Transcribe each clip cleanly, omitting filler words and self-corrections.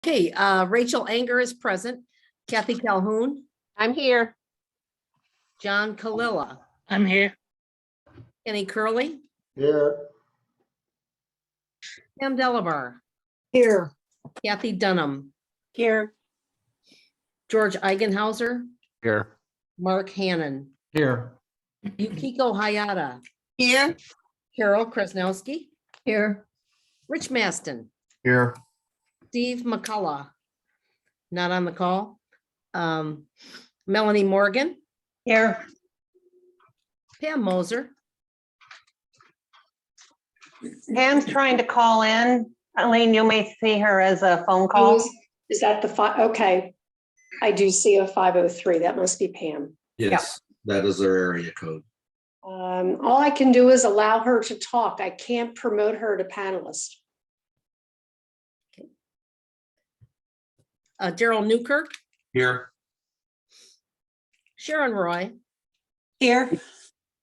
Okay, Rachel Anger is present. Kathy Calhoun, I'm here. John Kalila, I'm here. Kenny Curley, Here. Pam Delabar, Here. Kathy Dunham, Here. George Eigenhauser, Here. Mark Hannon, Here. Yukiko Hayata, Here. Carol Krasnowski, Here. Rich Maston, Here. Steve McCullough, not on the call. Melanie Morgan, Here. Pam Moser, Pam's trying to call in. Elaine, you may see her as a phone call. Is that the five? Okay. I do see a 503. That must be Pam. Yes, that is their area code. All I can do is allow her to talk. I can't promote her to panelist. Daryl Newkirk, Here. Sharon Roy, Here.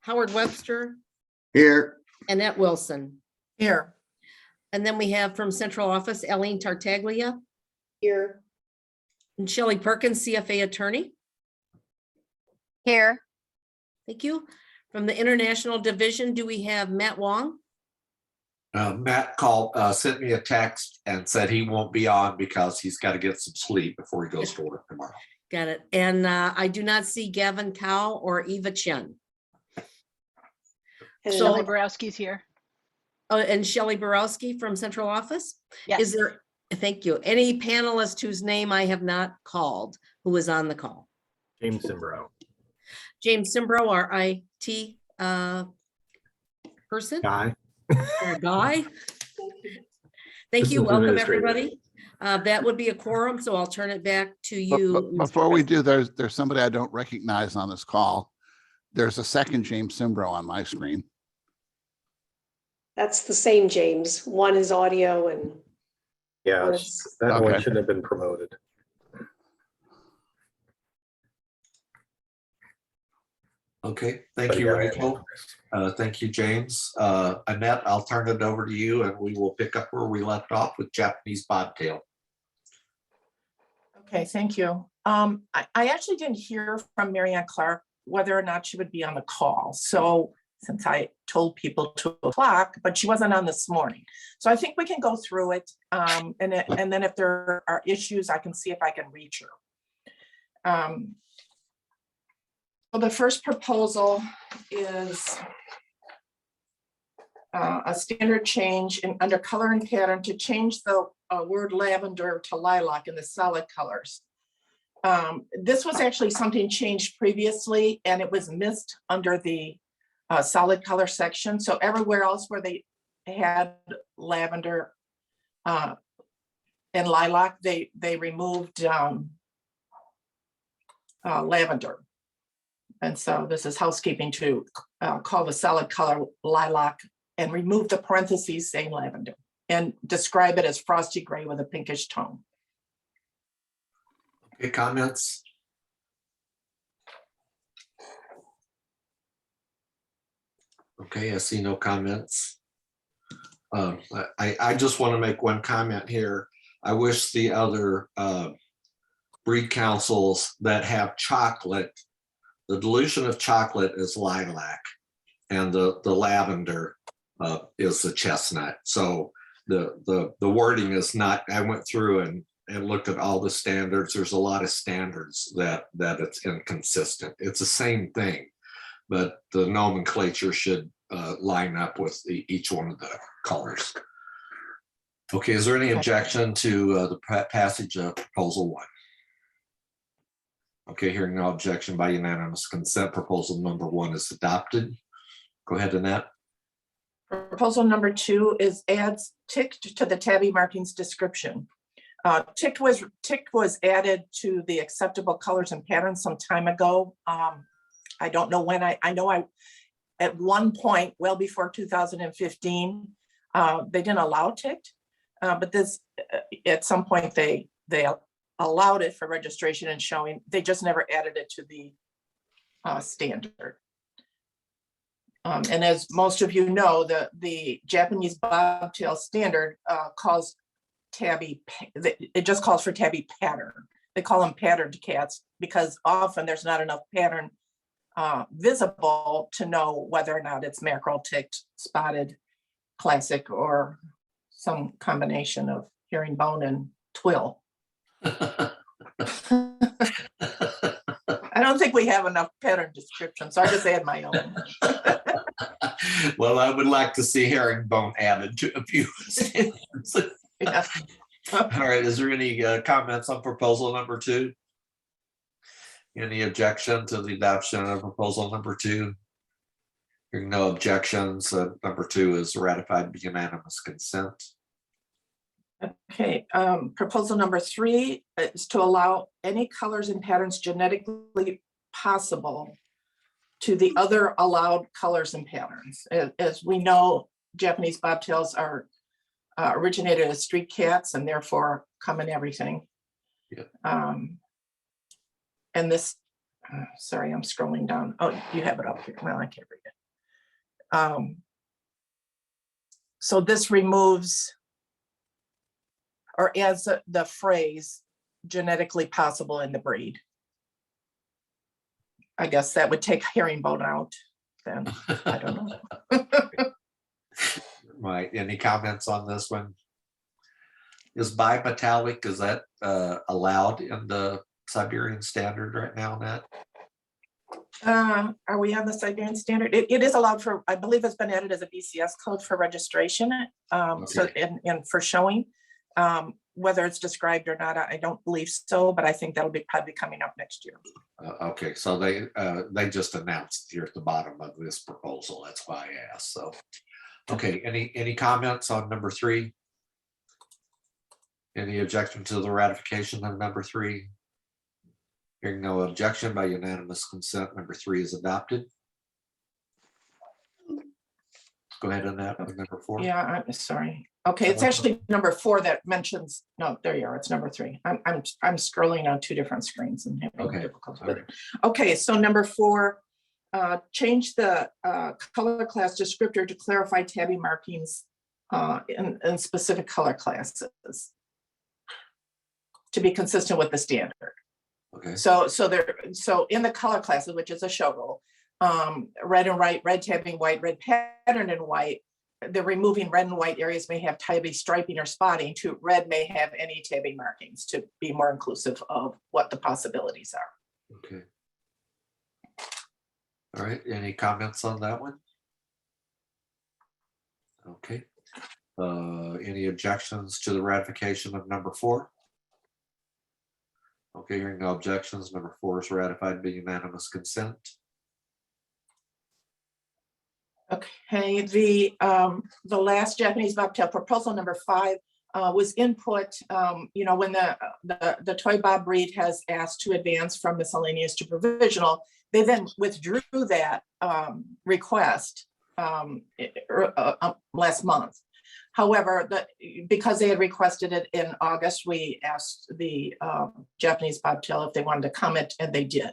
Howard Webster, Here. Annette Wilson. Here. And then we have from central office, Eileen Tartaglia Here. and Shelley Perkins, CFA attorney. Here. Thank you. From the international division, do we have Matt Wong? Matt sent me a text and said he won't be on because he's got to get some sleep before he goes to work tomorrow. Got it. And I do not see Gavin Cow or Eva Chen. And So- Shelley Borowski's here. And Shelley Borowski from central office. Yes. Is there, thank you, any panelist whose name I have not called who is on the call? James Simbrow. James Simbrow, our IT person. Guy. Or Guy. Thank This you. is Welcome, administrative. everybody. That would be a quorum, so I'll turn it back to you. Mr. Before we President. do, there's somebody I don't recognize on this call. There's a second James Simbrow on my screen. that's the same James. One is audio and Yeah, Yes. that one Okay. shouldn't have been promoted. Okay, thank you, Rachel. Thank you, James. Annette, I'll turn it over to you and we will pick up where we left off with Japanese bobtail. Okay, thank you. I actually didn't hear from Marianne Clark whether or not she would be on the call. So since I told people 2:00, but she wasn't on this morning. So I think we can go through it. And then if there are issues, I can see if I can reach her. So the first proposal is a standard change under color and pattern to change the word lavender to lilac in the solid colors. This was actually something changed previously and it was missed under the solid color section. So everywhere else where they had lavender and lilac, they removed lavender. And so this is housekeeping to call the solid color lilac and remove the parentheses saying lavender and describe it as frosty gray with a pinkish tone. Okay, comments? Okay, I see no comments. I just want to make one comment here. I wish the other breed councils that have chocolate, the dilution of chocolate is lilac and the lavender is the chestnut. So the wording is not, I went through and looked at all the standards. There's a lot of standards that it's inconsistent. It's the same thing, but the nomenclature should line up with each one of the colors. Okay, is there any objection to the passage of proposal 1? Okay, hearing no objection by unanimous consent, proposal number 1 is adopted. Go ahead, Annette. Proposal number 2 is adds ticked to the tabby markings description. Ticked was added to the acceptable colors and patterns some time ago. I don't know when. I know I at one point, well before 2015, they didn't allow ticked, but this at some point they allowed it for registration and showing. They just never added it to the standard. And as most of you know, the Japanese bobtail standard calls tabby, it just calls for tabby pattern. They call them patterned cats because often there's not enough pattern visible to know whether or not it's mackerel, ticked, spotted, classic, or some combination of herringbone and twill. I don't think we have enough pattern description, so I just add my own. Well, I would like to see herringbone added to a few standards. Yeah. All right, is there any comments on proposal number 2? Any objection to the adoption of proposal number 2? Hearing no objections, number 2 is ratified by unanimous consent. Okay, proposal number 3 is to allow any colors and patterns genetically possible to the other allowed colors and patterns. As we know, Japanese bobtails are originated as street cats and therefore come in everything. Yeah. And this, sorry, I'm scrolling down. Oh, you have it up here. Well, I can't read it. So this removes or adds the phrase genetically possible in the breed. I guess that would take herringbone out then. I don't know. Right, any comments on this one? Is bimetallic, is that allowed in the Siberian standard right now, Nat? Are we on the Siberian standard? It is allowed for, I believe it's been added as a BCS code for registration. So and for showing, whether it's described or not, I don't believe so, but I think that'll be probably coming up next year. Okay, so they just announced here at the bottom of this proposal. That's why I asked. So, okay, any comments on number 3? Any objection to the ratification of number 3? Hearing no objection by unanimous consent, number 3 is adopted. Go ahead on that with number 4. Yeah, I'm sorry. Okay, it's actually number 4 that mentions, no, there you are, it's number 3. I'm scrolling on 2 different screens and having difficulty with it. Okay, so number 4, change the color class descriptor to clarify tabby markings in specific color classes to be consistent with the standard. Okay. So in the color classes, which is a show roll, red and white, red tabbing white, red pattern and white, they're removing red and white areas may have tabby striping or spotting to red may have any tabby markings to be more inclusive of what the possibilities are. Okay. All right, any comments on that one? Okay. Any objections to the ratification of number 4? Okay, hearing no objections, number 4 is ratified by unanimous consent. Okay, the last Japanese bobtail proposal number 5 was input, when the toy bob breed has asked to advance from miscellaneous to provisional, they then withdrew that request last month. However, because they had requested it in August, we asked the Japanese bobtail if they wanted to comment, and they did.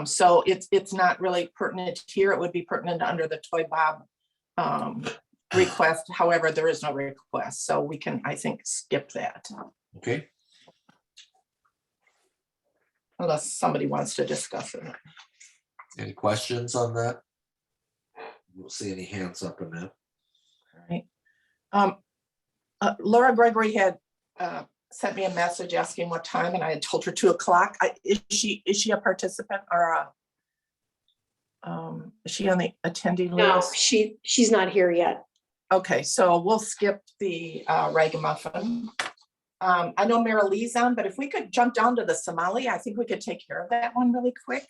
So it's not really pertinent here. It would be pertinent under the toy bob request. However, there is no request, so we can, I think, skip that. Okay. Unless somebody wants to discuss it. Any questions on that? We'll see any hands up on that. All right. Laura Gregory had sent me a message asking what time, and I had told her 2 o'clock. Is she a participant or is she on the attendee No, list? she's not here yet. Okay, so we'll skip the ragamuffin. I know Mary Lee's on, but if we could jump down to the Somali, I think we could take care of that one really quick.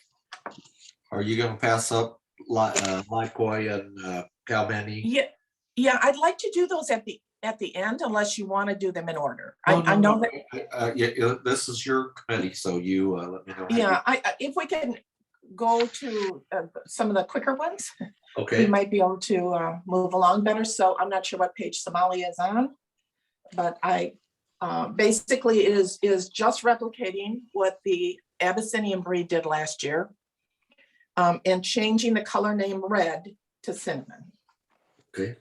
Are you going to pass up Lykoi and Calbani? Yeah, I'd like to do those at the end, unless you want to do them in order. Oh, I know no. that. Yeah, this is your committee, so you let me know. Yeah, if we can go to some of the quicker ones, we Okay. might be able to move along better. So I'm not sure what page Somalia is on, but I basically is just replicating what the Abyssinian breed did last year, and changing the color name red to cinnamon. Okay.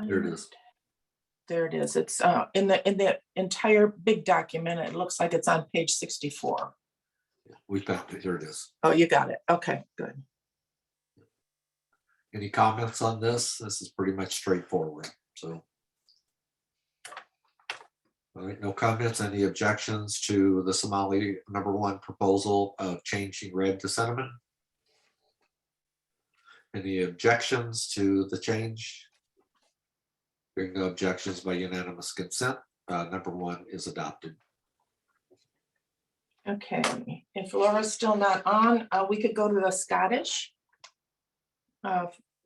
There it is. There it is. It's in the entire big document. It looks like it's on page 64. We found it. Here it is. Oh, you got it. Okay, good. Any comments on this? This is pretty much straightforward, so. All right, no comments. Any objections to the Somali #1 proposal of changing red to cinnamon? Any objections to the change? Hearing no objections by unanimous consent, #1 is adopted. Okay, if Laura's still not on, we could go to the Scottish.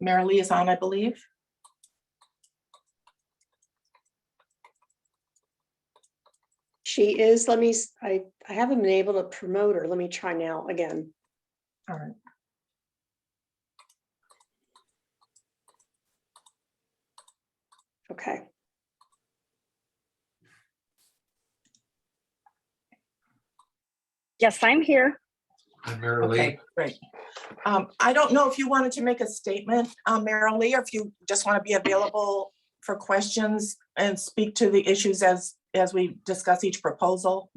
Mary Lee is on, I believe. She is, I haven't been able to promote her. Let me try now again. All right. Okay. Yes, I'm here. Hi, Mary Lee. Okay, great. I don't know if you wanted to make a statement, Mary Lee, or if you just want to be available for questions and speak to the issues as we discuss each proposal.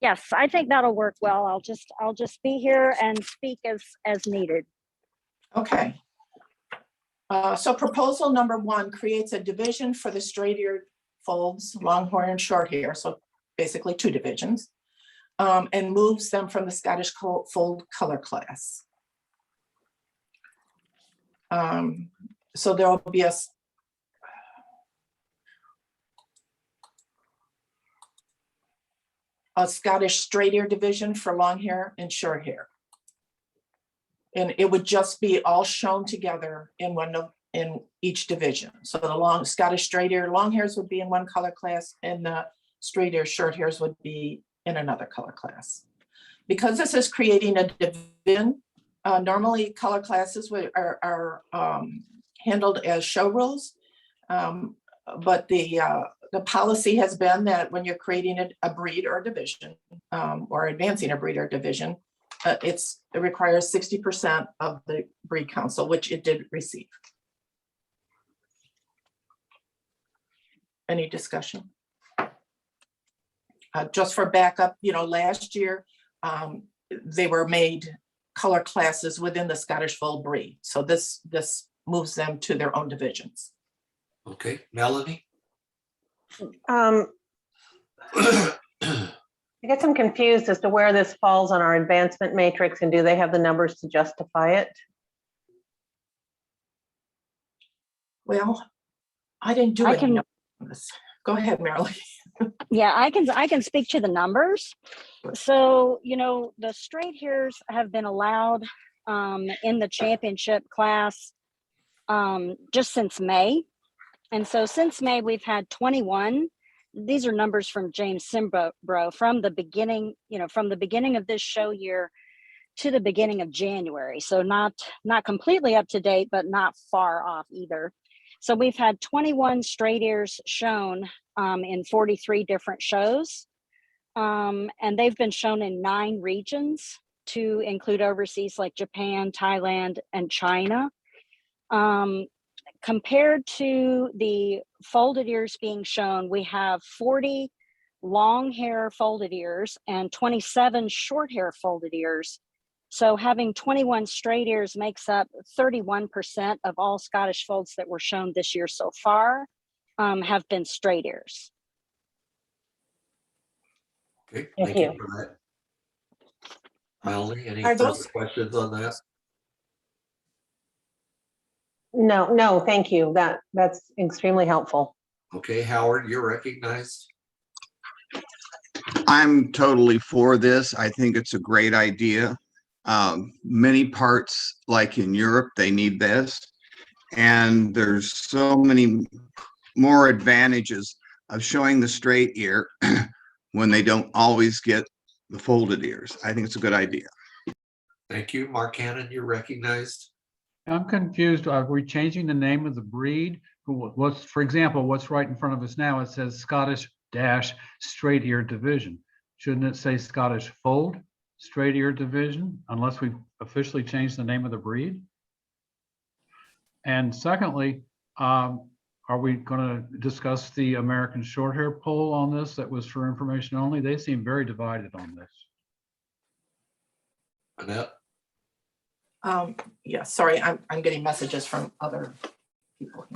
Yes, I think that'll work well. I'll just be here and speak as needed. Okay. So proposal #1 creates a division for the straight-eared folds, longhorn and short hair, so basically 2 divisions, and moves them from the Scottish fold color class. So there will be a Scottish straight ear division for long hair and short hair. And it would just be all shown together in each division. So the Scottish straight ear long hairs would be in one color class, and the straight ear short hairs would be in another color class. Because this is creating a division, normally color classes are handled as show rules, but the policy has been that when you're creating a breed or a division, or advancing a breed or division, it requires 60% of the breed council, which it did receive. Any discussion? Just for backup, last year, they were made color classes within the Scottish fold breed. So this moves them to their own divisions. Okay, Melanie? I guess I'm confused as to where this falls on our advancement matrix, and do they have the numbers to justify it? Well, I didn't do any numbers. Go ahead, Marilyn. Yeah, I can speak to the numbers. So, the straight hairs have been allowed in the championship class just since May. And so since May, we've had 21. These are numbers from James Simbro from the beginning, from the beginning of this show year to the beginning of January. So not completely up to date, but not far off either. So we've had 21 straight ears shown in 43 different shows. And they've been shown in 9 regions to include overseas like Japan, Thailand, and China. Compared to the folded ears being shown, we have 40 long hair folded ears and 27 short hair folded ears. So having 21 straight ears makes up 31% of all Scottish folds that were shown this year so far have been straight ears. Okay, Thank you. for that. Melanie, any Are further those- questions on that? No, thank you. That's extremely helpful. Okay, Howard, you're recognized. I'm totally for this. I think it's a great idea. Many parts, like in Europe, they need this. And there's so many more advantages of showing the straight ear when they don't always get the folded ears. I think it's a good idea. Thank you. Mark Hannon, you're recognized. I'm confused. Are we changing the name of the breed? For example, what's right in front of us now? It says Scottish straight ear division. Shouldn't it say Scottish fold straight ear division unless we officially change the name of the breed? And secondly, Are we going to discuss the American Shorthair poll on this? That was for information only. They seem very divided on this. Annette? Yeah, sorry, I'm getting messages from other people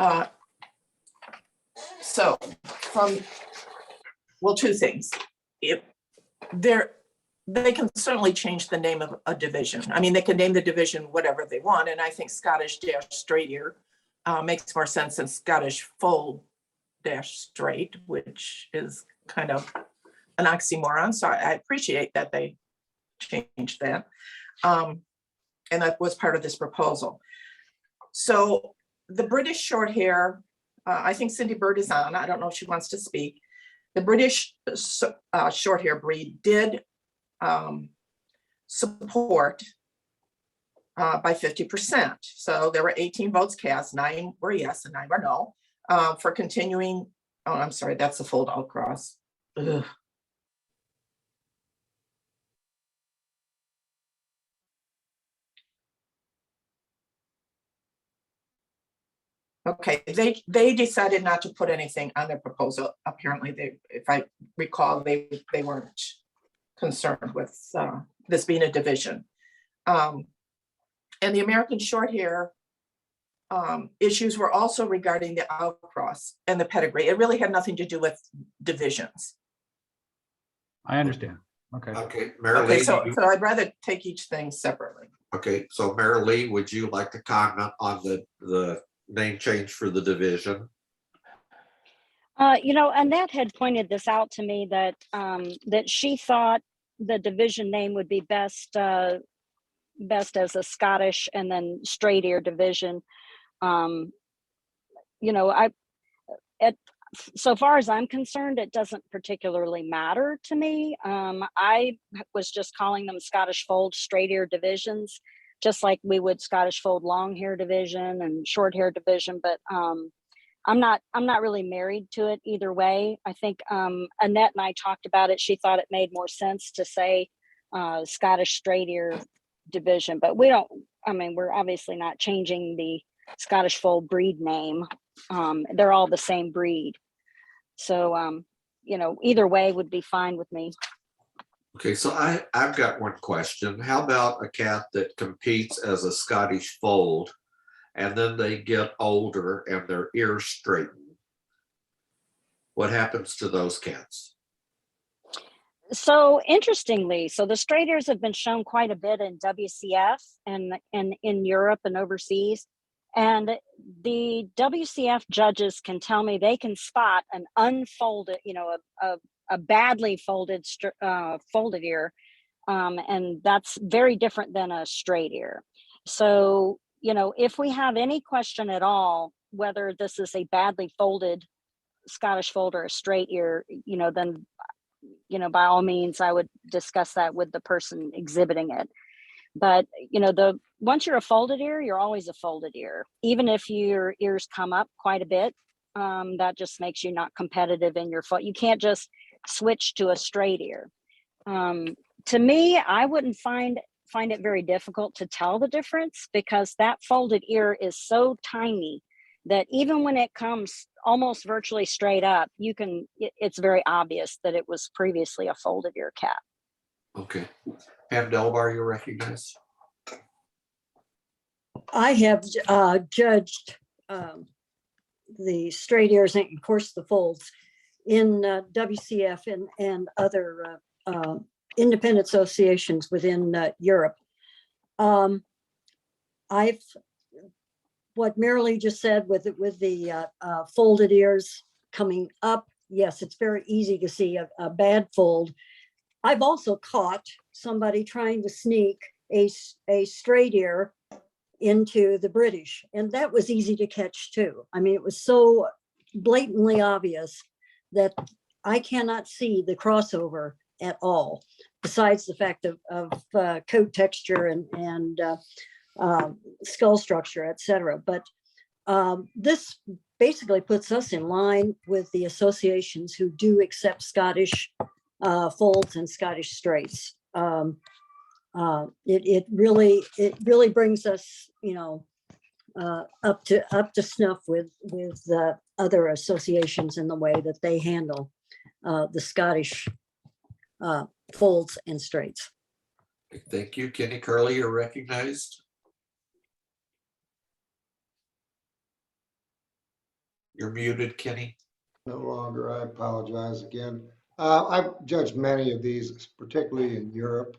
here. So well, two things. If they can certainly change the name of a division. I mean, they can name the division whatever they want, and I think Scottish straight ear makes more sense than Scottish fold straight, which is kind of an oxymoron. So I appreciate that they changed that. And that was part of this proposal. So the British short hair, I think Cindy Bird is on. I don't know if she wants to speak. The British short hair breed did support by 50%. So there were 18 votes cast, 9 were yes and 9 were no, for continuing. Oh, I'm sorry, that's a fold out cross. Ugh. Okay, they decided not to put anything on their proposal. Apparently, if I recall, they weren't concerned with this being a division. And the American short hair issues were also regarding the outcross and the pedigree. It really had nothing to do with divisions. I understand. Okay. Okay, Mary Okay, Lee. so I'd rather take each thing separately. Okay, so Mary Lee, would you like to comment on the name change for the division? You know, Annette had pointed this out to me that that she thought the division name would be best as a Scottish and then straight ear division. You know, so far as I'm concerned, it doesn't particularly matter to me. I was just calling them Scottish fold straight ear divisions, just like we would Scottish fold long hair division and short hair division. But I'm not really married to it either way. I think Annette and I talked about it. She thought it made more sense to say Scottish straight ear division, but we don't. I mean, we're obviously not changing the Scottish fold breed name. They're all the same breed. So, you know, either way would be fine with me. Okay, so I've got one question. How about a cat that competes as a Scottish fold and then they get older and their ears straighten? What happens to those cats? So interestingly, so the straight ears have been shown quite a bit in WCF and in Europe and overseas. And the WCF judges can tell me they can spot an unfolded, you know, a badly folded folded ear. And that's very different than a straight ear. So, you know, if we have any question at all, whether this is a badly folded Scottish fold or a straight ear, you know, then, you know, by all means, I would discuss that with the person exhibiting it. But, you know, once you're a folded ear, you're always a folded ear. Even if your ears come up quite a bit, that just makes you not competitive in your foot. You can't just switch to a straight ear. To me, I wouldn't find it very difficult to tell the difference, because that folded ear is so tiny that even when it comes almost virtually straight up, it's very obvious that it was previously a folded ear cat. Okay, Pam Delbar, you're recognized. I have judged the straight ears and of course the folds in WCF and other independent associations within Europe. What Marilee just said with the folded ears coming up, yes, it's very easy to see a bad fold. I've also caught somebody trying to sneak a straight ear into the British, and that was easy to catch too. I mean, it was so blatantly obvious that I cannot see the crossover at all, besides the fact of coat texture and skull structure, etc. But this basically puts us in line with the associations who do accept Scottish folds and Scottish straights. It really brings us, you know, up to snuff with other associations in the way that they handle the Scottish folds and straights. Thank you. Kenny Curley, you're recognized. You're muted, Kenny. No longer, I apologize again. I've judged many of these, particularly in Europe.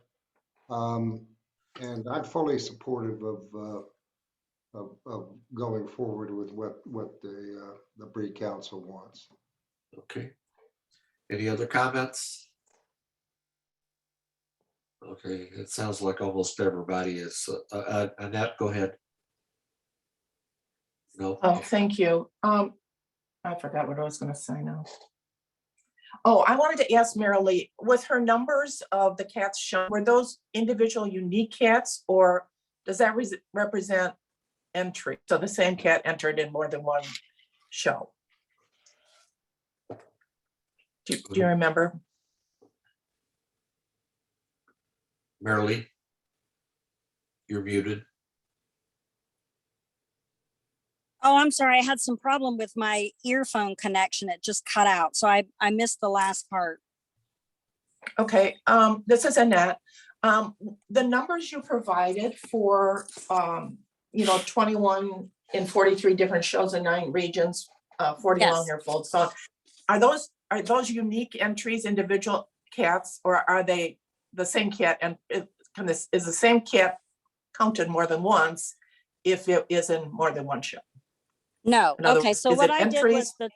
And I'm fully supportive of going forward with what the Breed Council wants. Okay. Any other comments? Okay, it sounds like almost everybody is. Annette, go ahead. No. Oh, thank you. I forgot what I was going to say now. Oh, I wanted to ask Marilee, with her numbers of the cats shown, were those individual unique cats, or does that represent entry? So the same cat entered in more than one show? Do you remember? Marilee, you're muted. Oh, I'm sorry. I had some problem with my earphone connection. It just cut out. So I missed the last part. Okay, this is Annette. The numbers you provided for, 21 in 43 different shows in 9 regions, 40 Yes. long-hair folds. So are those unique entries, individual cats, or are they the same cat? And is the same cat counted more than once if it is in more than one show? No. In other Okay. words, So is what it I did entries? was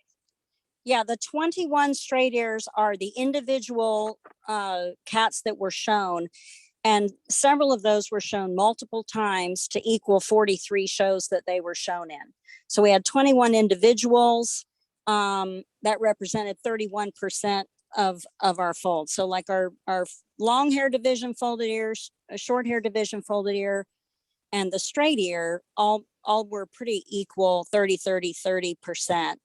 the 21 straight ears are the individual cats that were shown. And several of those were shown multiple times to equal 43 shows that they were shown in. So we had 21 individuals that represented 31% of our folds. So like our long hair division folded ears, a short hair division folded ear, and the straight ear, all were pretty equal, 30%,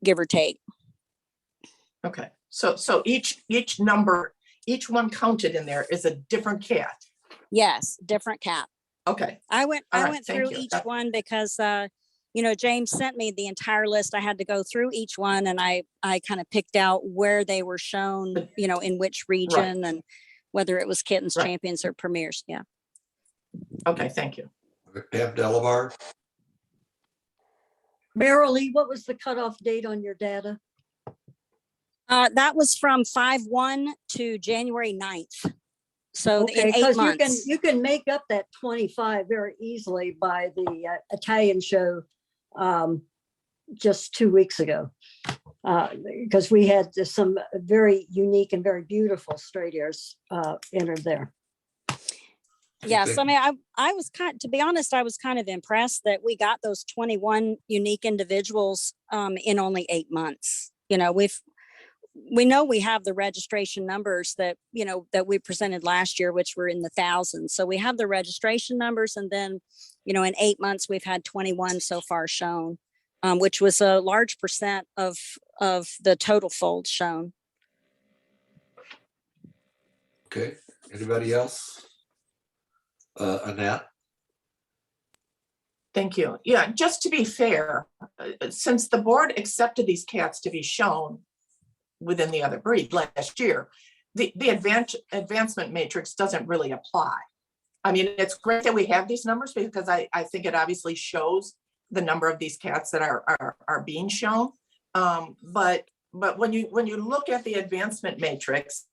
give or take. Okay, so each number, each one counted in there is a different cat. Yes, different cat. Okay. I went All right, through thank you. each one because James sent me the entire list. I had to go through each one, and I kind of picked out where they were shown, in which region, and whether it was kittens, Right. champions, or premieres. Yeah. Okay, thank you. Pam Delabar, Marilee, what was the cutoff date on your data? That was from 5/1 to January 9th. So Okay, in 8 because months. you can make up that 25 very easily by the Italian show just 2 weeks ago. Because we had some very unique and very beautiful straight ears entered there. Yes, I mean, I was to be honest, I was kind of impressed that we got those 21 unique individuals in only 8 months. We know we have the registration numbers that we presented last year, which were in the thousands. So we have the registration numbers, and then, in 8 months, we've had 21 so far shown, which was a large percent of the total folds shown. okay. Anybody else? Annette? Thank you. Yeah, just to be fair, since the board accepted these cats to be shown within the other breed last year, the advancement matrix doesn't really apply. I mean, it's great that we have these numbers because I think it obviously shows the number of these cats that are being shown. But when you look at the advancement matrix,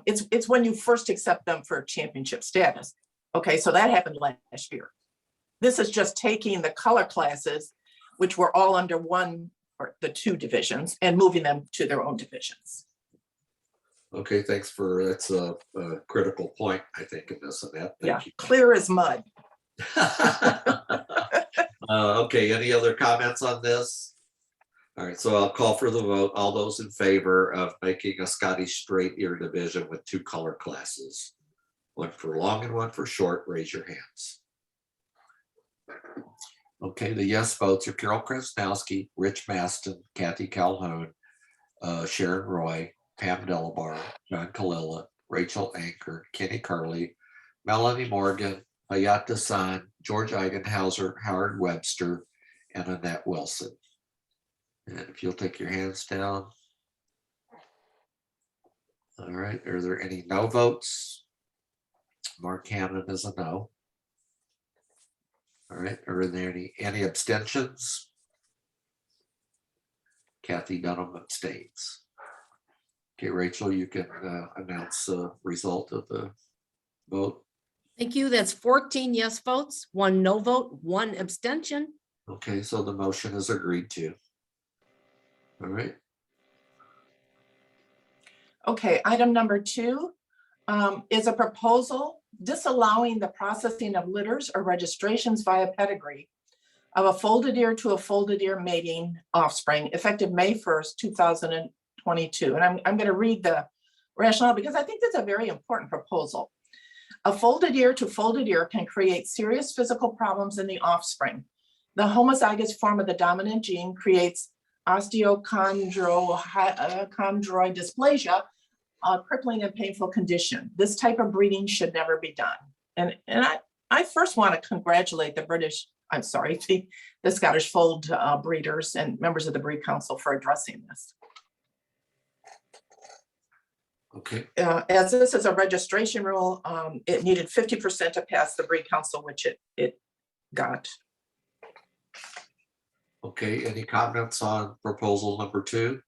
it's when you first accept them for championship status. Okay, so that happened last year. This is just taking the color classes, which were all under one or the 2 divisions, and moving them to their own divisions. Okay, thanks that's a critical point, I think, in this, Annette. Thank you. Clear as mud. Okay, any other comments on this? All right, so I'll call for the vote. All those in favor of making a Scottish straight ear division with 2 color classes, one for long and one for short, raise your hands. Okay, the yes votes are Carol Krasnowski, Rich Maston, Kathy Calhoun, Sharon Roy, Pam Delabar, John Kalila, Rachel Anker, Kenny Curley, Melanie Morgan, Hayat Hassan, George Eigenhauser, Howard Webster, and Annette Wilson. And if you'll take your hands down. All right, are there any no votes? Mark Hannon is a no. All right, are there any abstentions? Kathy Dunham abstains. Okay, Rachel, you can announce the result of the vote. Thank you. That's 14 yes votes, 1 no vote, 1 abstention. Okay, so the motion is agreed to. All right. Okay, item number 2 is a proposal disallowing the processing of litters or registrations via pedigree of a folded ear to a folded ear mating offspring effective May 1st, 2022. And I'm going to read the rationale because I think that's a very important proposal. A folded ear to folded ear can create serious physical problems in the offspring. The homozygous form of the dominant gene creates osteochondroid dysplasia, a crippling and painful condition. This type of breeding should never be done. And I first want to congratulate the Scottish Fold breeders and members of the Breed Council for addressing this. Okay. As this is a registration rule, it needed 50% to pass the Breed Council, which it got. Okay, any comments on proposal number 2?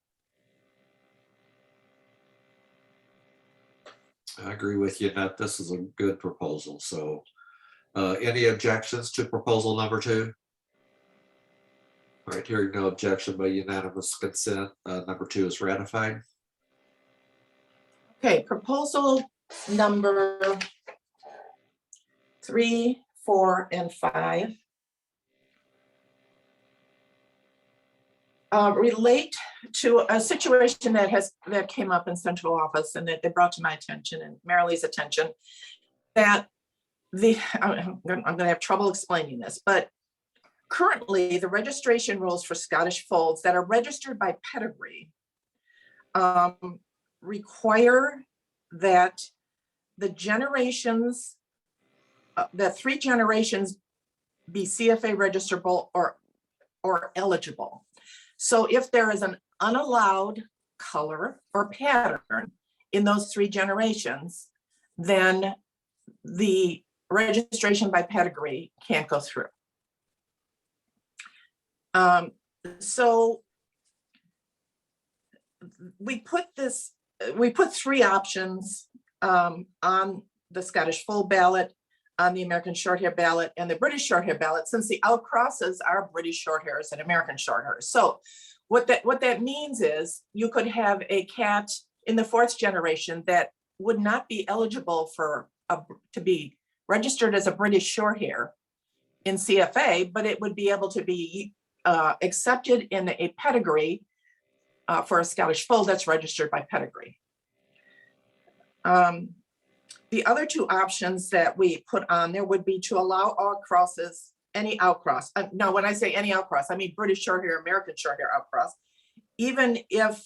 I agree with you that this is a good proposal. So any objections to proposal number 2? All right, hearing no objection by unanimous consent, number 2 is ratified. Okay, proposal number 3, 4, and 5 relate to a situation that came up in central office and that they brought to my attention and Marilee's attention, that I'm going to have trouble explaining this, but currently the registration rules for Scottish Folds that are registered by pedigree require that the generations, that 3 generations be CFA registrable or eligible. So if there is an unallowed color or pattern in those 3 generations, then the registration by pedigree can't go through. So we put 3 options on the Scottish Fold ballot, on the American Shorthair ballot, and the British Shorthair ballot, since the outcrosses are British Shorthairs and American Shorthairs. So what that means is you could have a cat in the 4th generation that would not be eligible to be registered as a British Shorthair in CFA, but it would be able to be accepted in a pedigree for a Scottish Fold that's registered by pedigree. The other 2 options that we put on there would be to allow outcrosses, any outcross. No, when I say any outcross, I mean British Shorthair, American Shorthair outcross, even if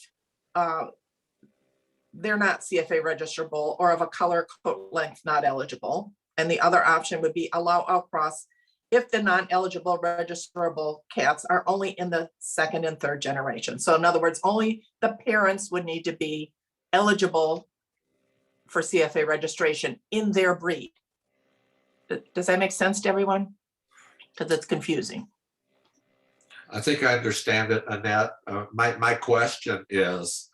they're not CFA registrable or of a color coat length not eligible. And the other option would be allow outcross if the non-eligible registrable cats are only in the 2nd and 3rd generation. So in other words, only the parents would need to be eligible for CFA registration in their breed. Does that make sense to everyone? Because it's confusing. I think I understand it, Annette. My question is,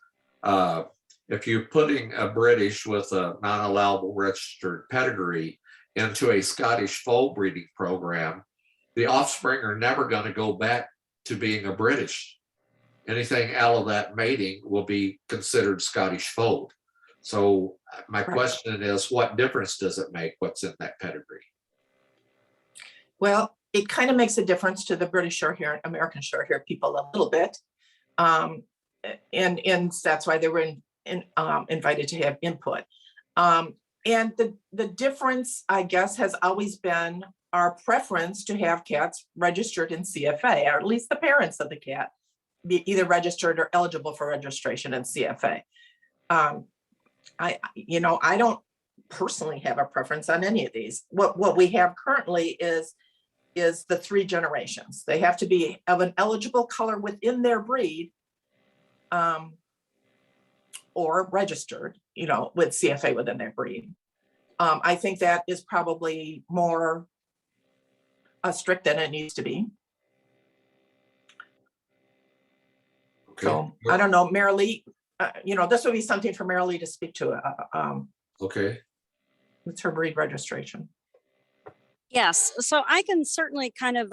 if you're putting a British with a non-allowable registered pedigree into a Scottish foal breeding program, the offspring are never going to go back to being a British. Anything out of that mating will be considered Scottish fold. So my question is, what difference does it make what's in that pedigree? Well, it kind of makes a difference to the British Shorthair and American Shorthair people a little bit. And that's why they were invited to have input. And the difference, I guess, has always been our preference to have cats registered in CFA, or at least the parents of the cat be either registered or eligible for registration in CFA. I don't personally have a preference on any of these. What we have currently is the 3 generations. They have to be of an eligible color within their breed, or registered, with CFA within their breed. I think that is probably more strict than it needs to be. Okay. So I don't know, Marilee, this would be something for Marilee to speak to. Okay. It's her breed registration. Yes, so I can certainly kind of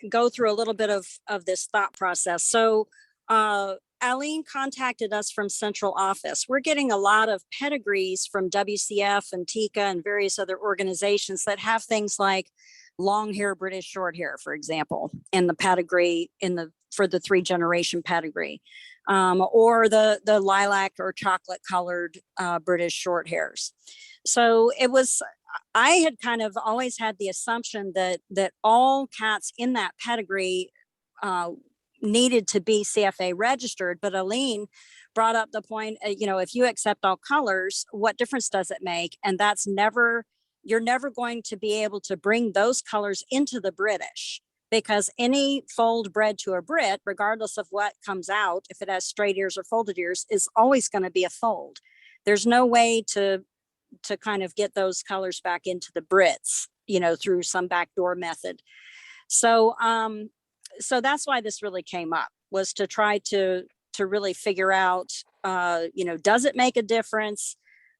go through a little bit of this thought process. So Aline contacted us from central office. We're getting a lot of pedigrees from WCF and TICA and various other organizations that have things like long hair British short hair, for example, in the pedigree for the 3 generation pedigree, or the lilac or chocolate colored British short hairs. So I had kind of always had the assumption that all cats in that pedigree needed to be CFA registered, but Aline brought up the point, if you accept all colors, what difference does it make? And you're never going to be able to bring those colors into the British, because any fold bred to a Brit, regardless of what comes out, if it has straight ears or folded ears, is always going to be a fold. There's no way to kind of get those colors back into the Brits, through some backdoor method. So that's why this really came up, was to try to really figure out, does it make a difference?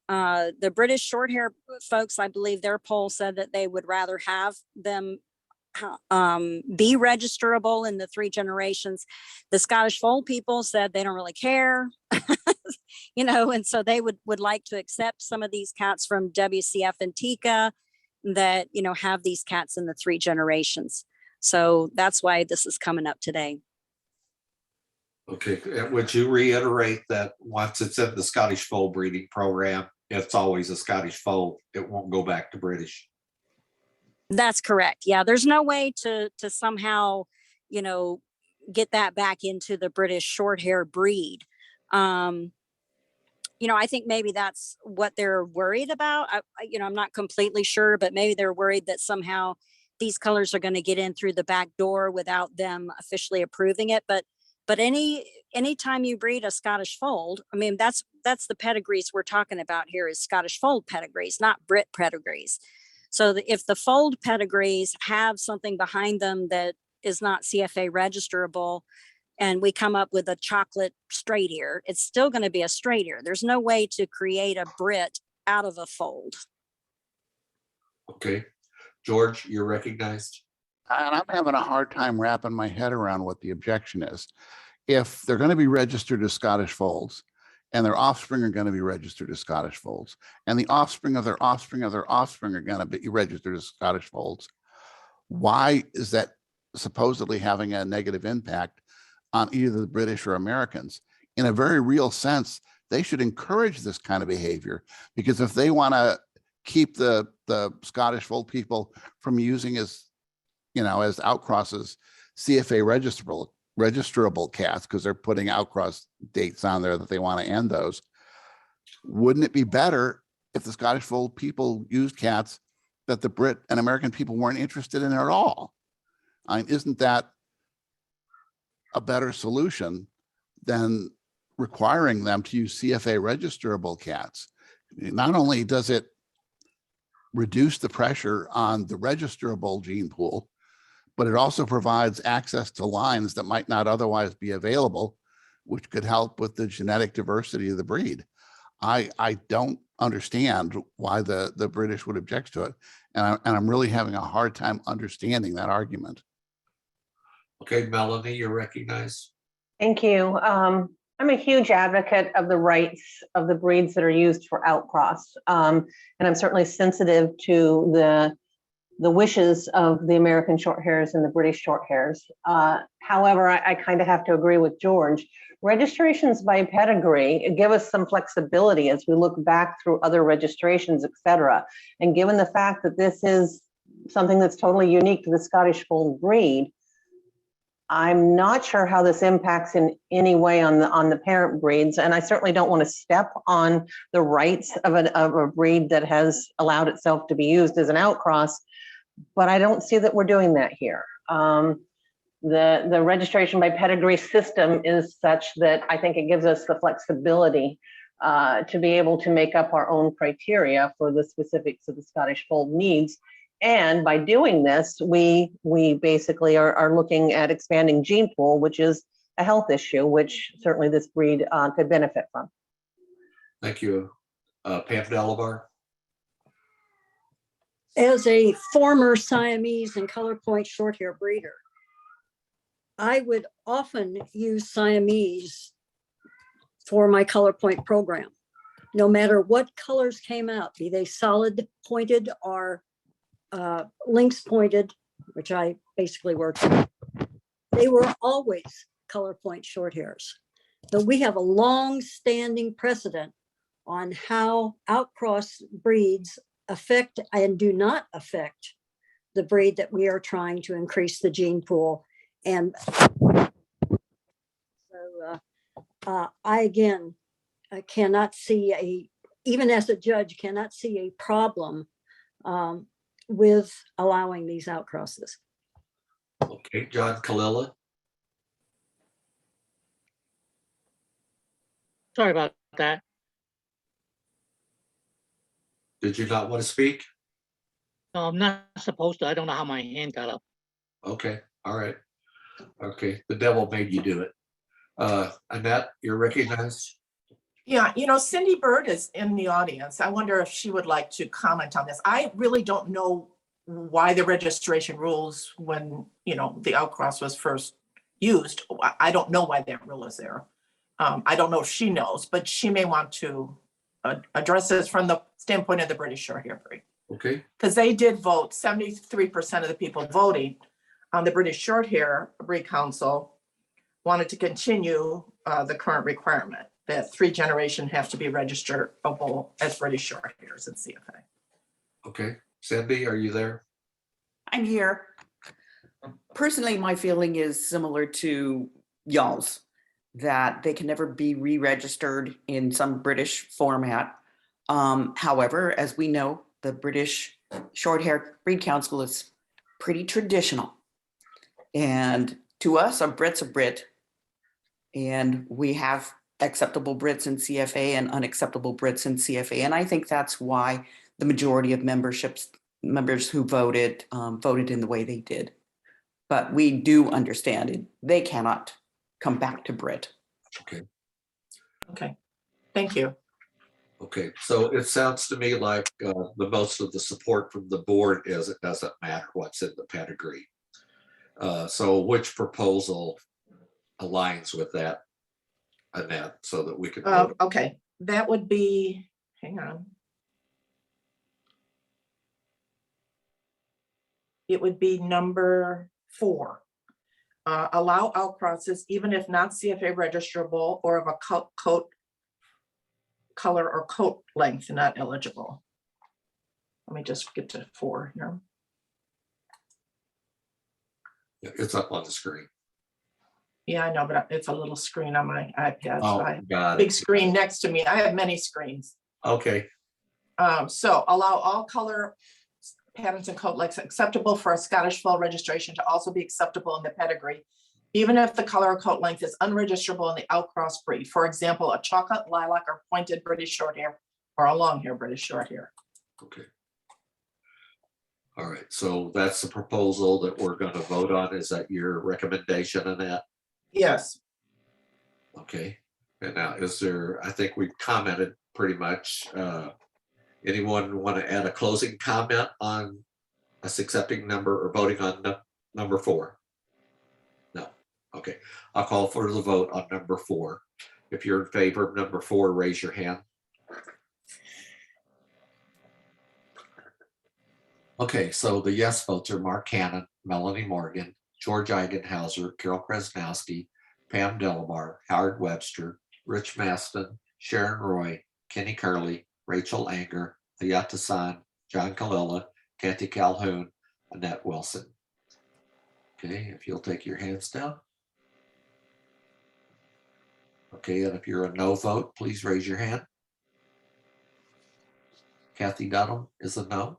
The British short hair folks, I believe their poll said that they would rather have them be registerable in the 3 generations. The Scottish fold people said they don't really care, and so they would like to accept some of these cats from WCF and TICA that, have these cats in the 3 generations. So that's why this is coming up today. Okay, would you reiterate that once it's in the Scottish fold breeding program, it's always a Scottish fold, it won't go back to British? That's correct. Yeah, there's no way to somehow, get that back into the British short hair breed. I think maybe that's what they're worried about. I'm not completely sure, but maybe they're worried that somehow these colors are going to get in through the back door without them officially approving it. But anytime you breed a Scottish fold, I mean, that's the pedigrees we're talking about here, is Scottish fold pedigrees, not Brit pedigrees. So if the fold pedigrees have something behind them that is not CFA registerable, and we come up with a chocolate straight ear, it's still going to be a straight ear. There's no way to create a Brit out of a fold. Okay, George, you're recognized. And I'm having a hard time wrapping my head around what the objection is. If they're going to be registered as Scottish folds, and their offspring are going to be registered as Scottish folds, and the offspring of their offspring of their offspring are going to be registered as Scottish folds, why is that supposedly having a negative impact on either the British or Americans? In a very real sense, they should encourage this kind of behavior, because if they want to keep the Scottish fold people from using as outcrosses CFA registerable cats, because they're putting outcross dates on there that they want to end those, wouldn't it be better if the Scottish fold people used cats that the Brit and American people weren't interested in at all? I mean, isn't that a better solution than requiring them to use CFA registerable cats? Not only does it reduce the pressure on the registerable gene pool, but it also provides access to lines that might not otherwise be available, which could help with the genetic diversity of the breed. I don't understand why the British would object to it. And I'm really having a hard time understanding that argument. Okay, Melanie, you're recognized. Thank you. I'm a huge advocate of the rights of the breeds that are used for outcross. And I'm certainly sensitive to the wishes of the American Shorthairs and the British Shorthairs. However, I kind of have to agree with George. Registrations by pedigree give us some flexibility as we look back through other registrations, et cetera. And given the fact that this is something that's totally unique to the Scottish fold breed, I'm not sure how this impacts in any way on the parent breeds, and I certainly don't want to step on the rights of a breed that has allowed itself to be used as an outcross, but I don't see that we're doing that here. The registration by pedigree system is such that I think it gives us the flexibility to be able to make up our own criteria for the specifics of the Scottish Fold needs. And by doing this, we basically are looking at expanding gene pool, which is a health issue, which certainly this breed could benefit from. Thank you. Pam Delabar? As a former Siamese and color point short hair breeder, I would often use Siamese for my color point program. No matter what colors came out, be they solid pointed or lynx pointed, which I basically worked with, they were always color point short hairs. So we have a long-standing precedent on how outcross breeds affect and do not affect the breed that we are trying to increase the gene pool. And so I cannot see even as a judge, cannot see a problem with allowing these outcrosses. Okay, John Kalila? Sorry about that. Did you not want to speak? No, I'm not supposed to. I don't know how my hand got up. Okay, all right. Okay, the devil made you do it. Annette, you're recognized. Yeah, Cindy Bird is in the audience. I wonder if she would like to comment on this. I really don't know why the registration rules when, the outcross was first used. I don't know why that rule is there. I don't know if she knows, but she may want to address this from the standpoint of the British Shorthair breed. Okay. Because they did vote, 73% of the people voting on the British Shorthair Breed Council wanted to continue the current requirement that 3 generations have to be registerable as British Shorthairs in CFA. Okay, Cindy, are you there? I'm here. Personally, my feeling is similar to y'all's, that they can never be re-registered in some British format. However, as we know, the British Shorthair Breed Council is pretty traditional. And to us, a Brit's a Brit. And we have acceptable Brits in CFA and unacceptable Brits in CFA. And I think that's why the majority of members who voted in the way they did. But we do understand it. They cannot come back to Brit. Okay. Okay, thank you. Okay, so it sounds to me like the most of the support from the board is it doesn't matter what's in the pedigree. So which proposal aligns with that, Annette, so that we can vote? Okay, that would be, hang on. It would be number 4. Allow outcrosses even if not CFA registerable or of a coat color or coat length not eligible. Let me just get to 4 here. It's up on the screen. Yeah, I know, but it's a little screen on my iPad. So I have got a big screen next to me. I have many screens. Okay. So allow all color patterns and coat lengths acceptable for a Scottish Fold registration to also be acceptable in the pedigree, even if the color or coat length is unregisterable in the outcross breed. For example, a chocolate, lilac, or pointed British Shorthair, or a long hair British Shorthair. Okay. All right, so that's the proposal that we're going to vote on. Is that your recommendation, Annette? Yes. Okay, and now is there, I think we've commented pretty much. Anyone want to add a closing comment on us accepting number or voting on number 4? No. Okay, I'll call for the vote on number 4. If you're in favor of number 4, raise your hand. Okay, so the yes votes are Mark Cannon, Melanie Morgan, George Eigenhauser, Carol Krasnowski, Pam Delabar, Howard Webster, Rich Maston, Sharon Roy, Kenny Curley, Rachel Anger, Ayata San, John Kalila, Kathy Calhoun, Annette Wilson. Okay, if you'll take your hands down. Okay, and if you're a no vote, please raise your hand. Kathy Dunham is a no.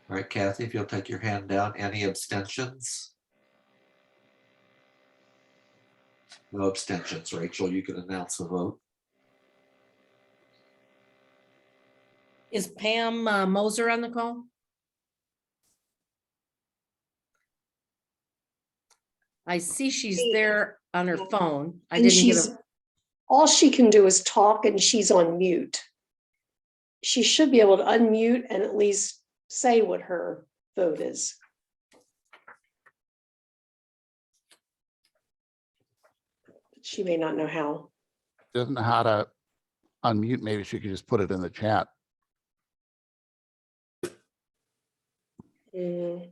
All right, Kathy, if you'll take your hand down. Any abstentions? No abstentions. Rachel, you can announce the vote. Is Pam Moser on the call? I see she's there on her phone. I And didn't get she's, a, all she can do is talk and she's on mute. She should be able to unmute and at least say what her vote is. She may not know how. Doesn't know how to unmute. Maybe she could just put it in the chat. Mm.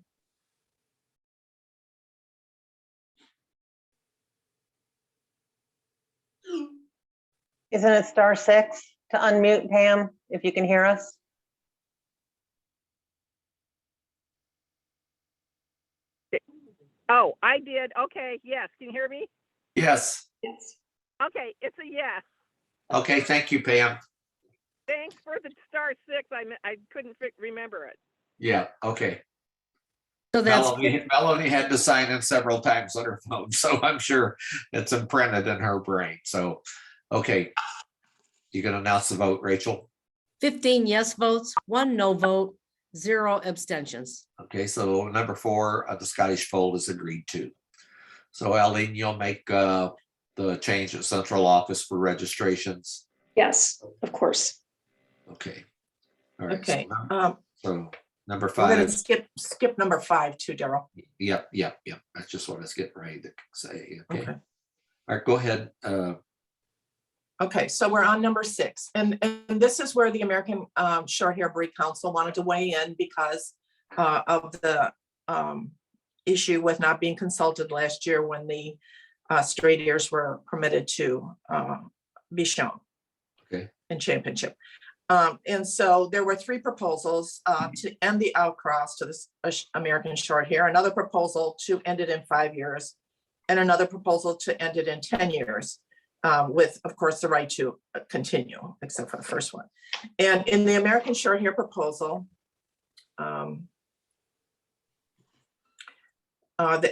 Isn't it *6 to unmute, Pam, if you can hear us? Oh, I did. Okay, yes. Can you hear me? Yes. Yes. Okay, it's a yes. Okay, thank you, Pam. Thanks for the *6. I couldn't remember it. Yeah, okay. so that's, Melanie had to sign in several times on her phone, so I'm sure it's imprinted in her brain. So, okay. You can announce the vote, Rachel. 15 yes votes, 1 no vote, 0 abstentions. Okay, so number 4, the Scottish fold is agreed to. So Eileen, you'll make the change at central office for registrations. Yes, of course. Okay. All right. Okay. So number We're gonna 5. skip number 5 too, Daryl. Yep. That's just what I was getting ready to say. Okay. Okay. All right, go ahead. Okay, so we're on number 6, and this is where the American Shorthair Breed Council wanted to weigh in because of the issue with not being consulted last year when the straight ears were permitted to be shown in championship. And so there were 3 proposals to end the outcross to this American Shorthair, another proposal to end it in 5 years, and another proposal to end it in 10 years. With, of course, the right to continue, except for the first one. And in the American Shorthair proposal,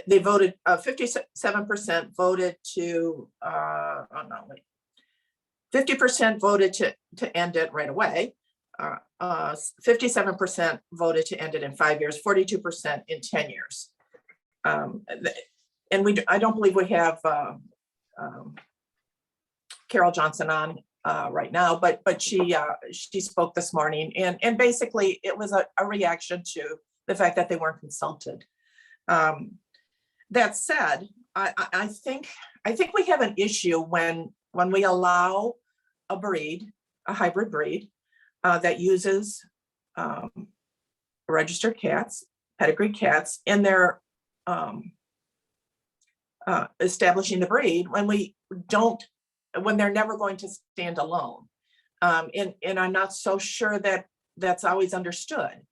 they voted, 57% voted to, 50% voted to end it right away. 57% voted to end it in 5 years, 42% in 10 years. And I don't believe we have Carol Johnson on right now, but she spoke this morning, and basically it was a reaction to the fact that they weren't consulted. That said, I think we have an issue when we allow a hybrid breed that uses registered cats, pedigree cats, in their establishing the breed when they're never going to stand alone. And I'm not so sure that that's always understood.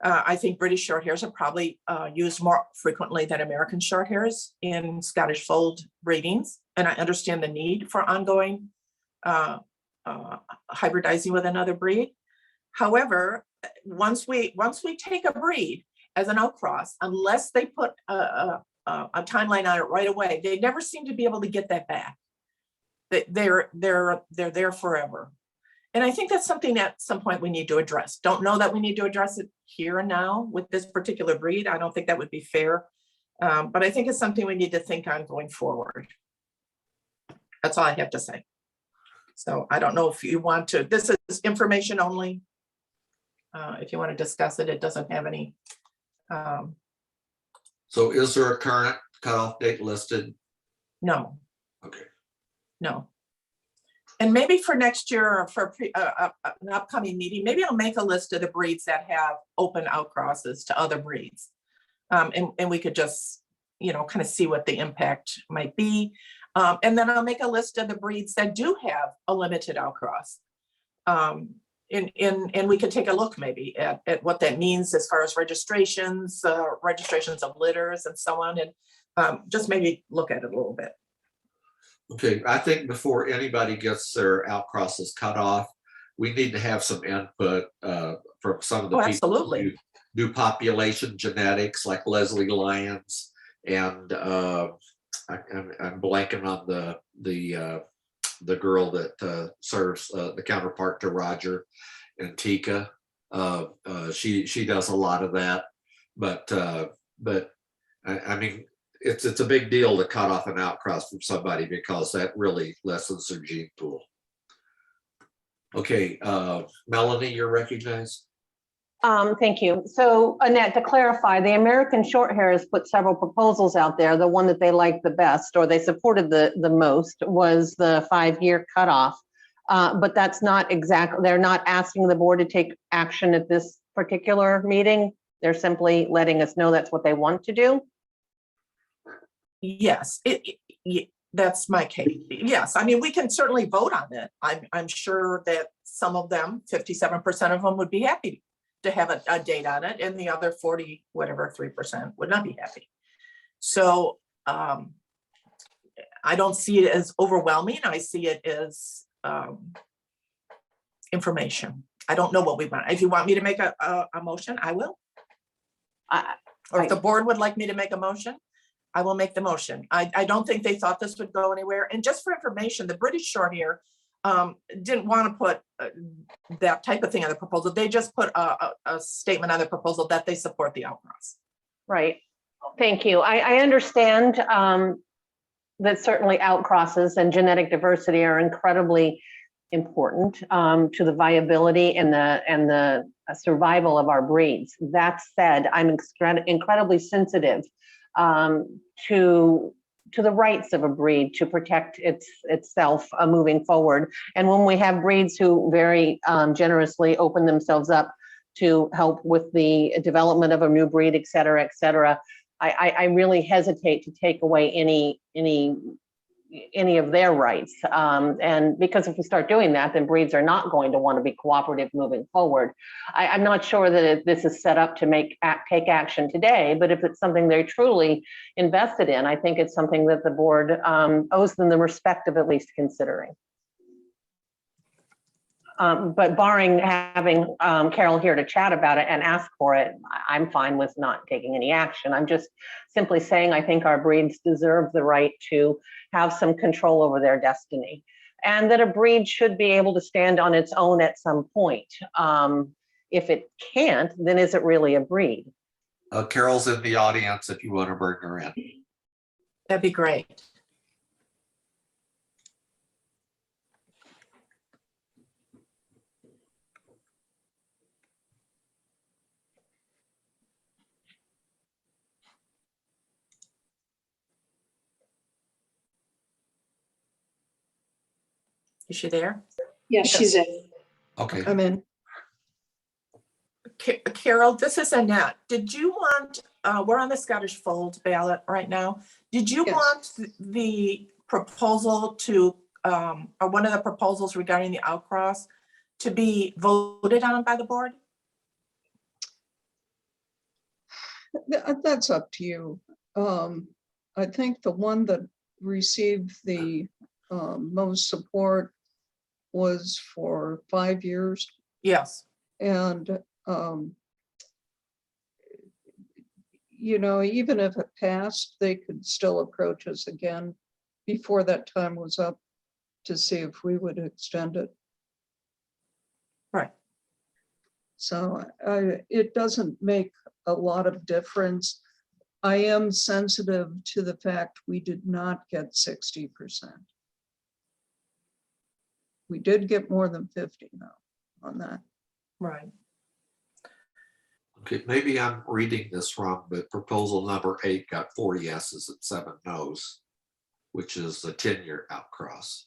I think British Shorthairs are probably used more frequently than American Shorthairs in Scottish fold breedings. And I understand the need for ongoing hybridizing with another breed. However, once we take a breed as an outcross, unless they put a timeline on it right away, they never seem to be able to get that back. They're there forever. And I think that's something at some point we need to address. Don't know that we need to address it here and now with this particular breed. I don't think that would be fair. But I think it's something we need to think on going forward. That's all I have to say. So I don't know if you want to, this is information only. If you want to discuss it, it doesn't have any. So is there a current cutoff date listed? No. Okay. No. And maybe for next year or for an upcoming meeting, maybe I'll make a list of the breeds that have open outcrosses to other breeds. And we could just, kind of see what the impact might be. And then I'll make a list of the breeds that do have a limited outcross. and we could take a look maybe at what that means as far as registrations, registrations of litters and so on, and just maybe look at it a little bit. Okay, I think before anybody gets their outcrosses cut off, we need to have some input from some of the people Absolutely. who do population genetics, like Leslie Lyons, and I'm blanking on the girl that serves the counterpart to Roger and Tika. She does a lot of that, but I mean, it's a big deal to cut off an outcross from somebody because that really lessens their gene pool. Okay, Melanie, you're recognized. Thank you. So Annette, to clarify, the American Shorthairs put several proposals out there. The one that they liked the best, or they supported the most, was the 5-year cutoff. But that's not exactly, they're not asking the board to take action at this particular meeting. They're simply letting us know that's what they want to do. Yes, that's my case. Yes, I mean, we can certainly vote on it. I'm sure that some of them, 57% of them, would be happy to have a date on it, and the other 40, whatever, 3% would not be happy. So I don't see it as overwhelming. I see it as information. I don't know what we want. If you want me to make a motion, I will. Or if the board would like me to make a motion, I will make the motion. I don't think they thought this would go anywhere. And just for information, the British Shorthair didn't want to put that type of thing on the proposal. They just put a statement on the proposal that they support the outcross. Right. Thank you. I understand that certainly outcrosses and genetic diversity are incredibly important to the viability and the survival of our breeds. That said, I'm incredibly sensitive to the rights of a breed to protect itself moving forward. And when we have breeds who very generously open themselves up to help with the development of a new breed, et cetera, I really hesitate to take away any of their rights. And because if we start doing that, then breeds are not going to want to be cooperative moving forward. I'm not sure that this is set up to take action today, but if it's something they're truly invested in, I think it's something that the board owes them the respect of at least considering. But barring having Carol here to chat about it and ask for it, I'm fine with not taking any action. I'm just simply saying I think our breeds deserve the right to have some control over their destiny, and that a breed should be able to stand on its own at some point. If it can't, then is it really a breed? Carol's in the audience if you want to bring her in. That'd be great. Is she there? Yeah, she's in. Okay. I'm in. Carol, this is Annette. Did you want, we're on the Scottish Fold ballot right now. Did you want the proposal to, or one of the proposals regarding the outcross to be voted on by the board? That's up to you. I think the one that received the most support was for 5 years. Yes. And, you know, even if it passed, they could still approach us again before that time was up to see if we would extend it. Right. So it doesn't make a lot of difference. I am sensitive to the fact we did not get 60%. We did get more than 50 now on that. Right. Okay, maybe I'm reading this wrong, but proposal number 8 got 4 yeses and 7 nos, which is the 10-year outcross.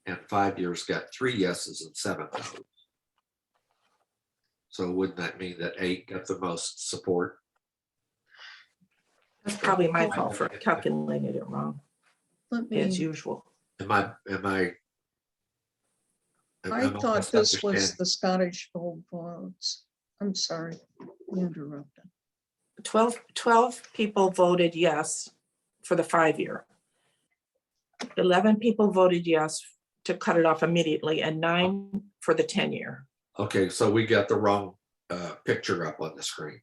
And 5 years got 3 yeses and 7 nos. So wouldn't that mean that 8 got the most support? That's probably my fault for calculating it wrong, Let me, as usual. Am I I thought this was the Scottish Fold votes. I'm sorry, I interrupted. 12 people voted yes for the 5-year. 11 people voted yes to cut it off immediately, and 9 for the 10-year. Okay, so we got the wrong picture up on the screen.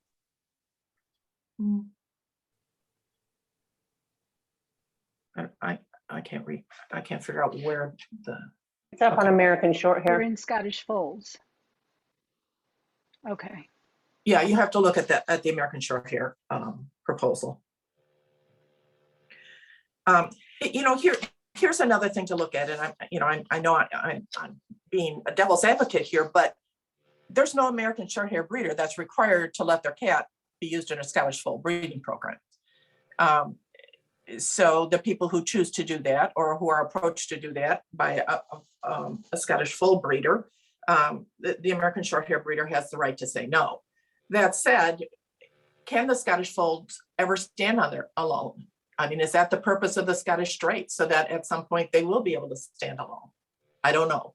I can't read. I can't figure out where the. It's up on American short They're hair. in Scottish folds. Okay. Yeah, you have to look at the American short hair proposal. Here's another thing to look at, and I know I'm being a devil's advocate here, but there's no American short hair breeder that's required to let their cat be used in a Scottish fold breeding program. So the people who choose to do that, or who are approached to do that by a Scottish fold breeder, the American short hair breeder has the right to say no. That said, can the Scottish folds ever stand on their alone? I mean, is that the purpose of the Scottish Straight, so that at some point they will be able to stand alone? I don't know.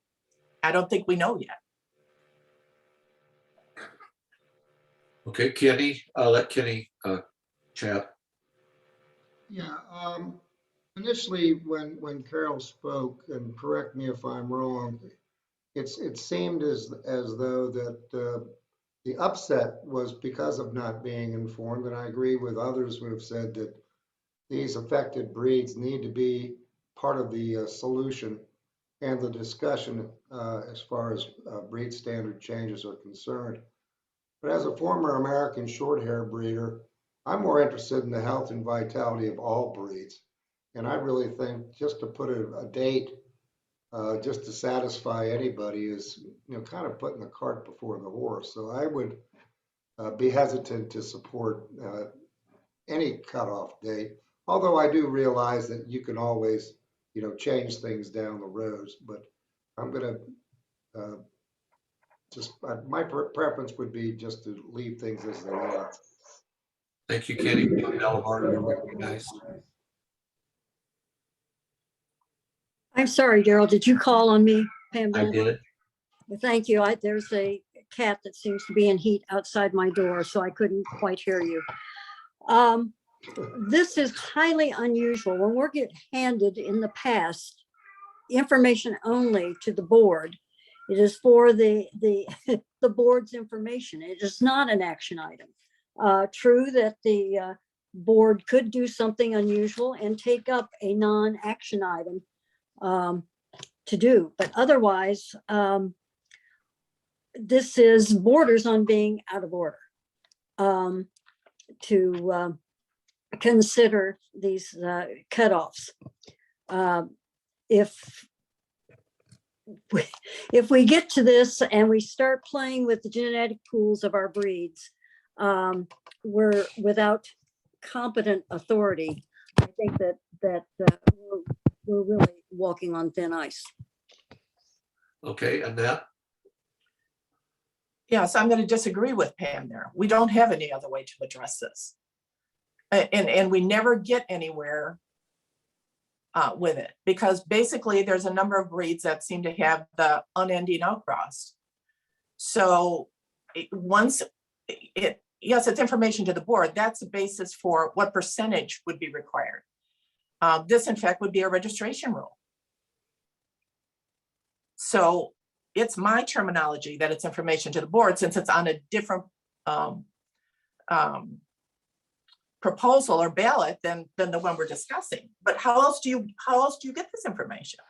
I don't think we know yet. Okay, Kenny, let Kenny chat. Yeah, initially when Carol spoke, and correct me if I'm wrong, it seemed as though that the upset was because of not being informed, and I agree with others who have said that these affected breeds need to be part of the solution and the discussion as far as breed standard changes are concerned. But as a former American Shorthair breeder, I'm more interested in the health and vitality of all breeds. And I really think just to put a date just to satisfy anybody is, kind of putting the cart before the horse. So I would be hesitant to support any cutoff date, although I do realize that you can always, change things down the road. But I'm going to my preference would be just to leave things as they are. Thank you, Kenny. Delaware, you're recognized. I'm sorry, Daryl, did you call on me, Pam? I did. Well, thank you. There's a cat that seems to be in heat outside my door, so I couldn't quite hear you. This is highly unusual. When we're get handed in the past information only to the board, it is for the board's information. It is not an action item. True that the board could do something unusual and take up a non-action item to do, but otherwise, this is borders on being out of order to consider these cutoffs. If we get to this and we start playing with the genetic pools of our breeds, we're without competent authority. I think that we're really walking on thin ice. Okay, Annette? Yes, I'm going to disagree with Pam there. We don't have any other way to address this. And we never get anywhere with it, because basically there's a number of breeds that seem to have the unending outcross. So yes, it's information to the board. That's the basis for what percentage would be required. This, in fact, would be a registration rule. So it's my terminology that it's information to the board, since it's on a different proposal or ballot than the one we're discussing. But how else do you get this information?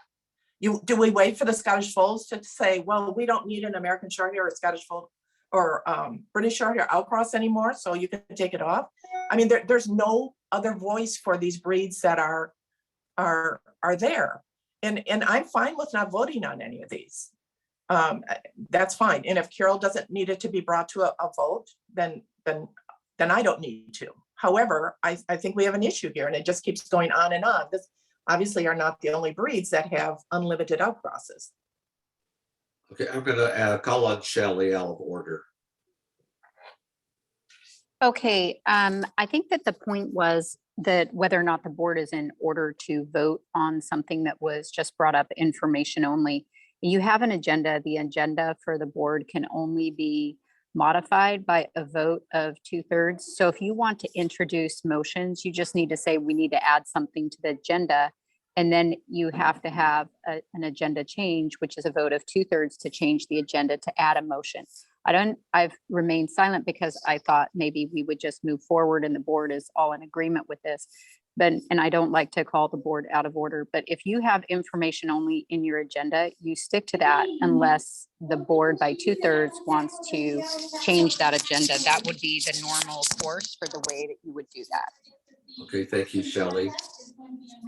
Do we wait for the Scottish folds to say, well, we don't need an American Shorthair or Scottish fold or British Shorthair outcross anymore, so you can take it off? I mean, there's no other voice for these breeds that are there. And I'm fine with not voting on any of these. That's fine. And if Carol doesn't need it to be brought to a vote, then I don't need to. However, I think we have an issue here, and it just keeps going on and on. This obviously are not the only breeds that have unlimited outcrosses. Okay, I'm going to call on Shelley out of order. Okay, I think that the point was that whether or not the board is in order to vote on something that was just brought up information only. You have an agenda. The agenda for the board can only be modified by a vote of 2/3. So if you want to introduce motions, you just need to say, we need to add something to the agenda. And then you have to have an agenda change, which is a vote of 2/3 to change the agenda to add a motion. I've remained silent because I thought maybe we would just move forward and the board is all in agreement with this. But, and I don't like to call the board out of order, but if you have information only in your agenda, you stick to that unless the board by 2/3 wants to change that agenda. That would be the normal course for the way that you would do that. Okay, thank you, Shelley.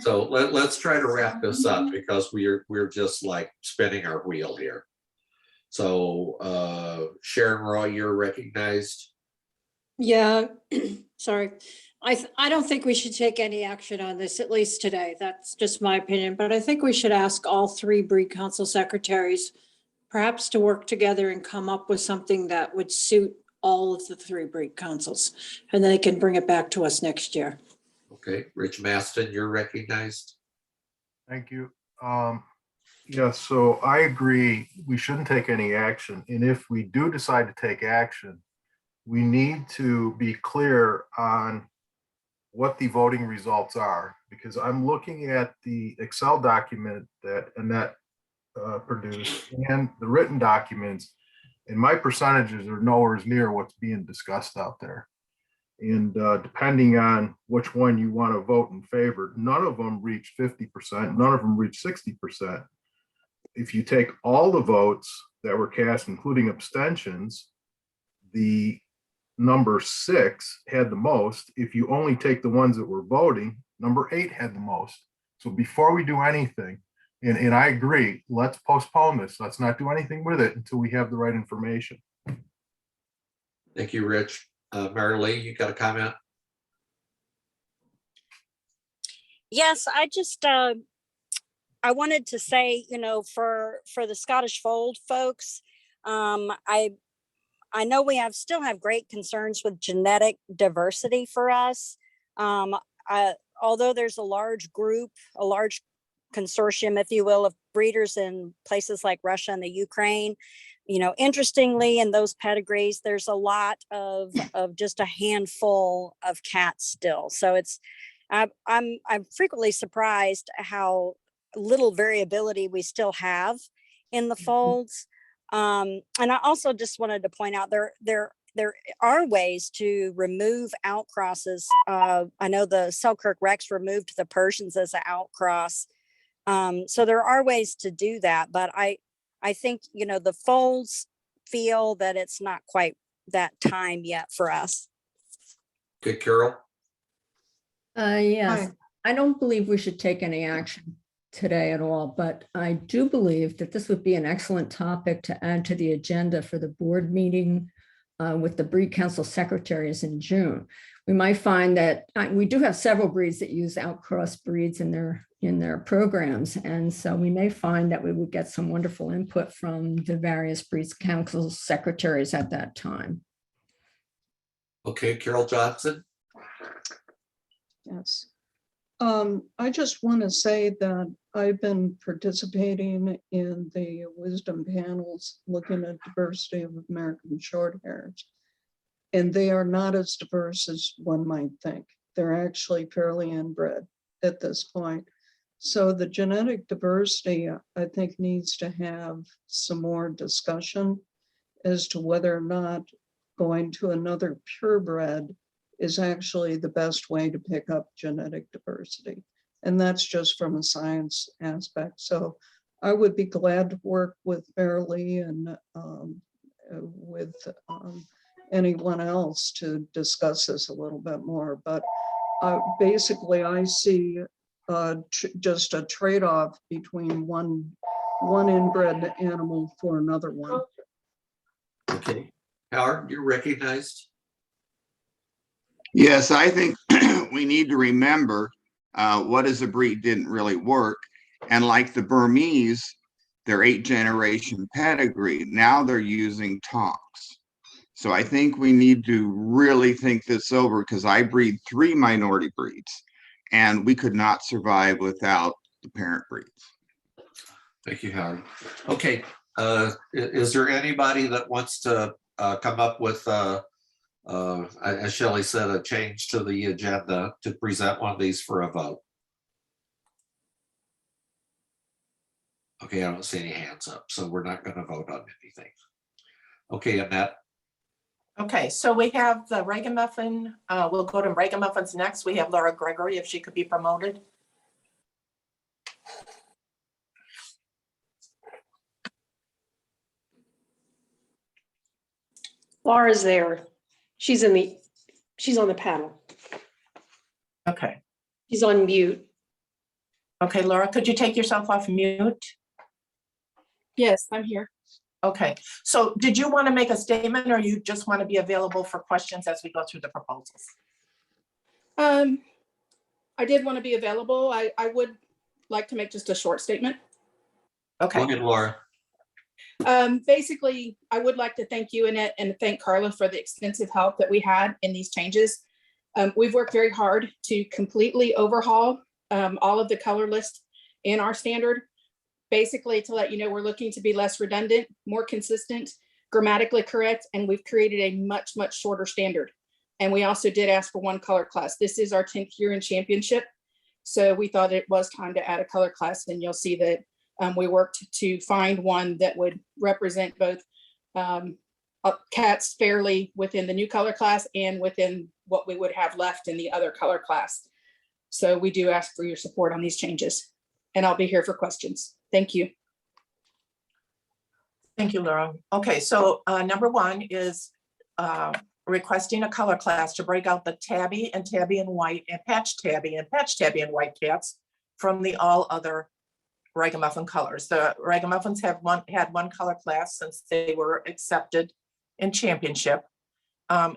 So let's try to wrap this up because we're just like spinning our wheel here. So Sharon Roy, you're recognized. Yeah, sorry. I don't think we should take any action on this, at least today. That's just my opinion, but I think we should ask all 3 breed council secretaries perhaps to work together and come up with something that would suit all of the 3 breed councils, and they can bring it back to us next year. Okay, Rich Maston, you're recognized. Thank you. Yeah, so I agree, we shouldn't take any action. And if we do decide to take action, we need to be clear on what the voting results are, because I'm looking at the Excel document that Annette produced and the written documents, and my percentages are nowhere near what's being discussed out there. And depending on which one you want to vote in favor, none of them reach 50%, none of them reach 60%. If you take all the votes that were cast, including abstentions, the number 6 had the most. If you only take the ones that were voting, number 8 had the most. So before we do anything, and I agree, let's postpone this. Let's not do anything with it until we have the right information. Thank you, Rich. Mary Lee, you got a comment? Yes, I just, I wanted to say, you know, for the Scottish Fold folks, I know we still have great concerns with genetic diversity for us. Although there's a large group, a large consortium, if you will, of breeders in places like Russia and the Ukraine, you know, interestingly, in those pedigrees, there's a lot of just a handful of cats still. So I'm frequently surprised how little variability we still have in the folds. And I also just wanted to point out there are ways to remove outcrosses. I know the Selkirk Rex removed the Persians as an outcross. So there are ways to do that, but I think, you know, the folds feel that it's not quite that time yet for us. Good, Carol. Yes, I don't believe we should take any action today at all, but I do believe that this would be an excellent topic to add to the agenda for the board meeting with the breed council secretaries in June. We might find that we do have several breeds that use outcross breeds in their programs, and so we may find that we would get some wonderful input from the various breeds council secretaries at that time. Okay, Carol Johnson. Yes. I just want to say that I've been participating in the wisdom panels looking at diversity of American Shorthairs, and they are not as diverse as one might think. They're actually fairly inbred at this point. So the genetic diversity, I think, needs to have some more discussion as to whether or not going to another purebred is actually the best way to pick up genetic diversity. And that's just from a science aspect. So I would be glad to work with Fairley and with anyone else to discuss this a little bit more. But basically, I see just a trade-off between one inbred animal for another one. Okay, Howard, you're recognized. Yes, I think we need to remember what is a breed didn't really work. And like the Burmese, their 8th generation pedigree, now they're using tonks. So I think we need to really think this over, because I breed 3 minority breeds and we could not survive without the parent breeds. Thank you, Howard. Okay, is there anybody that wants to come up with, as Shelley said, a change to the agenda to present one of these for a vote? Okay, I don't see any hands up, so we're not going to vote on anything. Okay, Annette. Okay, so we have the Ragamuffin. We'll go to Ragamuffins next. We have Laura Gregory, if she could be promoted. Laura's there. She's on the panel. Okay. She's on mute. Okay, Laura, could you take yourself off mute? Yes, I'm here. Okay, so did you want to make a statement or you just want to be available for questions as we go through the proposals? I did want to be available. I would like to make just a short statement. Okay. Go ahead, Laura. Basically, I would like to thank you, Annette, and thank Carla for the extensive help that we had in these changes. We've worked very hard to completely overhaul all of the color list in our standard. Basically, to let you know, we're looking to be less redundant, more consistent, grammatically correct, and we've created a much, much shorter standard. And we also did ask for one color class. This is our 10th year in championship. So we thought it was time to add a color class, and you'll see that we worked to find one that would represent both cats fairly within the new color class and within what we would have left in the other color class. So we do ask for your support on these changes, and I'll be here for questions. Thank you. Thank you, Laura. Okay, so number one is requesting a color class to break out the tabby and white and patch tabby and white cats from the all other Ragamuffin colors. The Ragamuffins have had one color class since they were accepted in championship.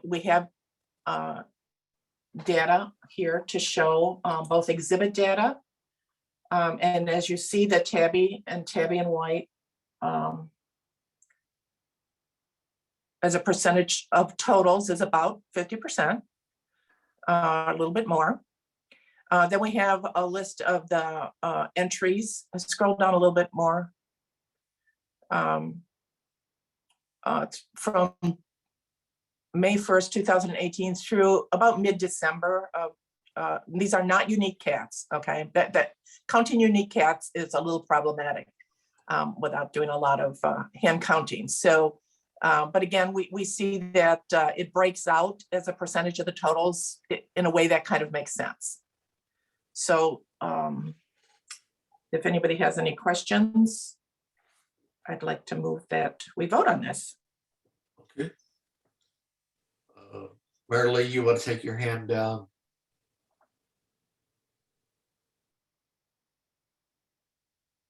We have data here to show both exhibit data. And as you see, the tabby and white as a percentage of totals is about 50%, a little bit more. Then we have a list of the entries. Let's scroll down a little bit more. From May 1st, 2018 through about mid-December. These are not unique cats, okay? That counting unique cats is a little problematic without doing a lot of hand counting. So, but again, we see that it breaks out as a percentage of the totals in a way that kind of makes sense. So if anybody has any questions, I'd like to move that we vote on this. Okay. Mary Lee, you want to take your hand down?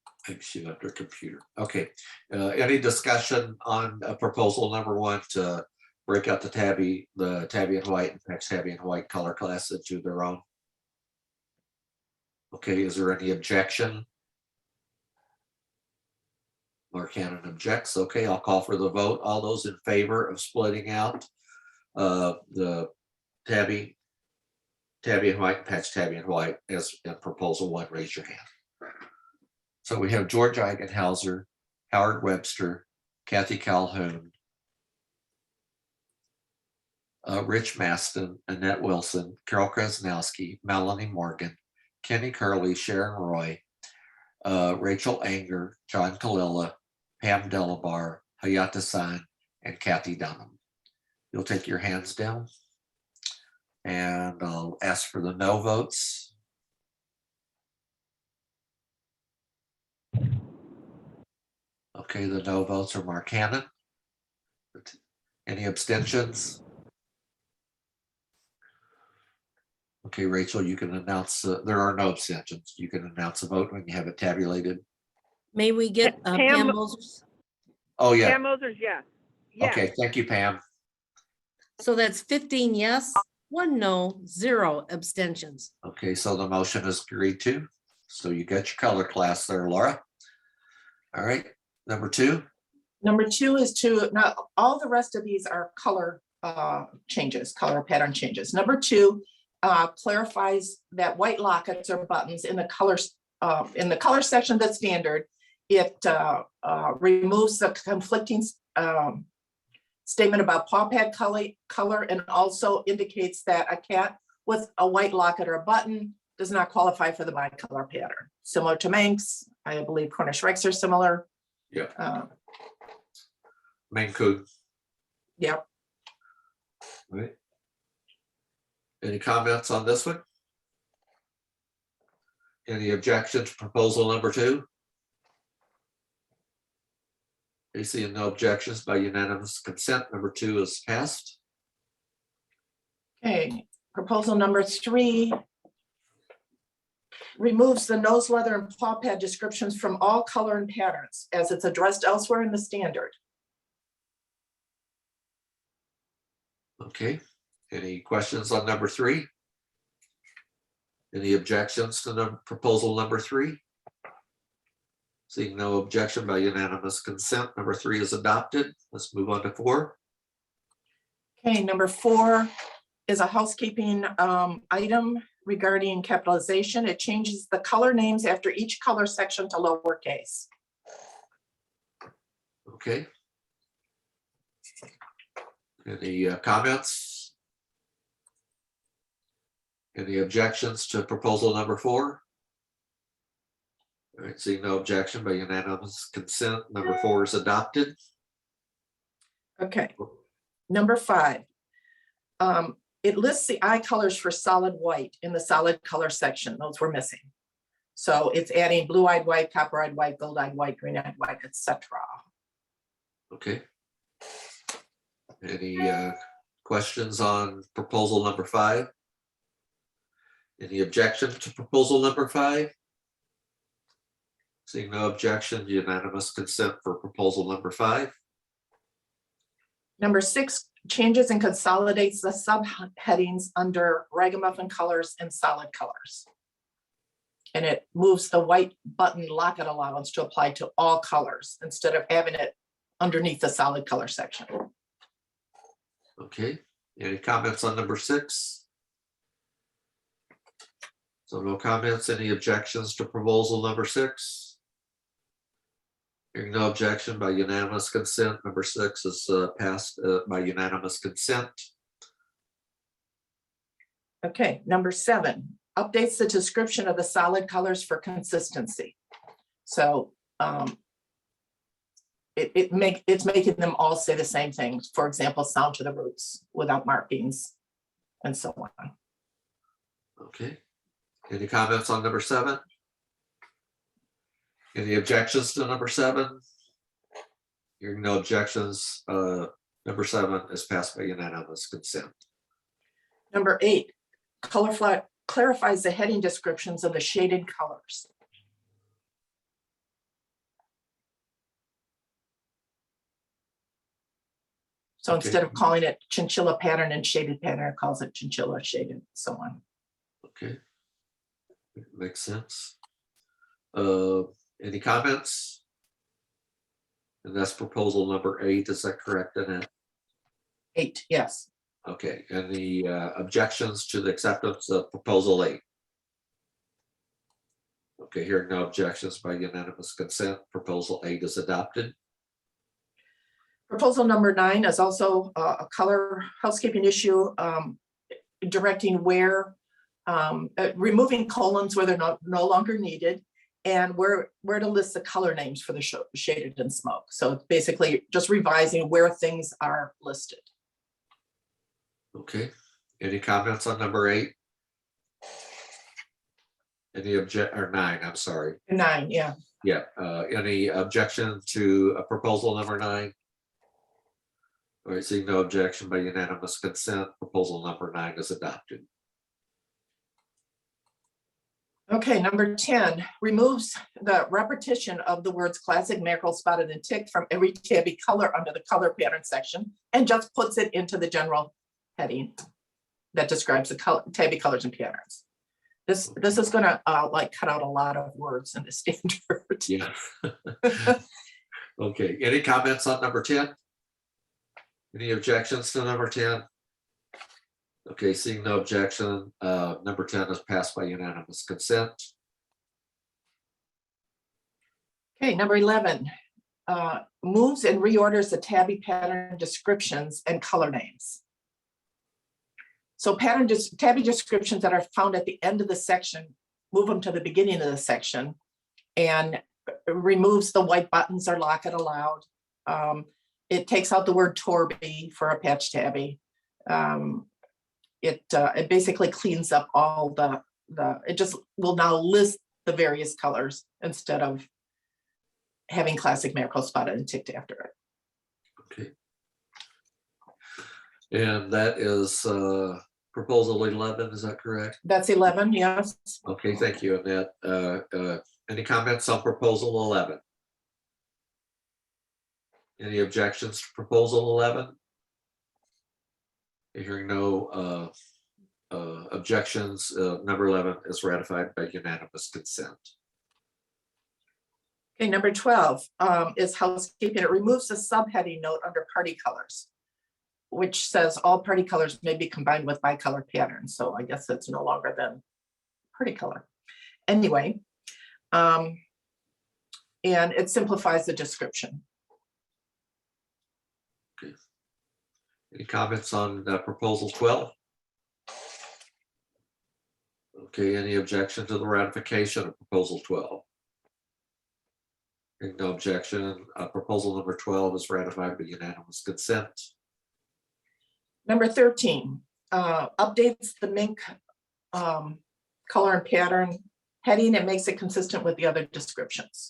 I think she left her computer. Okay. Any discussion on proposal number one to break out the tabby and white and patch tabby and white color class into their own? Okay, is there any objection? Mark Cannon objects. Okay, I'll call for the vote. All those in favor of splitting out the tabby and white and patch tabby and white as in proposal one, raise your hand. So we have George Eichenhauser, Howard Webster, Kathy Calhoun, Rich Maston, Annette Wilson, Carol Krasnowski, Melanie Morgan, Kenny Curley, Sharon Roy, Rachel Anger, John Kalila, Pam Delabar, Hayata San, and Kathy Dunham. You'll take your hands down. And I'll ask for the no votes. Okay, the no votes are Mark Hannon. Any abstentions? Okay, Rachel, you can announce, there are no abstentions. You can announce a vote when you have it tabulated. May we get Pam Mosers? Oh, yeah. Pam Mosers, yes. Yes. Okay, thank you, Pam. So that's 15 yes, 1 no, 0 abstentions. Okay, so the motion is agreed to. So you got your color class there, Laura. All right, number two. Number two is to, now all the rest of these are color changes, color pattern changes. Number two clarifies that white lockets or buttons in the color section of the standard it removes the conflicting statement about paw pad color and also indicates that a cat with a white locket or a button does not qualify for the bicolor pattern. Similar to Manx, I believe Cornish Rex are similar. Yeah. Maine Coon. Yep. Right. Any comments on this one? Any objection to proposal number 2? Seeing no objections, by unanimous consent, number 2 is passed. Okay, proposal number 3 removes the nose leather and paw pad descriptions from all color and patterns as it's addressed elsewhere in the standard. Okay, any questions on number 3? Any objections to proposal number 3? Seeing no objection, by unanimous consent, number 3 is adopted. Let's move on to 4. Okay, number 4 is a housekeeping item regarding capitalization. It changes the color names after each color section to lowercase. Okay. Any comments? Any objections to proposal number 4? All right, seeing no objection, by unanimous consent, number 4 is adopted. Okay, number 5. It lists the eye colors for solid white in the solid color section. Those were missing. So it's adding blue-eyed white, copper-eyed white, gold-eyed white, green-eyed white, etc. Okay. Any questions on proposal number 5? Any objection to proposal number 5? Seeing no objection, unanimous consent for proposal number 5. Number 6 changes and consolidates the subheadings under ragamuffin colors and solid colors. And it moves the white button locket allowance to apply to all colors instead of having it underneath the solid color section. Okay, any comments on number 6? So no comments, any objections to proposal number 6? Hearing no objection, by unanimous consent, number 6 is passed by unanimous consent. Okay, number 7 updates the description of the solid colors for consistency. So it's making them all say the same things. For example, sound to the roots without markings and so on. Okay, any comments on number 7? Any objections to number 7? Hearing no objections, number 7 is passed by unanimous consent. Number 8, clarifies the heading descriptions of the shaded colors. So Okay. instead of calling it chinchilla pattern and shaded pattern, it calls it chinchilla shaded, so on. Okay, makes sense. Any comments? And that's proposal number 8, is that correct, Annette? 8, yes. Okay, any objections to the acceptance of proposal 8? Okay, hearing no objections, by unanimous consent, proposal 8 is adopted. Proposal number 9 is also a color housekeeping issue, directing where, removing colons where they're no longer needed, and where to list the color names for the shaded and smoke. So it's basically just revising where things are listed. Okay, any comments on number 8? Any or 9, I'm sorry. 9, yeah. Yeah, any objection to proposal number 9? All right, seeing no objection, by unanimous consent, proposal number 9 is adopted. Okay, number 10 removes the repetition of the words classic, mackerel, spotted, and ticked from every tabby color under the color pattern section and just puts it into the general heading that describes the tabby colors and patterns. This is gonna like cut out a lot of words in the standard. Yeah. Okay, any comments on number 10? Any objections to number 10? Okay, seeing no objection, number 10 is passed by unanimous consent. Okay, number 11, moves and reorders the tabby pattern descriptions and color names. So tabby descriptions that are found at the end of the section, move them to the beginning of the section, and removes the white buttons or lock it allowed. It takes out the word Torby for a patch tabby. It basically cleans up all it just will now list the various colors instead of having classic mackerel spotted and ticked after it. Okay. And that is proposal 11, is that correct? That's 11, yes. Okay, thank you, Annette. Any comments on proposal 11? Any objections to proposal 11? Hearing no objections, number 11 is ratified by unanimous consent. Okay, number 12 is housekeeping. It removes the subheading note under party colors, which says all party colors may be combined with bicolor patterns. So I guess it's no longer than party color. Anyway, and it simplifies the description. Okay. Any comments on proposal 12? Okay, any objection to the ratification of proposal 12? Hearing no objection, proposal number 12 is ratified by unanimous consent. Number 13 updates the mink color and pattern heading and makes it consistent with the other descriptions.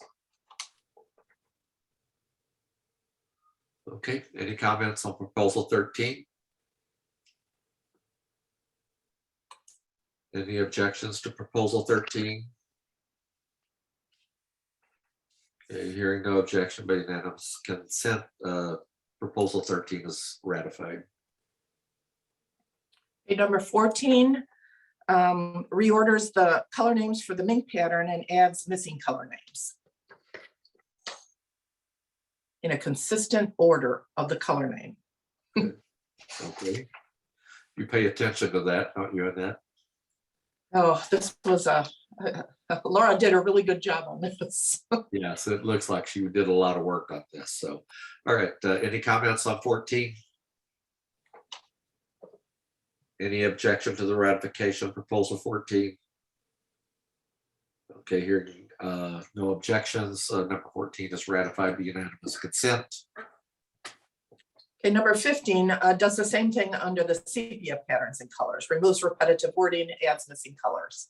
Okay, any comments on proposal 13? Any objections to proposal 13? Okay, hearing no objection by unanimous consent, proposal 13 is ratified. Okay, number 14 reorders the color names for the mink pattern and adds missing color names in a consistent order of the color name. Okay, you pay attention to that, don't you, Annette? Oh, this was Laura did a really good job on this. Yes, it looks like she did a lot of work on this. So, all right, any comments on 14? Any objection to the ratification of proposal 14? Okay, hearing no objections, number 14 is ratified by unanimous consent. Okay, number 15 does the same thing under the sepia patterns and colors, removes repetitive wording, adds missing colors.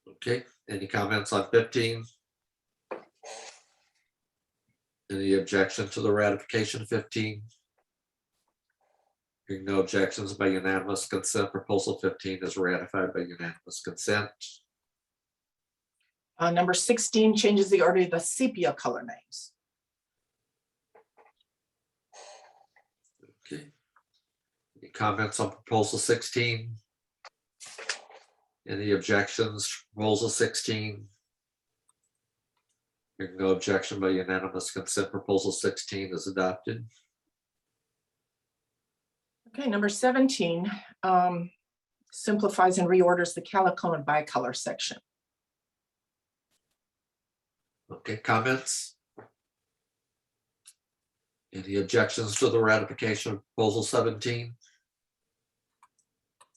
Okay, any comments on 15? Any objection to the ratification of 15? Hearing no objections by unanimous consent, proposal 15 is ratified by unanimous consent. Number 16 changes the order of the sepia color names. Okay. Any comments on proposal 16? Any objections to proposal 16? Hearing no objection by unanimous consent, proposal 16 is adopted. Okay, number 17 simplifies and reorders the calico and bicolor section. Okay, comments? Any objections to the ratification of proposal 17?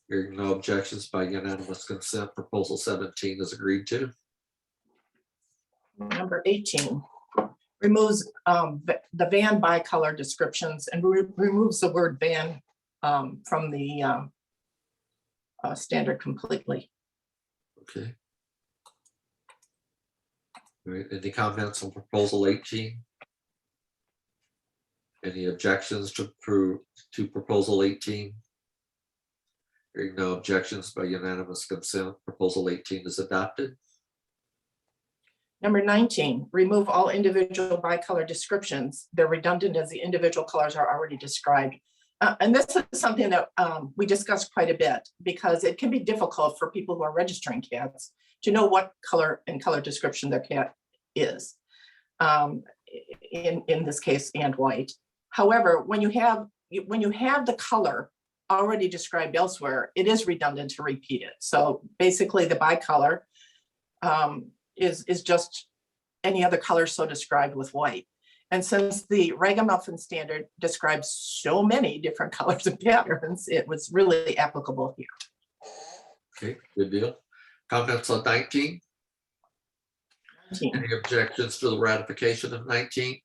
Hearing no objections by unanimous consent, proposal 17 is agreed to. Number 18 removes the van bicolor descriptions and removes the word van from the standard completely. Okay. All right, any comments on proposal 18? Any objections to proposal 18? Hearing no objections by unanimous consent, proposal 18 is adopted. Number 19, remove all individual bicolor descriptions. They're redundant as the individual colors are already described. And this is something that we discussed quite a bit because it can be difficult for people who are registering cats to know what color and color description their cat is. In this case, and white. However, when you have the color already described elsewhere, it is redundant to repeat it. So basically the bicolor is just any other color so described with white. And since the ragamuffin standard describes so many different colors and patterns, it was really applicable here. Okay, good deal. Comments on 19? Any objections to the ratification of 19?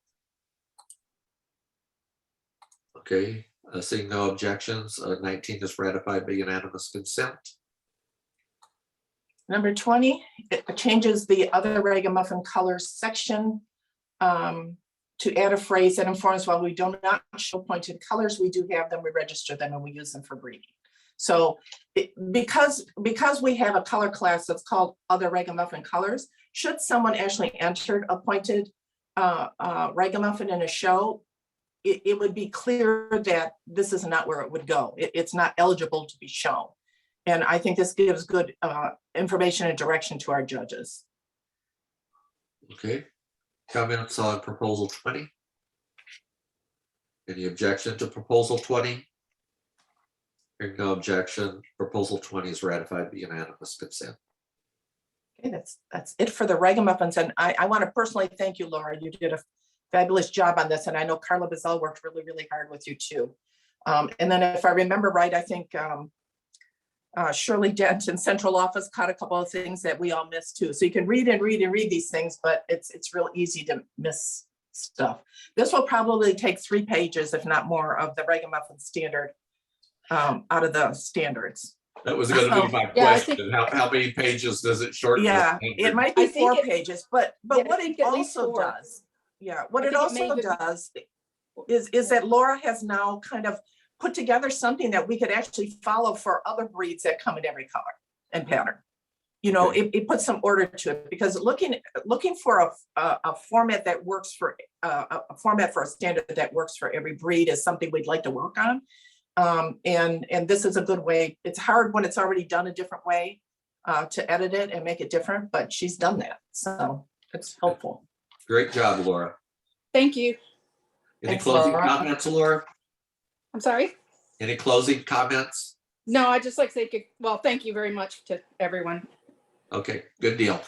Okay, seeing no objections, 19 is ratified by unanimous consent. Number 20, it changes the other ragamuffin colors section to add a phrase that informs while we do not show pointed colors, we do have them, we register them, and we use them for breeding. So because we have a color class that's called other ragamuffin colors, should someone actually enter a pointed ragamuffin in a show, it would be clear that this is not where it would go. It's not eligible to be shown. And I think this gives good information and direction to our judges. Okay, comments on proposal 20? Any objection to proposal 20? Hearing no objection, proposal 20 is ratified by unanimous consent. Okay, that's it for the ragamuffins. And I want to personally thank you, Laura. You did a fabulous job on this. And I know Carla Bazell worked really, really hard with you too. And then if I remember right, I think Shirley Dent in central office caught a couple of things that we all missed too. So you can read and read and read these things, but it's real easy to miss stuff. This will probably take 3 pages, if not more, of the ragamuffin standard out of the standards. That was going to be my question. How many pages does it shorten? Yeah, it might be 4 pages, but yeah, what it also does, what it also does is that Laura has now kind of put together something that we could actually follow for other breeds that come in every color and pattern. You know, it puts some order to it, because looking for a format that works for a format for a standard that works for every breed is something we'd like to work on. And this is a good way. It's hard when it's already done a different way to edit it and make it different, but she's done that, so it's helpful. Great job, Laura. Thank you. Any Thanks, closing Laura. comments, Laura? I'm sorry? Any closing comments? No, I just like to say, well, thank you very much to everyone. Okay, good deal.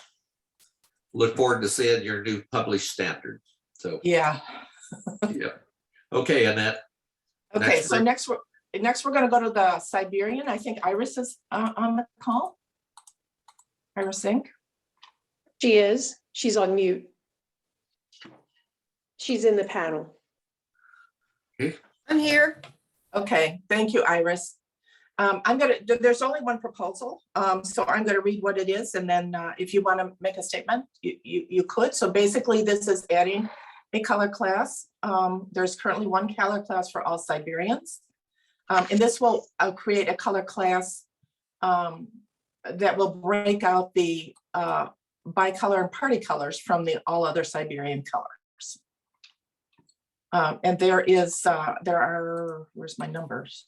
Look forward to seeing your new published standard. So yeah. Yeah. Okay, Annette. Okay, so next we're going to go to the Siberian. I think Iris is on the call. Iris Sink. She is. She's on mute. She's in the panel. Okay. I'm here. Okay, thank you, Iris. There's only one proposal, so I'm gonna read what it is, and then if you want to make a statement, you could. So basically, this is adding a color class. There's currently one color class for all Siberians. And this will create a color class that will break out the bicolor and party colors from the all other Siberian colors. And there are, where's my numbers?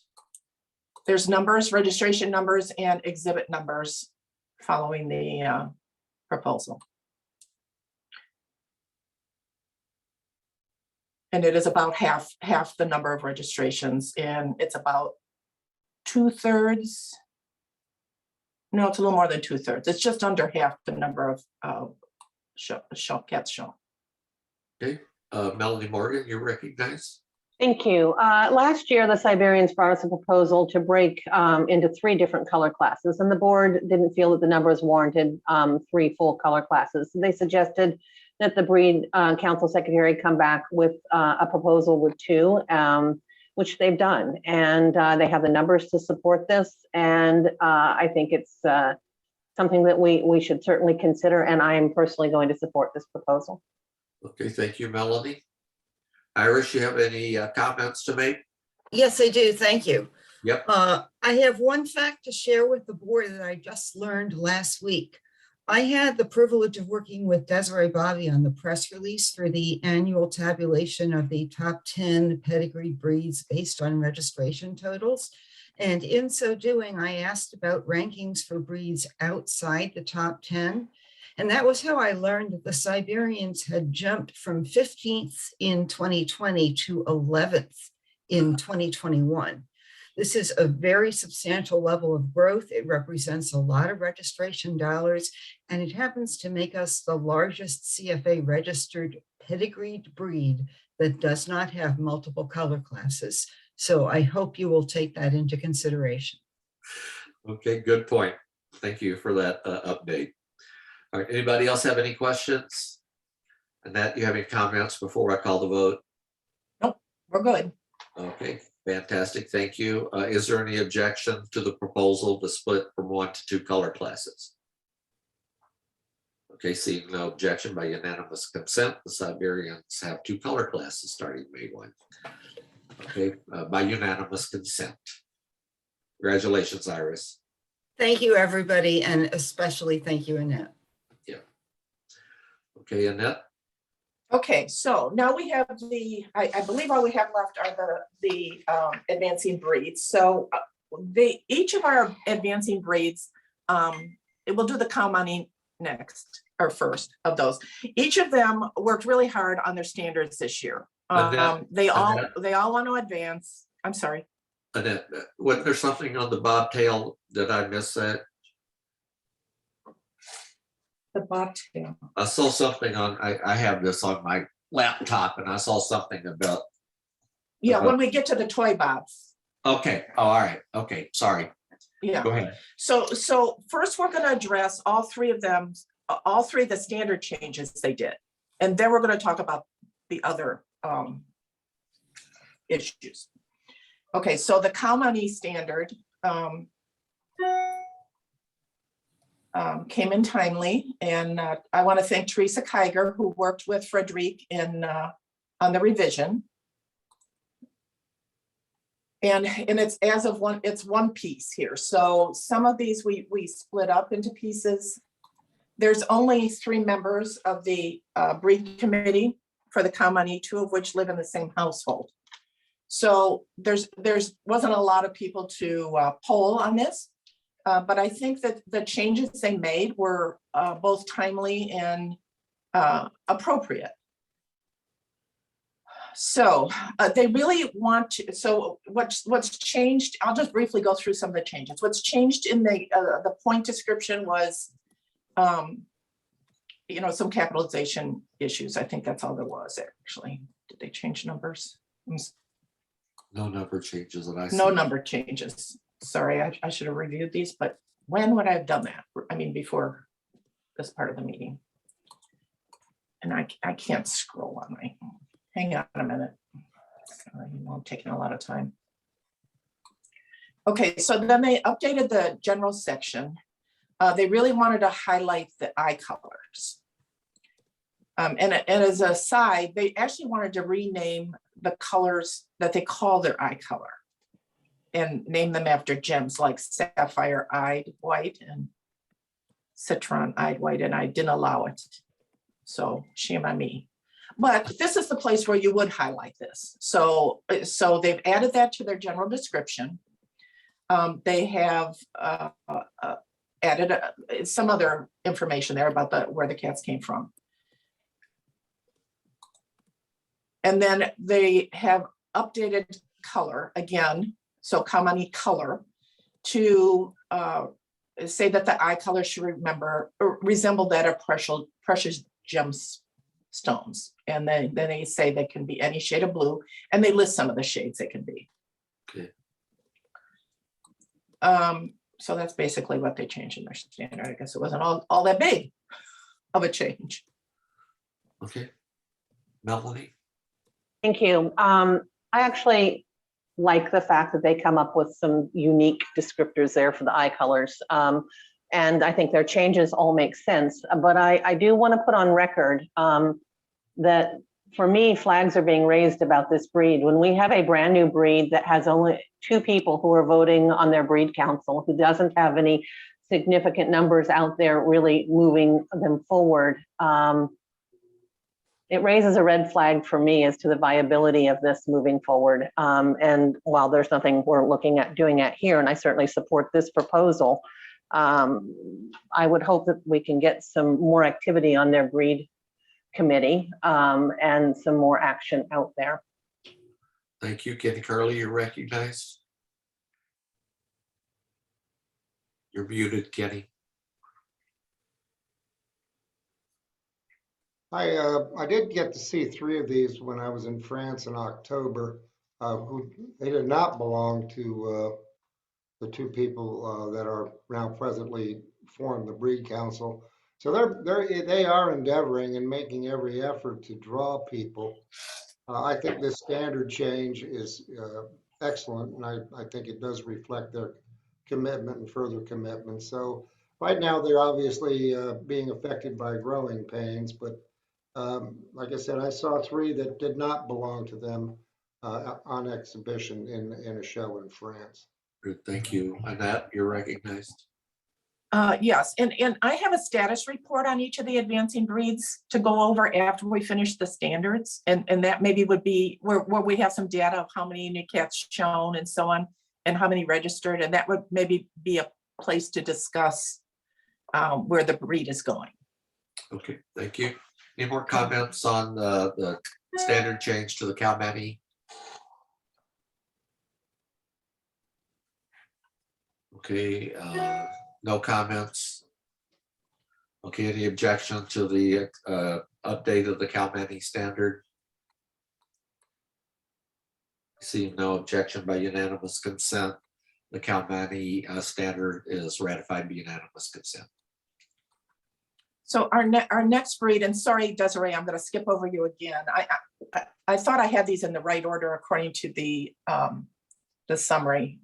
There's numbers, registration numbers, and exhibit numbers following the proposal. And it is about half the number of registrations, and it's about 2/3. No, it's a little more than 2/3. It's just under half the number of cats shown. Okay, Melanie Morgan, you're recognized. Thank you. Last year, the Siberians brought us a proposal to break into 3 different color classes, and the board didn't feel that the numbers warranted 3 full color classes. So they suggested that the breed council secretary come back with a proposal with 2, which they've done. And they have the numbers to support this. And I think it's something that we should certainly consider. And I am personally going to support this proposal. Okay, thank you, Melanie. Iris, you have any comments to make? Yes, I do. Thank you. Yep. I have one fact to share with the board that I just learned last week. I had the privilege of working with Desiree Bobby on the press release for the annual tabulation of the top 10 pedigree breeds based on registration totals. And in so doing, I asked about rankings for breeds outside the top 10. And that was how I learned that the Siberians had jumped from 15th in 2020 to 11th in 2021. This is a very substantial level of growth. It represents a lot of registration dollars, and it happens to make us the largest CFA registered pedigreed breed that does not have multiple color classes. So I hope you will take that into consideration. Okay, good point. Thank you for that update. All right, anybody else have any questions? Annette, you have any comments before I call the vote? Nope, we're good. Okay, fantastic. Thank you. Is there any objection to the proposal to split from 1 to 2 color classes? Okay, seeing no objection, by unanimous consent, the Siberians have 2 color classes starting May 1. Okay, by unanimous consent. Congratulations, Iris. Thank you, everybody, and especially thank you, Annette. Yeah. Okay, Annette. Okay, so now we have I believe all we have left are the advancing breeds. So each of our advancing breeds, it will do the cow money next or first of those. Each of them worked really hard on their standards this year. They all want to advance. I'm sorry. Annette, wasn't there something on the bobtail that I missed that? The bobtail. I saw something on, I have this on my laptop and I saw something about. Yeah, when we get to the toy bobs. Okay, oh, all right, okay, sorry. Yeah. Go ahead. So first we're going to address all three of them, all three of the standard changes they did. And then we're going to talk about the other issues. Okay, so the cow money standard came in timely, and I want to thank Teresa Kiger, who worked with Frederic on the revision. And it's as of one, it's one piece here. So some of these we split up into pieces. There's only 3 members of the breed committee for the cow money, 2 of which live in the same household. So there's wasn't a lot of people to poll on this, but I think that the changes they made were both timely and appropriate. So they really want to, so what's changed, I'll just briefly go through some of the changes. What's changed in the point description was, you know, some capitalization issues. I think that's all there was actually. Did they change numbers? No number changes that I see. No number changes. Sorry, I should have reviewed these, but when would I have done that? I mean, before this part of the meeting. And I can't scroll on my, hang on a minute. I'm taking a lot of time. Okay, so then they updated the general section. They really wanted to highlight the eye colors. And as a side, they actually wanted to rename the colors that they call their eye color and name them after gems like sapphire-eyed white and citron-eyed white, and I didn't allow it. So shame on me. But this is the place where you would highlight this. So they've added that to their general description. They have added some other information there about where the cats came from. And then they have updated color again, so cow money color, to say that the eye color should resemble that of precious gemstones. And then they say they can be any shade of blue, and they list some of the shades they can be. Okay. So that's basically what they changed in their standard. I guess it wasn't all that big of a change. Okay. Melanie? Thank you. I actually like the fact that they come up with some unique descriptors there for the eye colors. And I think their changes all make sense. But I do want to put on record that for me, flags are being raised about this breed. When we have a brand new breed that has only 2 people who are voting on their breed council, who doesn't have any significant numbers out there really moving them forward, it raises a red flag for me as to the viability of this moving forward. And while there's nothing we're looking at doing it here, and I certainly support this proposal, I would hope that we can get some more activity on their breed committee and some more action out there. Thank you, Kenny Carly, you're recognized. You're muted, Kenny. I did get to see 3 of these when I was in France in October. They did not belong to the 2 people that are now presently form the breed council. So they are endeavoring and making every effort to draw people. I think this standard change is excellent, and I think it does reflect their commitment and further commitment. So right now they're obviously being affected by growing pains, but like I said, I saw 3 that did not belong to them on exhibition in a show in France. Good, thank you. Annette, you're recognized. Yes, and I have a status report on each of the advancing breeds to go over after we finish the standards. And that maybe would be where we have some data of how many unique cats shown and so on, and how many registered. And that would maybe be a place to discuss where the breed is going. Okay, thank you. Any more comments on the standard change to the cow mammy? Okay, no comments. Okay, any objection to the update of the cow mammy standard? Seeing no objection by unanimous consent, the cow mammy standard is ratified by unanimous consent. So our next breed, and sorry, Desiree, I'm going to skip over you again. I thought I had these in the right order according to the summary.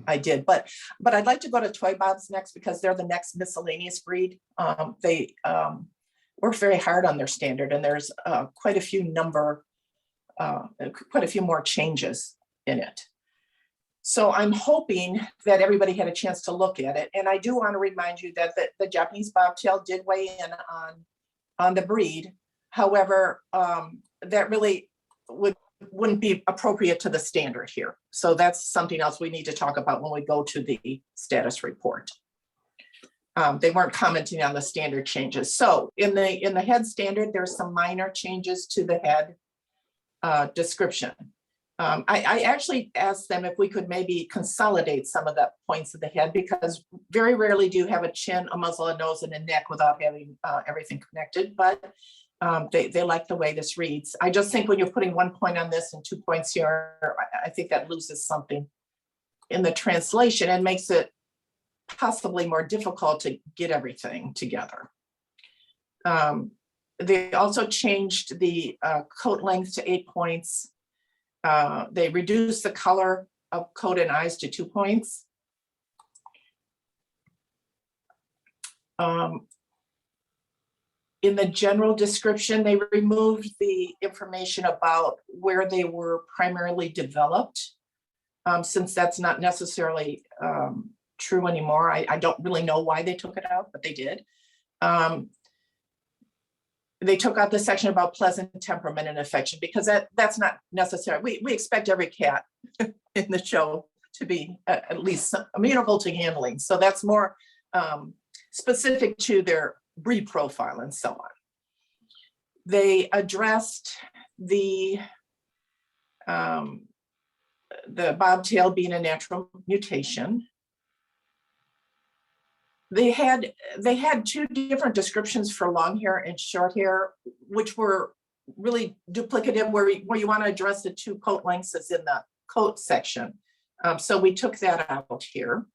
I did, but I'd like to go to toy bobs next because they're the next miscellaneous breed. They worked very hard on their standard, and there's quite a few more changes in it. So I'm hoping that everybody had a chance to look at it. And I do want to remind you that the Japanese bobtail did weigh in on the breed. However, that really wouldn't be appropriate to the standard here. So that's something else we need to talk about when we go to the status report. They weren't commenting on the standard changes. So in the head standard, there's some minor changes to the head description. I actually asked them if we could maybe consolidate some of the points of the head, because very rarely do you have a chin, a muzzle, a nose, and a neck without having everything connected. But they like the way this reads. I just think when you're putting 1 point on this and 2 points here, I think that loses something in the translation and makes it possibly more difficult to get everything together. They also changed the coat length to 8 points. They reduced the color of coat and eyes to 2 points. In the general description, they removed the information about where they were primarily developed, since that's not necessarily true anymore. I don't really know why they took it out, but they did. They took out the section about pleasant temperament and affection, because that's not necessary. We expect every cat in the show to be at least amenable to handling. So that's more specific to their breed profile and so on. They addressed the bobtail being a natural mutation. They had 2 different descriptions for long hair and short hair, which were really duplicative, where you want to address the 2 coat lengths as in the coat section. So we took that out here.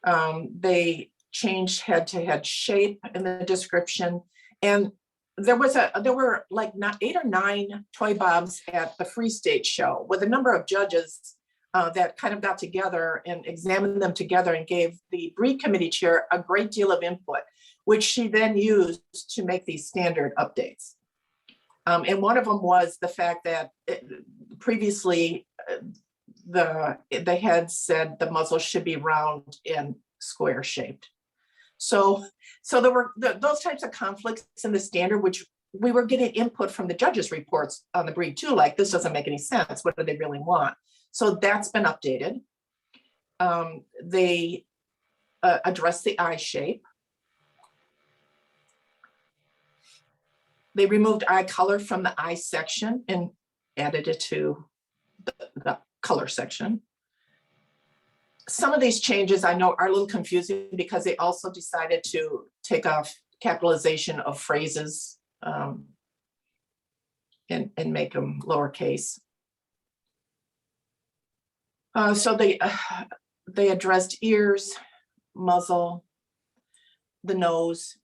They changed head-to-head shape in the description, and there were like 8 or 9 toy bobs at the Free State show with a number of judges that kind of got together and examined them together and gave the breed committee chair a great deal of input, which she then used to make these standard updates. And one of them was the fact that previously the head said the muzzle should be round and square shaped. So there were those types of conflicts in the standard, which we were getting input from the judges' reports on the breed too, like, this doesn't make any sense. What do they really want? So that's been updated. They addressed the eye shape. They removed eye color from the eye section and added it to the color section. some of these changes I know are a little confusing because they also decided to take off capitalization of phrases and make them lowercase. So they addressed ears, muzzle, the nose.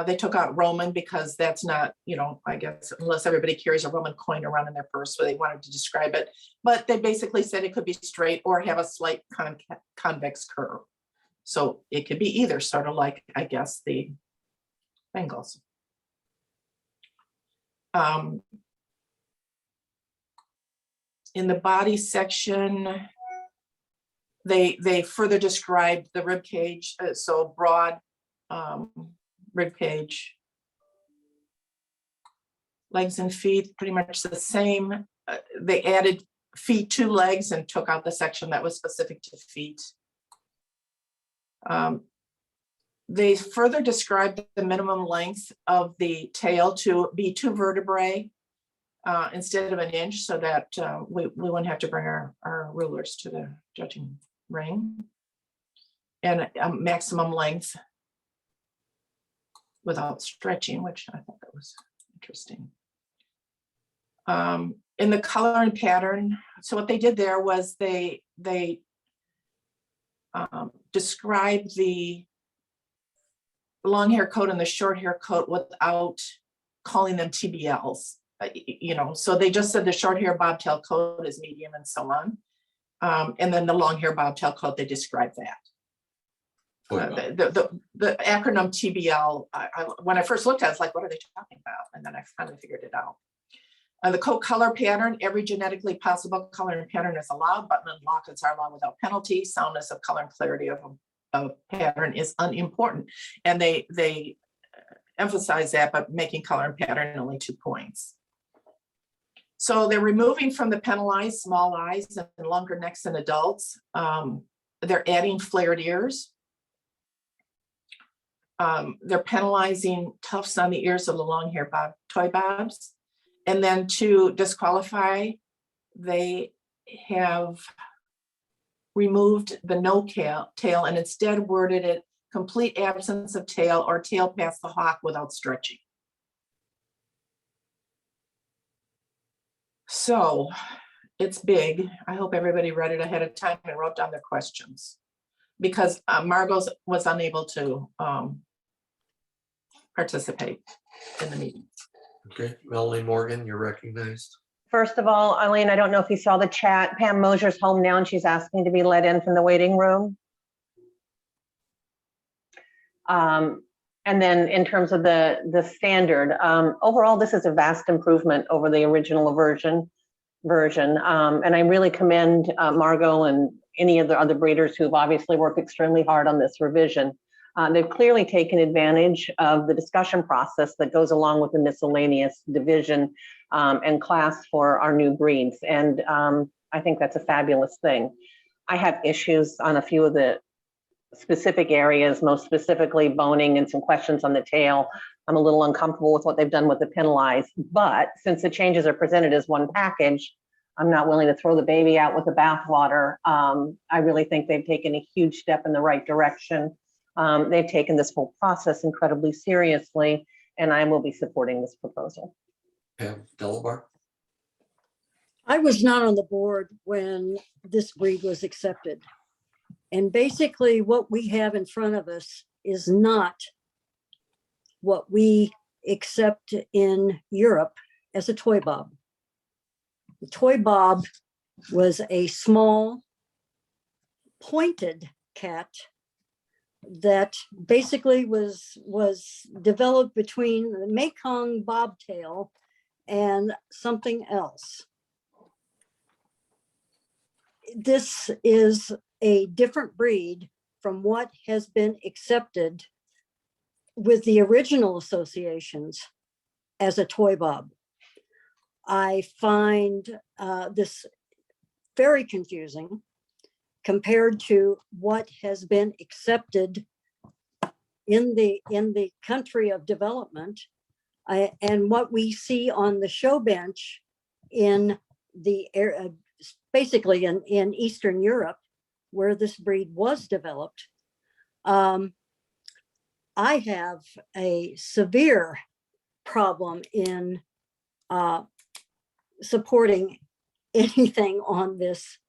They took out Roman because that's not, you know, I guess unless everybody carries a Roman coin around in their purse, so they wanted to describe it. But they basically said it could be straight or have a slight convex curve. So it could be either, sort of like, I guess, the Bengals. In the body section, they further described the rib cage, so broad rib cage. Legs and feet, pretty much the same. They added feet to legs and took out the section that was specific to feet. They further described the minimum length of the tail to be 2 vertebrae instead of 1 inch, so that we wouldn't have to bring our rulers to the judging ring. And a maximum length without stretching, which I thought that was interesting. In the color and pattern, so what they did there was they described the long hair coat and the short hair coat without calling them TBLs. You know, so they just said the short hair bobtail coat is medium and so on. And then the long hair bobtail coat, they described that. The acronym TBL, when I first looked at it, I was like, what are they talking about? And then I finally figured it out. The coat color pattern, every genetically possible color and pattern is allowed. Button and lockets are allowed without penalty. Soundness of color and clarity of pattern is unimportant. And they emphasize that, but making color and pattern only 2 points. So they're removing from the penalized small eyes and longer necks in adults. They're adding flared ears. They're penalizing tufts on the ears of the long hair toy bobs. And then to disqualify, they have removed the no tail and instead worded it complete absence of tail or tail past the hock without stretching. So it's big. I hope everybody read it ahead of time and wrote down their questions, because Margot was unable to participate in the meeting. Okay, Melanie Morgan, you're recognized. First of all, Eileen, I don't know if you saw the chat. Pam Mosier's home now and she's asking to be let in from the waiting room. And then in terms of the standard, overall, this is a vast improvement over the original version. And I really commend Margot and any of the other breeders who've obviously worked extremely hard on this revision. They've clearly taken advantage of the discussion process that goes along with the miscellaneous division and class for our new breeds. And I think that's a fabulous thing. I have issues on a few of the specific areas, most specifically boning and some questions on the tail. I'm a little uncomfortable with what they've done with the penalized, but since the changes are presented as one package, I'm not willing to throw the baby out with the bathwater. I really think they've taken a huge step in the right direction. They've taken this whole process incredibly seriously, and I will be supporting this proposal. Pam Delabar. I was not on the board when this breed was accepted. And basically what we have in front of us is not what we accept in Europe as a toy bob. The toy bob was a small pointed cat that basically was developed between the Mekong bobtail and something else. This is a different breed from what has been accepted with the original associations as a toy bob. I find this very confusing compared to what has been accepted in the country of development and what we see on the show bench in the basically in Eastern Europe where this breed was developed. I have a severe problem in supporting anything on this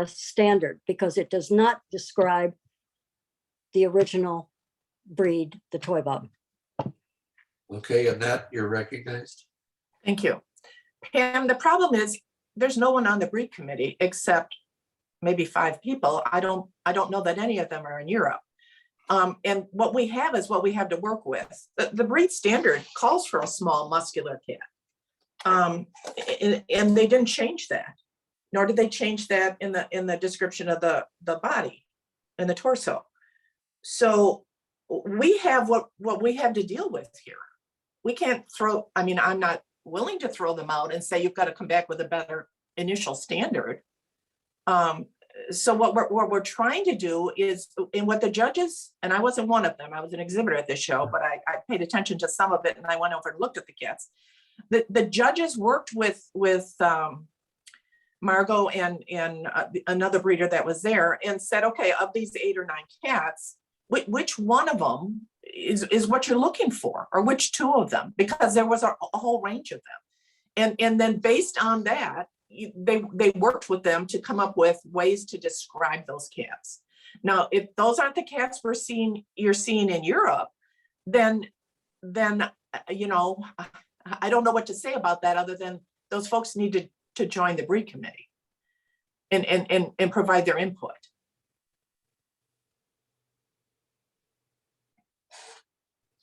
standard because it does not describe the original breed, the toy bob. Okay, Annette, you're recognized. Thank you. Pam, the problem is there's no one on the breed committee except maybe 5 people. I don't know that any of them are in Europe. And what we have is what we have to work with. The breed standard calls for a small muscular cat. And they didn't change that, nor did they change that in the description of the body and the torso. So we have what we have to deal with here. We can't throw, I mean, I'm not willing to throw them out and say, you've got to come back with a better initial standard. So what we're trying to do is, and what the judges, and I wasn't one of them, I was an exhibitor at this show, but I paid attention to some of it and I went over and looked at the cats. The judges worked with Margot and another breeder that was there and said, okay, of these 8 or 9 cats, which one of them is what you're looking for, or which 2 of them, because there was a whole range of them. And then based on that, they worked with them to come up with ways to describe those cats. Now, if those aren't the cats you're seeing in Europe, then you know, I don't know what to say about that other than those folks need to join the breed committee and provide their input.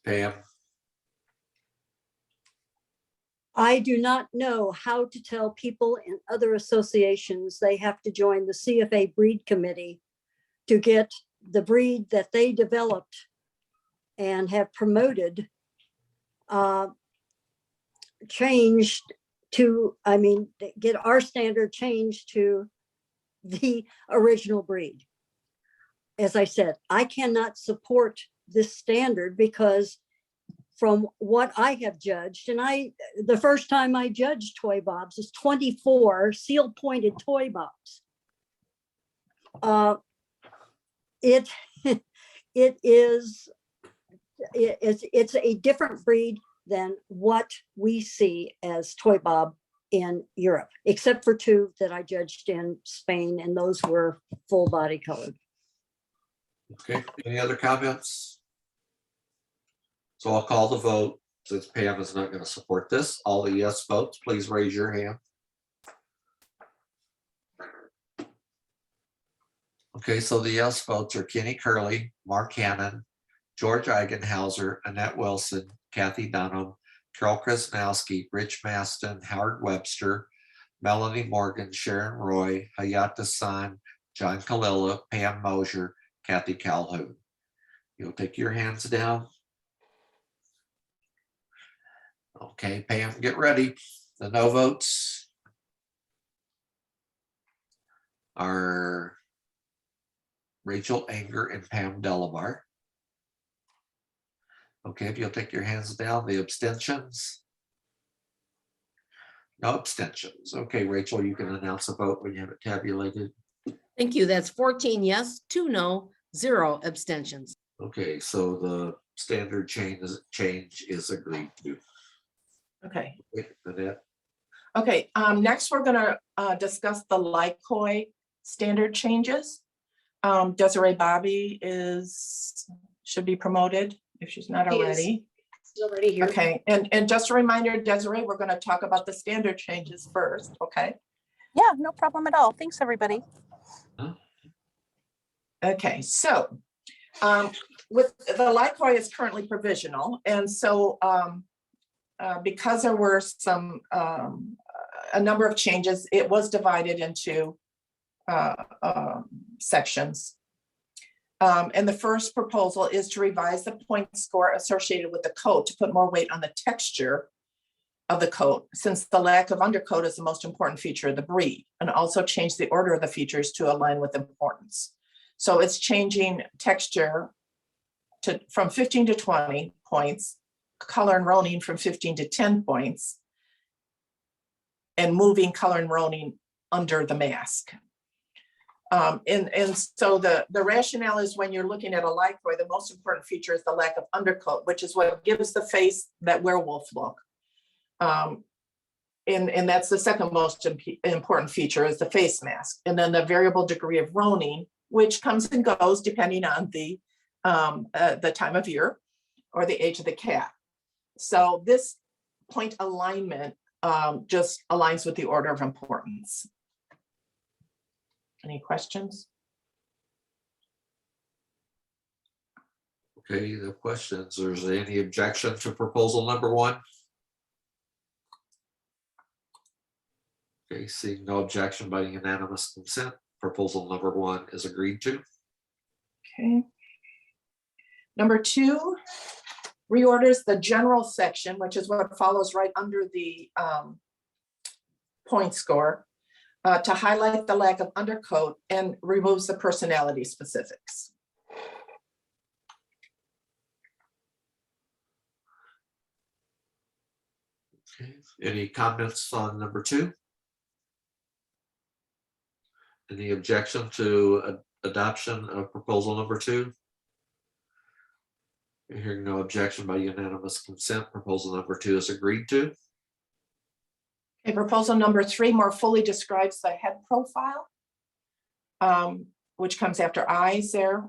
Pam. I do not know how to tell people in other associations they have to join the CFA breed committee to get the breed that they developed and have promoted changed to, I mean, get our standard changed to the original breed. As I said, I cannot support this standard because from what I have judged, and the first time I judged toy bobs is 24 seal pointed toy bobs. It's a different breed than what we see as toy bob in Europe, except for 2 that I judged in Spain, and those were full body colored. Okay, any other comments? So I'll call the vote since Pam is not going to support this. All the yes votes, please raise your hand. Okay, so the yes votes are Kenny Curley, Mark Hannon, George Eigenhauser, Annette Wilson, Kathy Dunham, Carol Krasnowski, Rich Maston, Howard Webster, Melanie Morgan, Sharon Roy, Hayata San, John Kalila, Pam Mosier, Kathy Calhoun. You'll take your hands down. Okay, Pam, get ready. The no votes are Rachel Anger and Pam Delabar. Okay, if you'll take your hands down, the abstentions. No abstentions. Okay, Rachel, you can announce a vote when you have it tabulated. Thank you. That's 14 yes, 2 no, 0 abstentions. Okay, so the standard change is agreed to. Okay. Annette. Okay, next we're gonna discuss the Lycoi standard changes. Desiree Bobby should be promoted if she's not already. She's already here. Okay, and just a reminder, Desiree, we're gonna talk about the standard changes first, okay? Yeah, no problem at all. Thanks, everybody. Okay, so with the Lycoi is currently provisional, and so because there were a number of changes, it was divided into sections. And the first proposal is to revise the point score associated with the coat to put more weight on the texture of the coat, since the lack of undercoat is the most important feature of the breed, and also change the order of the features to align with importance. So it's changing texture from 15 to 20 points, color and roning from 15 to 10 points, and moving color and roning under the mask. And so the rationale is when you're looking at a lycroy, the most important feature is the lack of undercoat, which is what gives the face that werewolf look. And that's the second most important feature is the face mask. And then the variable degree of roning, which comes and goes depending on the time of year or the age of the cat. So this point alignment just aligns with the order of importance. Any questions? Okay, the questions. Is there any objection to proposal number 1? Okay, seeing no objection by unanimous consent, proposal number 1 is agreed to. Okay. Number 2 reorders the general section, which is what follows right under the point score, to highlight the lack of undercoat and removes the personality specifics. Okay, any comments on number 2? Any objection to adoption of proposal number 2? Hearing no objection by unanimous consent, proposal number 2 is agreed to. Okay, proposal number 3 more fully describes the head profile, which comes after eyes there.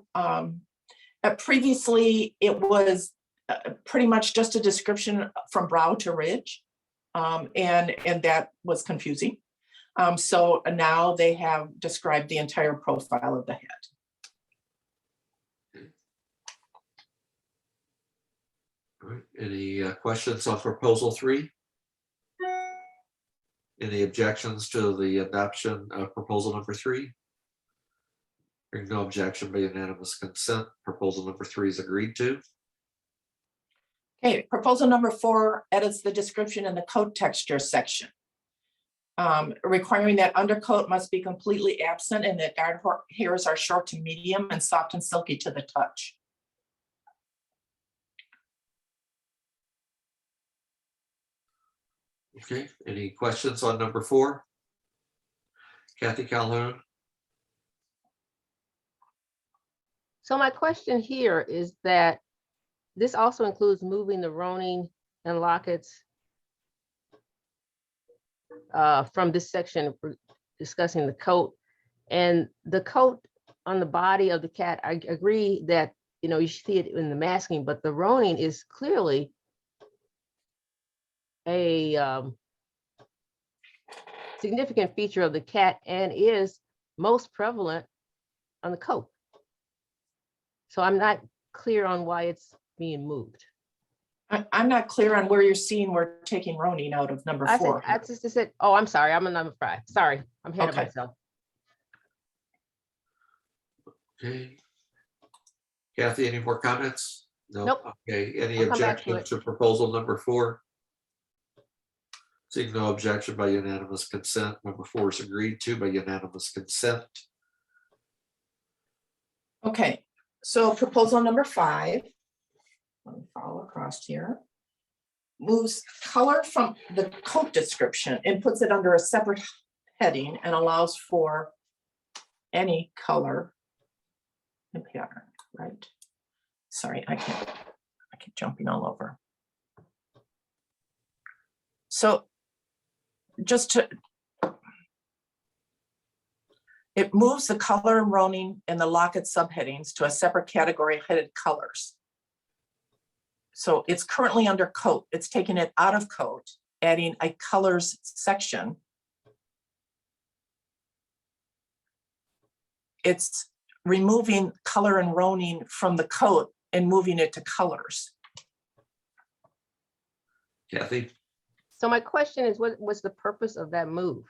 Previously, it was pretty much just a description from brow to ridge, and that was confusing. So now they have described the entire profile of the head. All right, any questions on proposal 3? Any objections to the adoption of proposal number 3? Hearing no objection by unanimous consent, proposal number 3 is agreed to. Okay, proposal number 4 edits the description in the coat texture section, requiring that undercoat must be completely absent and that guard hairs are short to medium and soft and silky to the touch. Okay, any questions on number 4? Kathy Calhoun? So my question here is that this also includes moving the roning and lockets from this section discussing the coat, and the coat on the body of the cat. I agree that, you know, you see it in the masking, but the roning is clearly a significant feature of the cat and is most prevalent on the coat. So I'm not clear on why it's being moved. I'm not clear on where you're seeing we're taking roning out of number 4. I just said, oh, I'm sorry, I'm on number 5. Sorry, I'm ahead of Okay. myself. Okay. Kathy, any more comments? No. Nope. Okay, any I'll come back to objection it. to proposal number 4? Seeing no objection by unanimous consent, number 4 is agreed to by unanimous consent. Okay, so proposal number 5, let me follow across here, moves color from the coat description and puts it under a separate heading and allows for any color and pattern, right? Sorry, I keep jumping all over. So just to, it moves the color and roning and the locket subheadings to a separate category headed colors. So it's currently under coat. It's taking it out of coat, adding a colors section. It's removing color and roning from the coat and moving it to colors. Kathy? So my question is, what was the purpose of that move?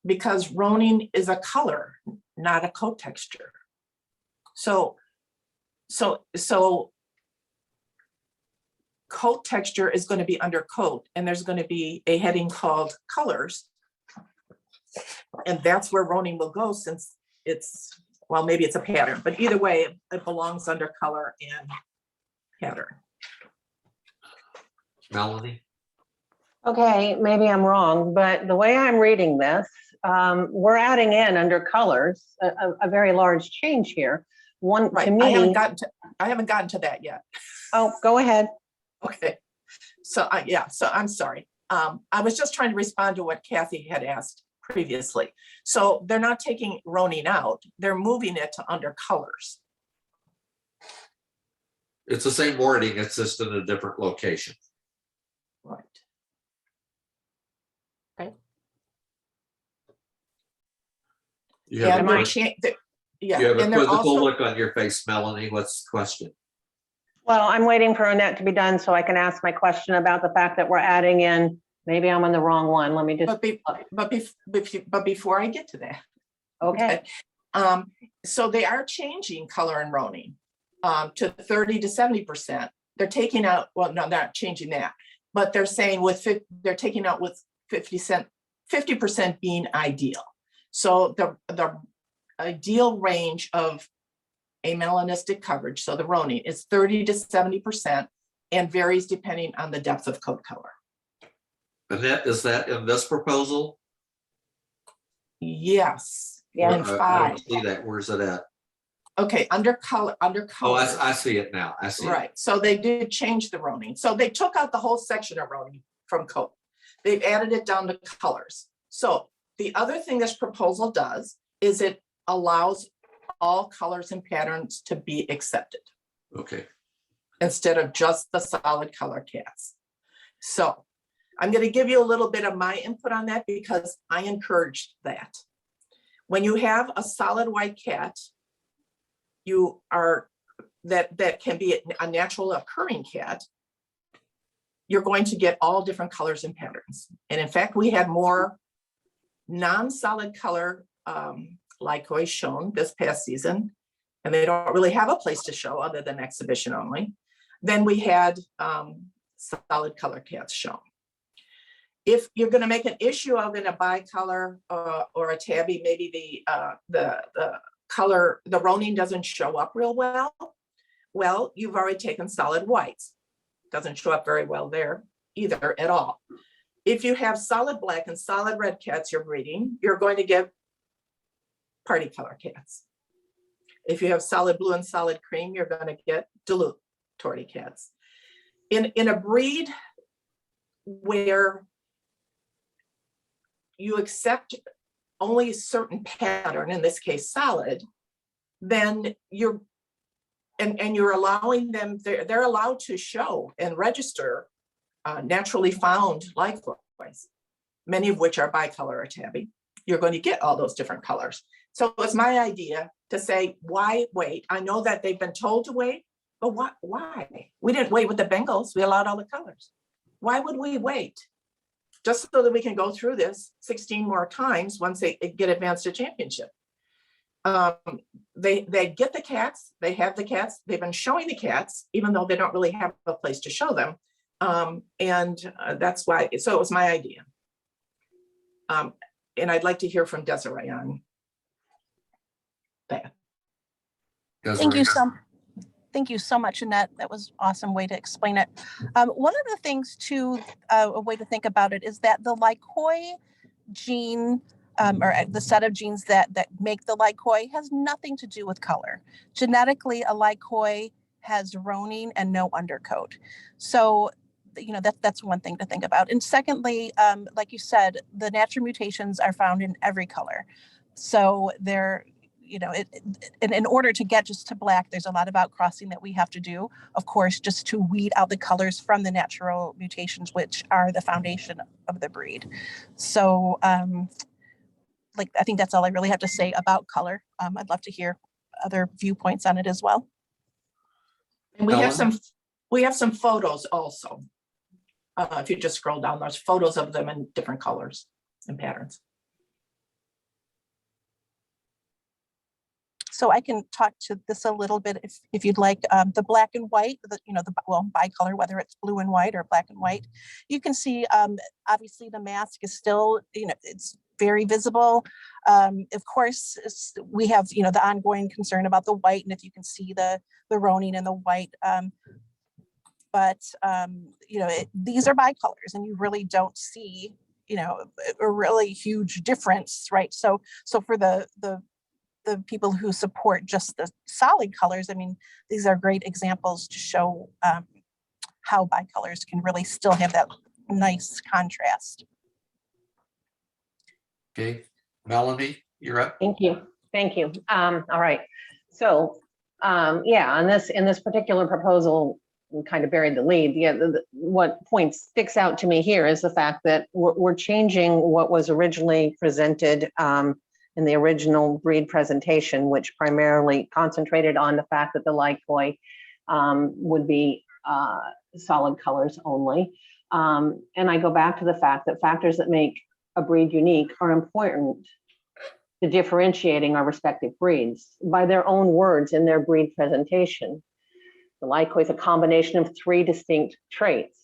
Because roning is a color, not a coat texture. So coat texture is going to be under coat, and there's going to be a heading called colors. And that's where roning will go, since it's, well, maybe it's a pattern, but either way, it belongs under color and pattern. Melanie? Okay, maybe I'm wrong, but the way I'm reading this we're adding in under colors, a very large change here. One, Right, to me. I haven't gotten to that yet. Oh, go ahead. Okay, so I'm sorry. I was just trying to respond to what Kathy had asked previously. So they're not taking Ronin out, they're moving it to under colors. It's the same wording, it's just in a different location. Right. Okay. You have, And a, they're quiz- yeah, you have a and they're quizzical also, look on your face, Melanie. What's the question? Well, I'm waiting for Annette to be done so I can ask my question about the fact that we're adding in, maybe I'm on the wrong one. Let me just. but before I get to that. Okay. So they are changing color and Ronin to 30 to 70%. They're taking out, well, no, they're not changing that, but they're saying they're taking out with 50% being ideal. So the ideal range of a melanistic coverage, so the Ronin, is 30 to 70% and varies depending on the depth of coat color. Annette, is that in this proposal? Yes. Yeah. In I 5. don't see that. Where's it at? Okay, under color. Oh, I see it now. I see it. Right, so they did change the Ronin. So they took out the whole section of Ronin from coat. They've added it down to colors. So the other thing this proposal does is it allows all colors and patterns to be accepted Okay. instead of just the solid color cats. So I'm going to give you a little bit of my input on that because I encouraged that. When you have a solid white cat, that can be a natural occurring cat, you're going to get all different colors and patterns. And in fact, we had more non-solid color lycoi shown this past season, and they don't really have a place to show other than exhibition only. Then we had solid color cats shown. If you're going to make an issue of in a bicolor or a tabby, maybe the color, the Ronin doesn't show up real well. Well, you've already taken solid whites. Doesn't show up very well there either at all. If you have solid black and solid red cats you're breeding, you're going to get party color cats. If you have solid blue and solid cream, you're going to get dilute cats. In a breed where you accept only a certain pattern, in this case solid, then you're allowing them, they're allowed to show and register naturally found lycois, many of which are bicolor or tabby. You're going to get all those different colors. So it was my idea to say, why wait? I know that they've been told to wait, but why? We didn't wait with the Bengals. We allowed all the colors. Why would we wait? Just so that we can go through this 16 more times once they get advanced to championship. They get the cats, they have the cats, they've been showing the cats, even though they don't really have a place to show them. That's why, so it was my idea. And I'd like to hear from Desiree on that. Thank you so much, Annette. That was an awesome way to explain it. One of the things too, a way to think about it is that the lycoi gene, or the set of genes that make the lycoi has nothing to do with color. Genetically, a lycoi has Ronin and no undercoat. So, you know, that's one thing to think about. And secondly, like you said, the natural mutations are found in every color. So they're, you know, in order to get just to black, there's a lot of outcrossing that we have to do, of course, just to weed out the colors from the natural mutations, which are the foundation of the breed. So, like, I think that's all I really have to say about color. I'd love to hear other viewpoints on it as well. And we have some photos also. If you just scroll down, there's photos of them in different colors and patterns. So I can talk to this a little bit if you'd like. The black and white, well, bicolor, whether it's blue and white or black and white. You can see, obviously the mask is still, you know, it's very visible. Of course, we have, you know, the ongoing concern about the white, and if you can see the Ronin and the white. But you know, these are bicolors, and you really don't see, a really huge difference, right? So for the people who support just the solid colors, I mean, these are great examples to show how bicolors can really still have that nice contrast. Okay, Melanie, you're up. Thank you. Thank you. All right. So, yeah, in this particular proposal, we kind of buried the lead. Yeah, what point sticks out to me here is the fact that we're changing what was originally presented in the original breed presentation, which primarily concentrated on the fact that the Lycoy would be solid colors only. And I go back to the fact that factors that make a breed unique are important to differentiating our respective breeds. By their own words in their breed presentation, the Lycoy is a combination of 3 distinct traits.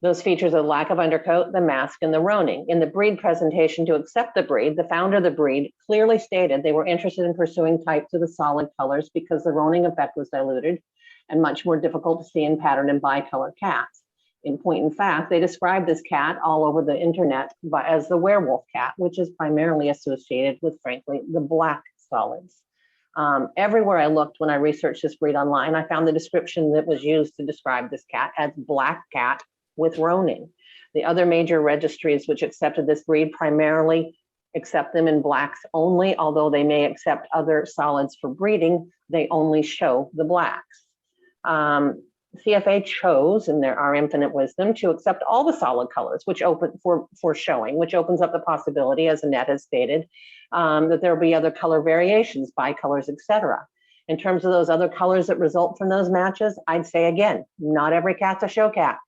Those features are the lack of undercoat, the mask, and the roning. In the breed presentation to accept the breed, the founder of the breed clearly stated they were interested in pursuing types of the solid colors because the roning effect was diluted and much more difficult to see in pattern and bicolor cats. In point in fact, they described this cat all over the internet as the werewolf cat, which is primarily associated with, frankly, the black solids. Everywhere I looked when I researched this breed online, I found the description that was used to describe this cat as black cat with roning. The other major registries which accepted this breed primarily accept them in blacks only, although they may accept other solids for breeding, they only show the blacks. CFA chose, in our infinite wisdom, to accept all the solid colors, which open for showing, which opens up the possibility, as Annette has stated, that there will be other color variations, bicolors, etc. In terms of those other colors that result from those matches, I'd say again, not every cat's a show cat.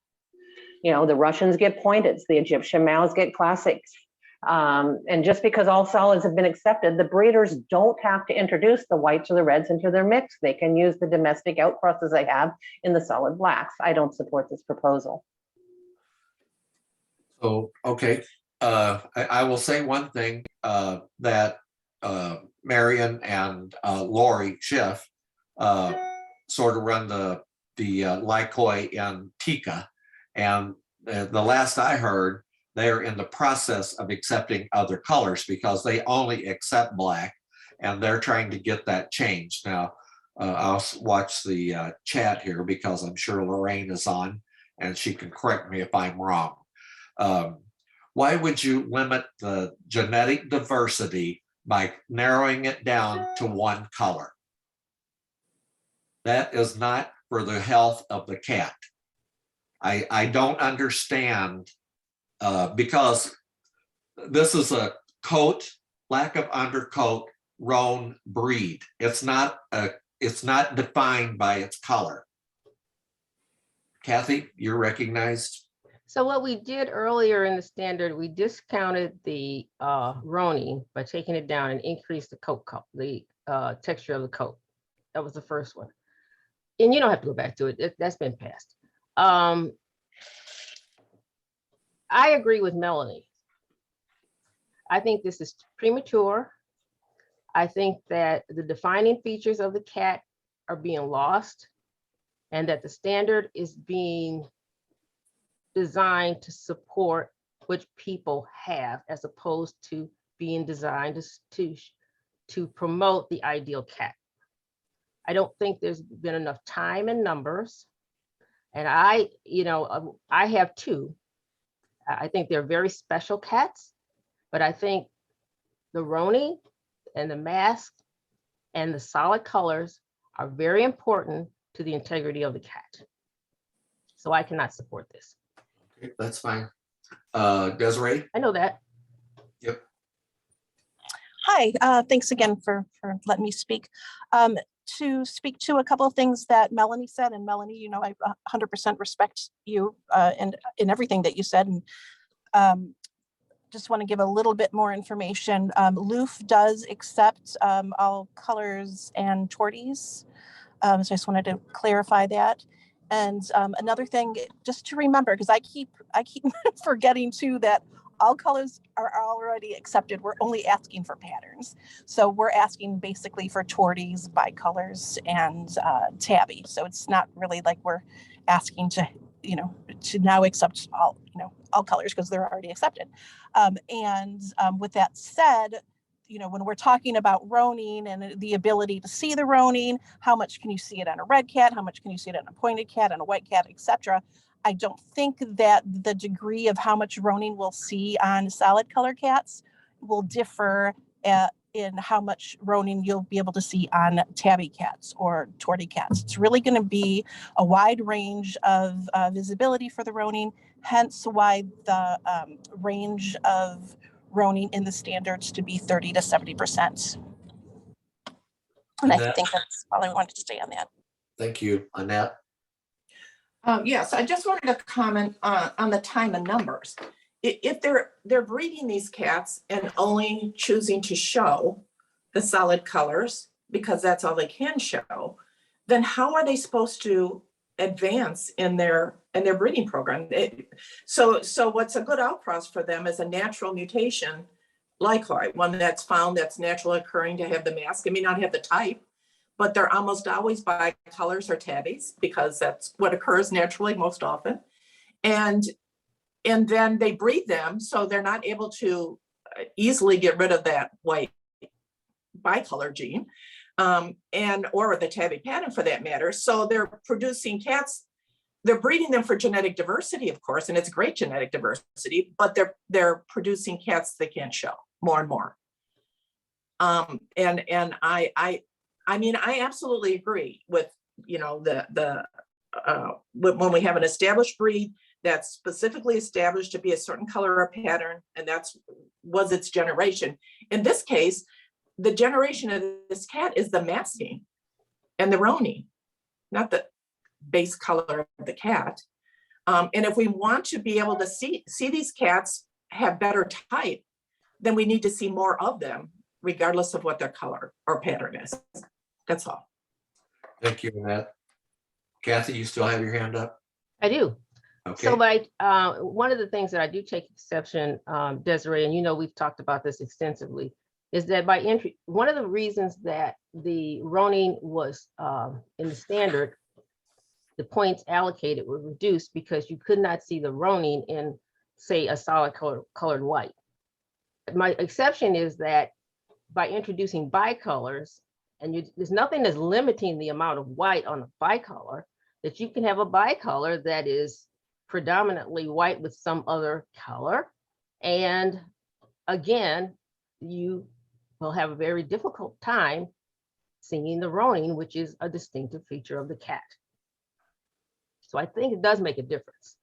The Russians get pointeds, the Egyptian Maos get classics. And just because all solids have been accepted, the breeders don't have to introduce the whites or the reds into their mix. They can use the domestic outcrosses they have in the solid blacks. I don't support this proposal. So, okay, I will say one thing that Marion and Lori Schiff sort of run the Lycoy in Tika. And the last I heard, they're in the process of accepting other colors because they only accept black, and they're trying to get that changed. Now, I'll watch the chat here because I'm sure Lorraine is on and she can correct me if I'm wrong. Why would you limit the genetic diversity by narrowing it down to one color? That is not for the health of the cat. I don't understand because this is a coat, lack of undercoat, roan breed. It's not defined by its color. Kathy, you're recognized. So what we did earlier in the standard, we discounted the roning by taking it down and increased the coat, the texture of the coat. That was the first one. And you don't have to go back to it. That's been passed. I agree with Melanie. I think this is premature. I think that the defining features of the cat are being lost and that the standard is being designed to support what people have as opposed to being designed to promote the ideal cat. I don't think there's been enough time and numbers. And I have 2. I think they're very special cats, but I think the roning and the mask and the solid colors are very important to the integrity of the cat. So I cannot support this. Okay, that's fine. Desiree? I know that. Yep. Hi, thanks again for letting me speak. To speak to a couple of things that Melanie said, and Melanie, I 100% respect you and in everything that you said, and just want to give a little bit more information. LOOF does accept all colors and torties, so I just wanted to clarify that. And another thing, just to remember, because I keep forgetting too that all colors are already accepted. We're only asking for patterns. So we're asking basically for torties, bicolors, and tabby. So it's not really like we're asking to to now accept all, all colors because they're already accepted. With that said, when we're talking about roning and the ability to see the roning, how much can you see it on a red cat? How much can you see it on a pointed cat, on a white cat, etc. I don't think that the degree of how much roning we'll see on solid color cats will differ in how much roning you'll be able to see on tabby cats or tortie cats. It's really going to be a wide range of visibility for the roning, hence why the range of roning in the standards to be 30 to 70%. And I think that's all I wanted to say on that. Thank you, Annette. Yes, I just wanted to comment on the time and numbers. If they're breeding these cats and only choosing to show the solid colors because that's all they can show, then how are they supposed to advance in their breeding program? So what's a good outcross for them is a natural mutation, lycoid, one that's found that's naturally occurring to have the mask. It may not have the type, but they're almost always bicolors or tabbies because that's what occurs naturally most often. And then they breed them so they're not able to easily get rid of that white bicolor gene, or the tabby pattern for that matter. So they're producing cats, they're breeding them for genetic diversity, of course, and it's great genetic diversity, but they're producing cats they can't show more and more. And I mean, I absolutely agree with, when we have an established breed that's specifically established to be a certain color or pattern, and was its generation. In this case, the generation of this cat is the masking and the roning, not the base color of the cat. And if we want to be able to see these cats have better type, then we need to see more of them, regardless of what their color or pattern is. That's all. Thank you, Annette. Kathy, you still have your hand up? I do. Okay. So, one of the things that I do take exception, Desiree, and we've talked about this extensively, is that by entry, one of the reasons that the roning was in the standard, the points allocated were reduced because you could not see the roning in, say, a solid colored white. My exception is that by introducing bicolors, and there's nothing that's limiting the amount of white on a bicolor, that you can have a bicolor that is predominantly white with some other color. And again, you will have a very difficult time seeing the roning, which is a distinctive feature of the cat. So I think it does make a difference.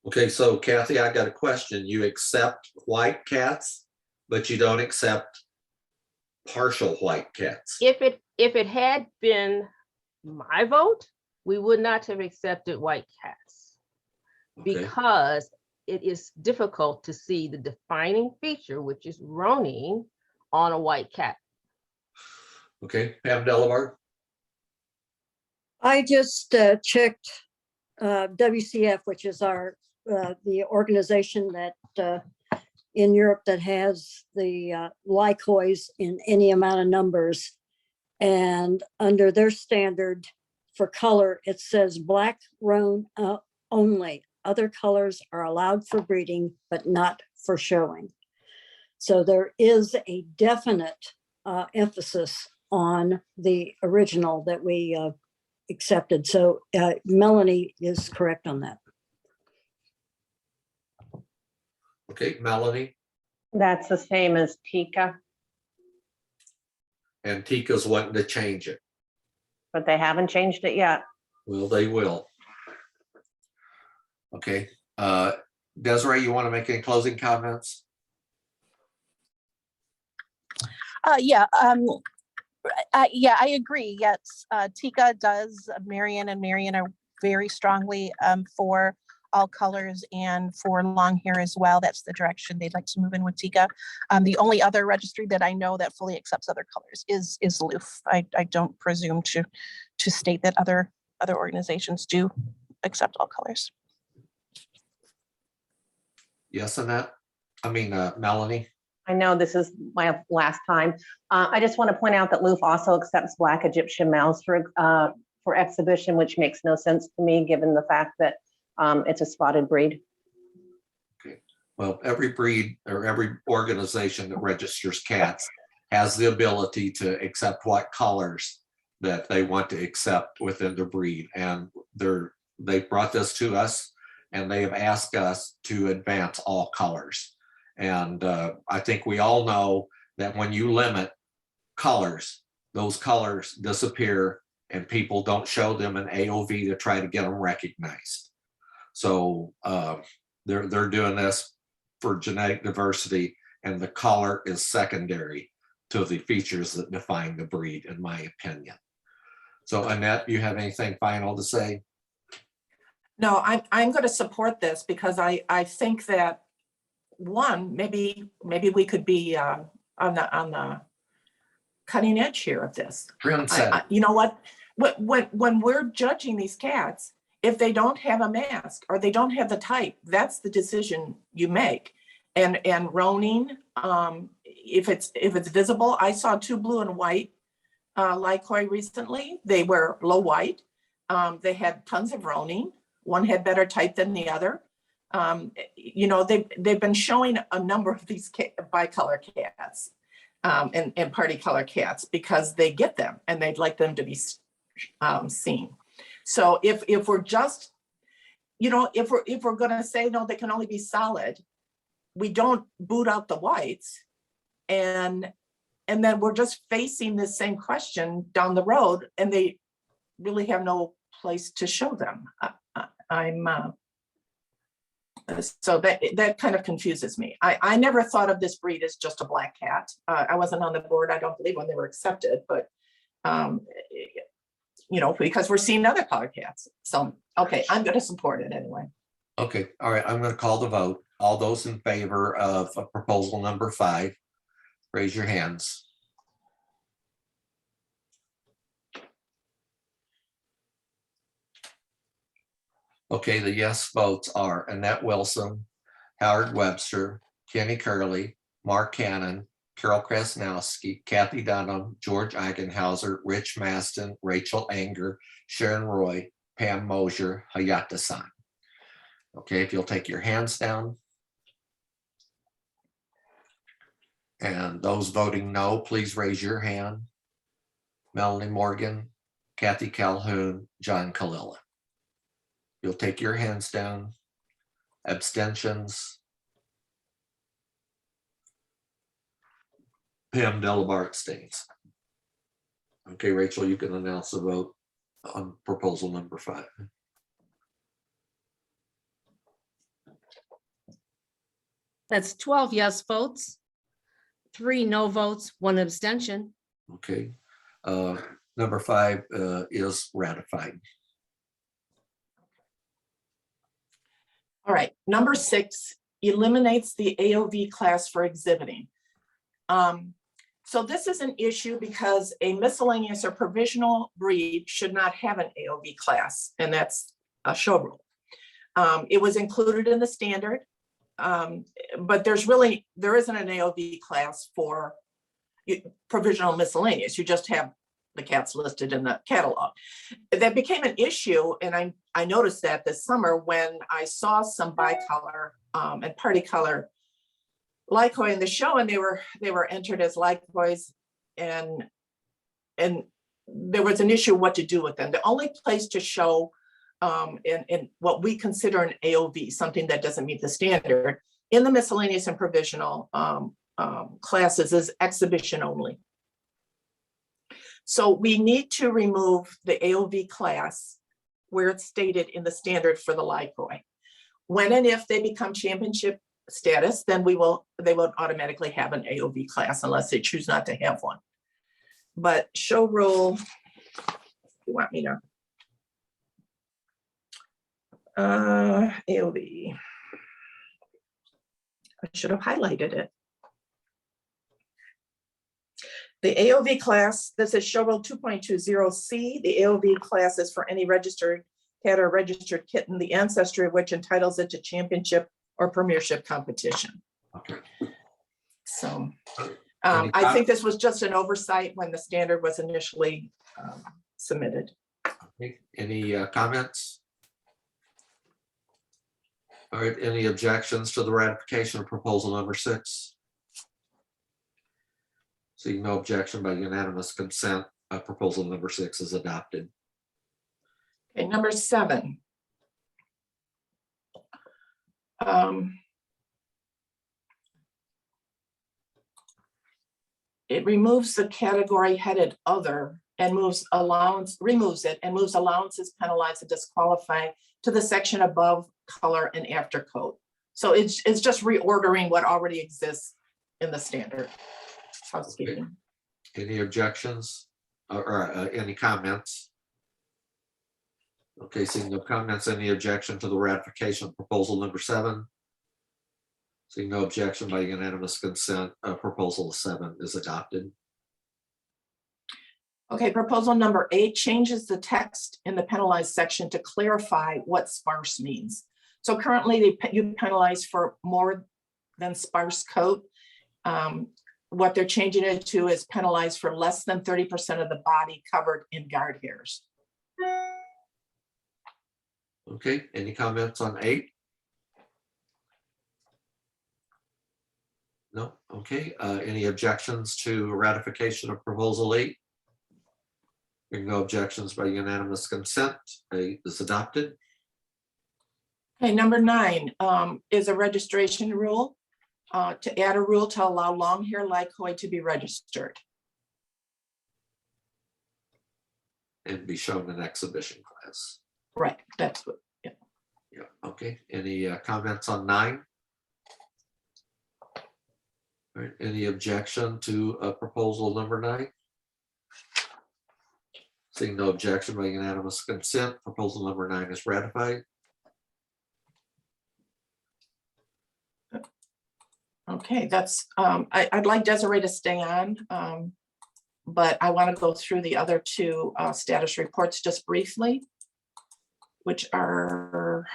Okay, so Kathy, I got a question. You accept white cats, but you don't accept partial white cats. If it had been my vote, we would not have accepted white cats, because it is difficult to see the defining feature, which is roning, on a white cat. Okay, Pam Delabar. I just checked WCF, which is the organization that in Europe that has the lycoids in any amount of numbers. And under their standard for color, it says black roan only. Other colors are allowed for breeding, but not for showing. So there is a definite emphasis on the original that we accepted. So Melanie is correct on that. Okay, Melanie. That's the same as Tika, And Tika's wanting to change it. but they haven't changed it yet. Well, they will. Okay, Desiree, you want to make any closing comments? Yeah, I agree. Yes, Tika does, Marion are very strongly for all colors and for long hair as well. That's the direction they'd like to move in with Tika. The only other registry that I know that fully accepts other colors is LOOF. I don't presume to state that other organizations do accept all colors. Yes, Annette? I mean, Melanie? I know this is my last time. I just want to point out that LOOF also accepts black Egyptian mouse for exhibition, which makes no sense to me, given the fact that it's a spotted breed. Well, every breed or every organization that registers cats has the ability to accept what colors that they want to accept within the breed. And they brought this to us and they have asked us to advance all colors. And I think we all know that when you limit colors, those colors disappear and people don't show them an AOV to try to get them recognized. So they're doing this for genetic diversity, and the color is secondary to the features that define the breed, in my opinion. So Annette, you have anything final to say? No, I'm going to support this because I think that one, maybe we could be on the cutting edge here of this. You know what? When we're judging these cats, if they don't have a mask or they don't have the type, that's the decision you make. And roning, if it's visible, I saw 2 blue and white Lycoi recently. They were low white. They had tons of roning. One had better type than the other. You know, they've been showing a number of these bicolor cats and party color cats because they get them and they'd like them to be seen. So if we're just, you know, if we're going to say no, they can only be solid, we don't boot out the whites, and then we're just facing the same question down the road, and they really have no place to show them. So that kind of confuses me. I never thought of this breed as just a black cat. I wasn't on the board, I don't believe, when they were accepted, but you know, because we're seeing other color cats. So, okay, I'm going to support it anyway. Okay, all right, I'm going to call the vote. All those in favor of proposal number 5, raise your hands. Okay, the yes votes are Annette Wilson, Howard Webster, Kenny Curley, Mark Cannon, Carol Krasnowski, Kathy Dunham, George Eigenhauser, Rich Maston, Rachel Anger, Sharon Roy, Pam Mosier, Hayata-san. Okay, if you'll take your hands down. And those voting no, please raise your hand. Melanie Morgan, Kathy Calhoun, John Kalila. You'll take your hands down. Abstentions. Pam Delabar abstains. Okay, Rachel, you can announce the vote on proposal number 5. That's 12 yes votes, 3 no votes, 1 abstention. Okay, number 5 is ratified. All right, number 6 eliminates the AOV class for exhibiting. So this is an issue because a miscellaneous or provisional breed should not have an AOV class, and that's a show rule. It was included in the standard, but there isn't an AOV class for provisional miscellaneous. You just have the cats listed in the catalog. That became an issue, and I noticed that this summer when I saw some bicolor and party color Lycoi in the show, and they were entered as Lycois, and there was an issue what to do with them. The only place to show in what we consider an AOV, something that doesn't meet the standard, in the miscellaneous and provisional classes is exhibition only. So we need to remove the AOV class where it's stated in the standard for the Lycoi. When and if they become championship status, then they will automatically have an AOV class unless they choose not to have one. But show rule, you want me to AOV. I should have highlighted it. The AOV class, this is show rule 2.20C. The AOV class is for any registered cat or registered kitten, the ancestry of which entitles it to championship or premiership competition. Okay. So I think this was just an oversight when the standard was initially submitted. Okay. Any comments? All right, any objections to the ratification of proposal number 6? Seeing no objection by unanimous consent, proposal number 6 is adopted. Okay, number 7. It removes the category headed other and removes allowances, penalized, and disqualify to the section above color and after code. So it's just reordering what already exists in the standard housekeeping. Any objections or any comments? Okay, seeing no comments, any objection to the ratification of proposal number 7? Seeing no objection by unanimous consent, proposal 7 is adopted. Okay, proposal number 8 changes the text in the penalized section to clarify what sparse means. So currently you penalize for more than sparse coat. What they're changing it to is penalized for less than 30% of the body covered in guard hairs. Okay, any comments on 8? No, okay, any objections to ratification of proposal 8? Hearing no objections by unanimous consent, 8 is adopted. Okay, number 9 is a registration rule, to add a rule to allow long hair lycoid to be registered. And be shown in exhibition class. Right, that's what, yeah. Yeah, okay, any comments on 9? All right, any objection to proposal number 9? Seeing no objection by unanimous consent, proposal number 9 is ratified. Okay, that's, I'd like Desiree to stay on, but I want to go through the other 2 status reports just briefly, which are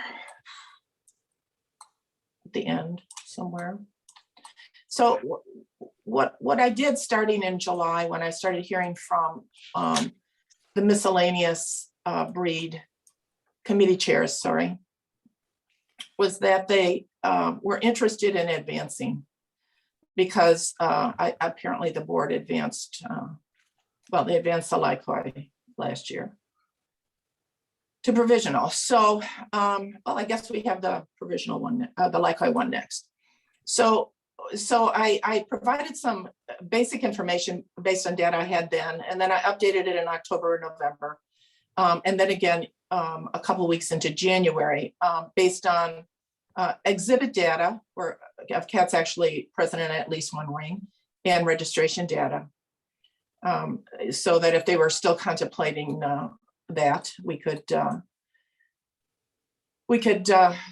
at the end somewhere. So what I did starting in July, when I started hearing from the miscellaneous breed committee chairs, was that they were interested in advancing, because apparently the board advanced, they advanced the lycoid last year to provisional. So, I guess we have the provisional one, the lycoid one next. So I provided some basic information based on data I had then, and then I updated it in October and November. And then again, a couple of weeks into January, based on exhibit data, where of cats actually present in at least one ring, and registration data. So that if they were still contemplating that, we could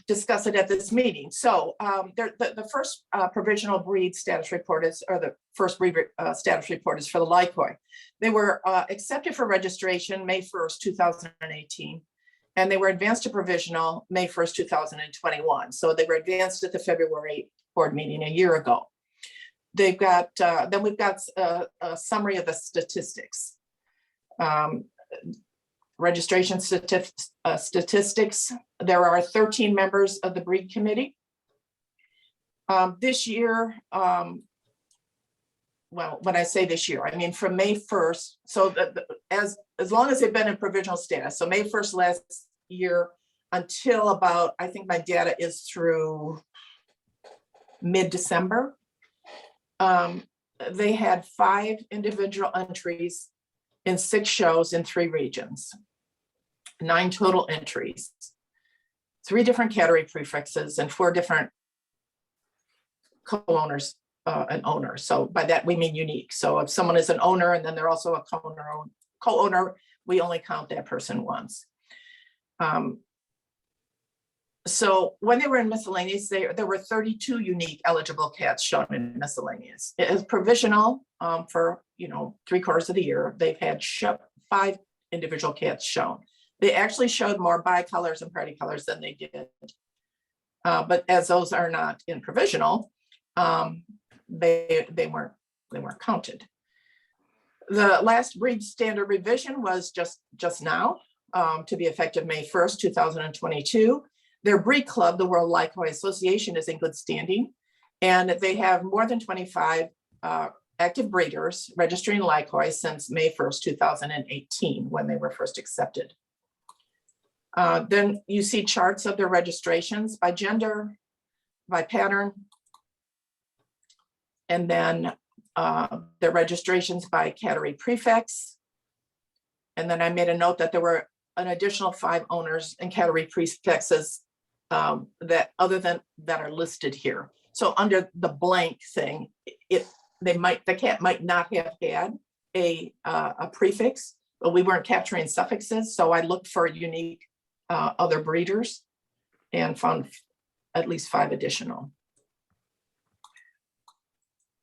discuss it at this meeting. So the first provisional breed status report is, or the first breed status report is for the lycoid. They were accepted for registration May 1st, 2018, and they were advanced to provisional May 1st, 2021. So they were advanced at the February board meeting a year ago. They've got, then we've got a summary of the statistics. Registration statistics. There are 13 members of the breed committee. This year, well, when I say this year, I mean from May 1st, so as long as they've been in provisional status, so May 1st last year until about, I think my data is through mid-December. They had 5 individual entries in 6 shows in 3 regions, 9 total entries, 3 different category prefixes, and 4 different co-owners and owners. So by that we mean unique. So if someone is an owner and then they're also a co-owner, we only count that person once. So when they were in miscellaneous, there were 32 unique eligible cats shown in miscellaneous. It is provisional for 3/4 of the year. They've had 5 individual cats shown. They actually showed more bicolors and partycolors than they did. But as those are not in provisional, they weren't counted. The last breed standard revision was just now, to be effective May 1st, 2022. their breed club, the World Lycoi Association, is in good standing. And they have more than 25 active breeders registering Lycoi since May 1st, 2018, when they were first accepted. Then you see charts of their registrations by gender, by pattern, and then their registrations by category prefix. And then I made a note that there were an additional 5 owners and category prefixes that are listed here. So under the blank thing, the cat might not have had a prefix, but we weren't capturing suffixes. So I looked for unique other breeders and found at least 5 additional.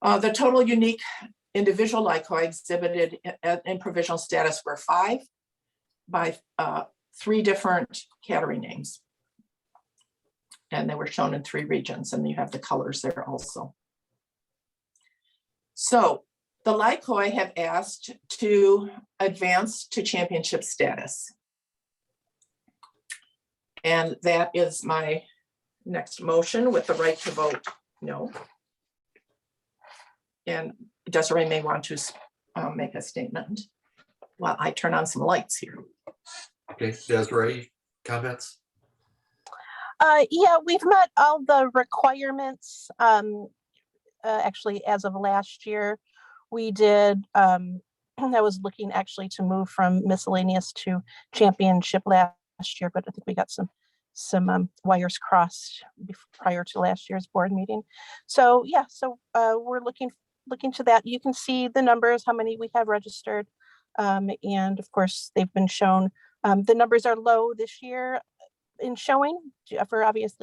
The total unique individual Lycoi exhibited in provisional status were 5 by 3 different category names. And they were shown in 3 regions, and you have the colors there also. So the Lycoi have asked to advance to championship status. And that is my next motion with the right to vote no. And Desiree may want to make a statement while I turn on some lights here. Okay, Desiree, comments? Yeah, we've met all the requirements. Actually, as of last year, we did. I was looking actually to move from miscellaneous to championship last year, but I think we got some wires crossed prior to last year's board meeting. So yeah, so we're looking to that. You can see the numbers, how many we have registered, and of course they've been shown. The numbers are low this year in showing for obvious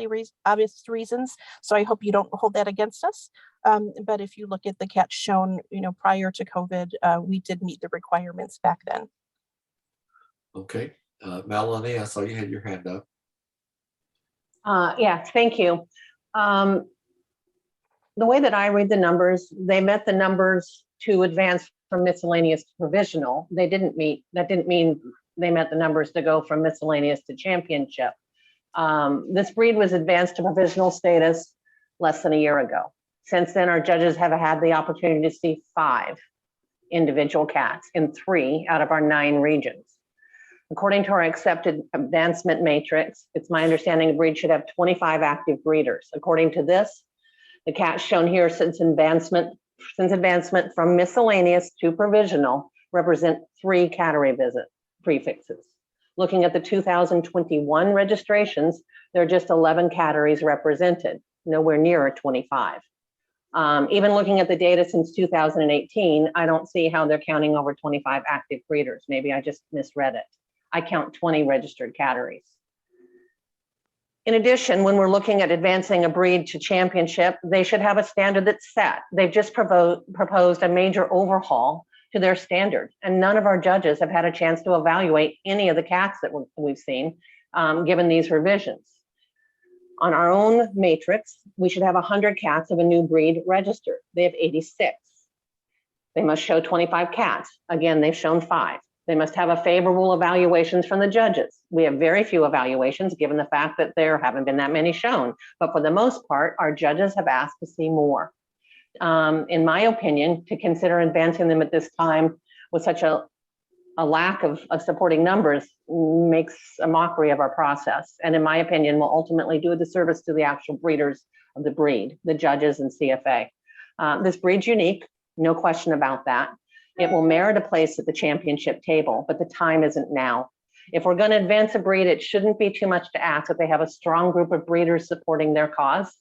reasons. So I hope you don't hold that against us. But if you look at the cats shown, prior to COVID, we did meet the requirements back then. Okay, Melanie, I saw you had your hand up. Yeah, thank you. The way that I read the numbers, they met the numbers to advance from miscellaneous to provisional. That didn't mean they met the numbers to go from miscellaneous to championship. This breed was advanced to provisional status less than a year ago. Since then, our judges have had the opportunity to see 5 individual cats in 3 out of our 9 regions. According to our accepted advancement matrix, it's my understanding the breed should have 25 active breeders. According to this, the cats shown here since advancement from miscellaneous to provisional represent 3 category prefixes. Looking at the 2021 registrations, there are just 11 categories represented, nowhere near 25. Even looking at the data since 2018, I don't see how they're counting over 25 active breeders. Maybe I just misread it. I count 20 registered categories. In addition, when we're looking at advancing a breed to championship, they should have a standard that's set. They've just proposed a major overhaul to their standard, and none of our judges have had a chance to evaluate any of the cats that we've seen, given these revisions. On our own matrix, we should have 100 cats of a new breed registered. They have 86. They must show 25 cats. Again, they've shown 5. They must have a favorable evaluations from the judges. We have very few evaluations given the fact that there haven't been that many shown, but for the most part, our judges have asked to see more. In my opinion, to consider advancing them at this time with such a lack of supporting numbers makes a mockery of our process. And in my opinion, will ultimately do a disservice to the actual breeders of the breed, the judges and CFA. This breed's unique, no question about that. It will merit a place at the championship table, but the time isn't now. If we're going to advance a breed, it shouldn't be too much to ask that they have a strong group of breeders supporting their cause.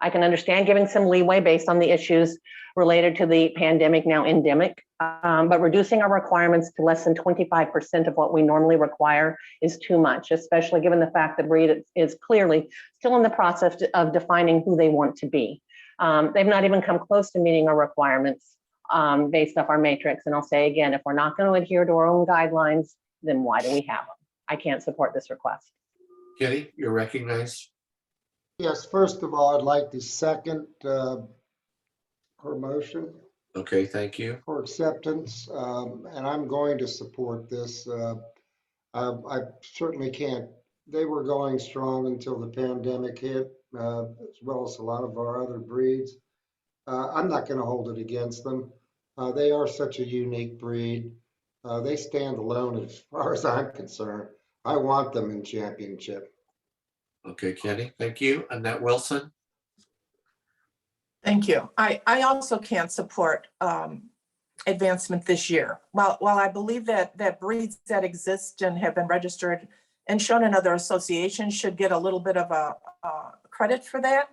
I can understand giving some leeway based on the issues related to the pandemic, now endemic, but reducing our requirements to less than 25% of what we normally require is too much, especially given the fact that breed is clearly still in the process of defining who they want to be. They've not even come close to meeting our requirements based off our matrix. And I'll say again, if we're not going to adhere to our own guidelines, then why do we have them? I can't support this request. Kenny, you're recognized. Yes, first of all, I'd like to second her motion. Okay, thank you. For acceptance, and I'm going to support this. I certainly can't they were going strong until the pandemic hit, as well as a lot of our other breeds. I'm not going to hold it against them. They are such a unique breed. They stand alone as far as I'm concerned. I want them in championship. Okay, Kenny, thank you. Annette Wilson? Thank you. I also can't support advancement this year. While I believe that breeds that exist and have been registered and shown in other associations should get a little bit of a credit for that,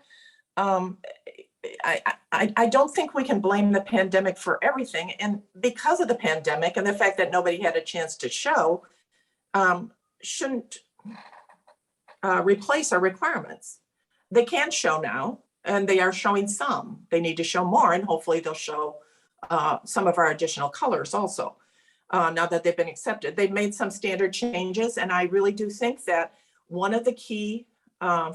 I don't think we can blame the pandemic for everything. And because of the pandemic and the fact that nobody had a chance to show, shouldn't replace our requirements. They can show now, and they are showing some. They need to show more, and hopefully they'll show some of our additional colors also. Now that they've been accepted, they've made some standard changes, and I really do think that one of the key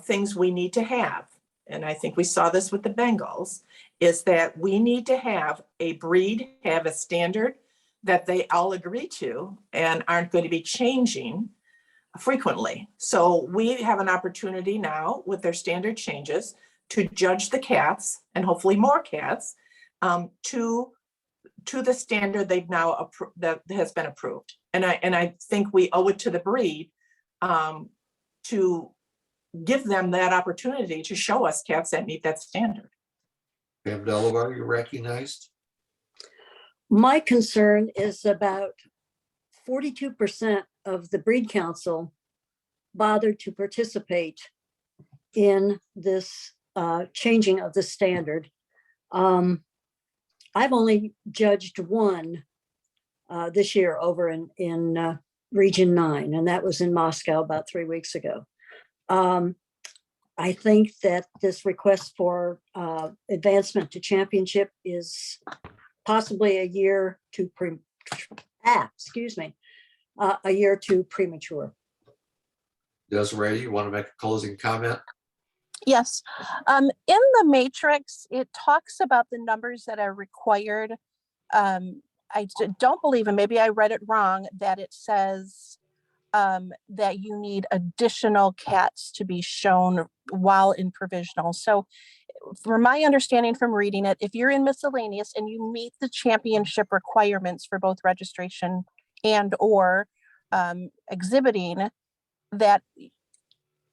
things we need to have, and I think we saw this with the Bengals, is that we need to have a breed have a standard that they all agree to and aren't going to be changing frequently. So we have an opportunity now with their standard changes to judge the cats, and hopefully more cats, to the standard they've now that has been approved. And I think we owe it to the breed to give them that opportunity to show us cats that meet that standard. Pam Delavar, you're recognized. My concern is about 42% of the breed council bothered to participate in this changing of the standard. I've only judged one this year over in Region 9, and that was in Moscow about 3 weeks ago. I think that this request for advancement to championship is possibly a year too a year too premature. Desiree, you want to make a closing comment? Yes. In the matrix, it talks about the numbers that are required. Don't believe, and maybe I read it wrong, that it says that you need additional cats to be shown while in provisional. So from my understanding from reading it, if you're in miscellaneous and you meet the championship requirements for both registration and or exhibiting, that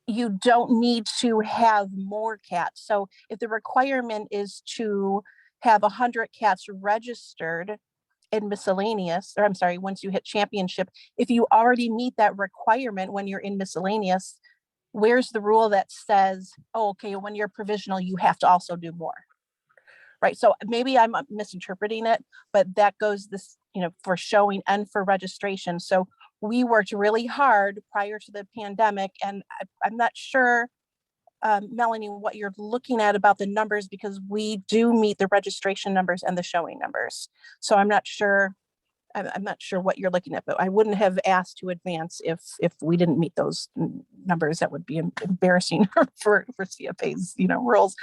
you don't need to have more cats. So if the requirement is to have 100 cats registered in miscellaneous, or I'm sorry, once you hit championship, if you already meet that requirement when you're in miscellaneous, where's the rule that says, oh, okay, when you're provisional, you have to also do more, right? So maybe I'm misinterpreting it, but that goes this, for showing and for registration. So we worked really hard prior to the pandemic, and I'm not sure, Melanie, what you're looking at about the numbers, because we do meet the registration numbers and the showing numbers. So I'm not sure what you're looking at, but I wouldn't have asked to advance if we didn't meet those numbers. That would be embarrassing for CFA's, rules.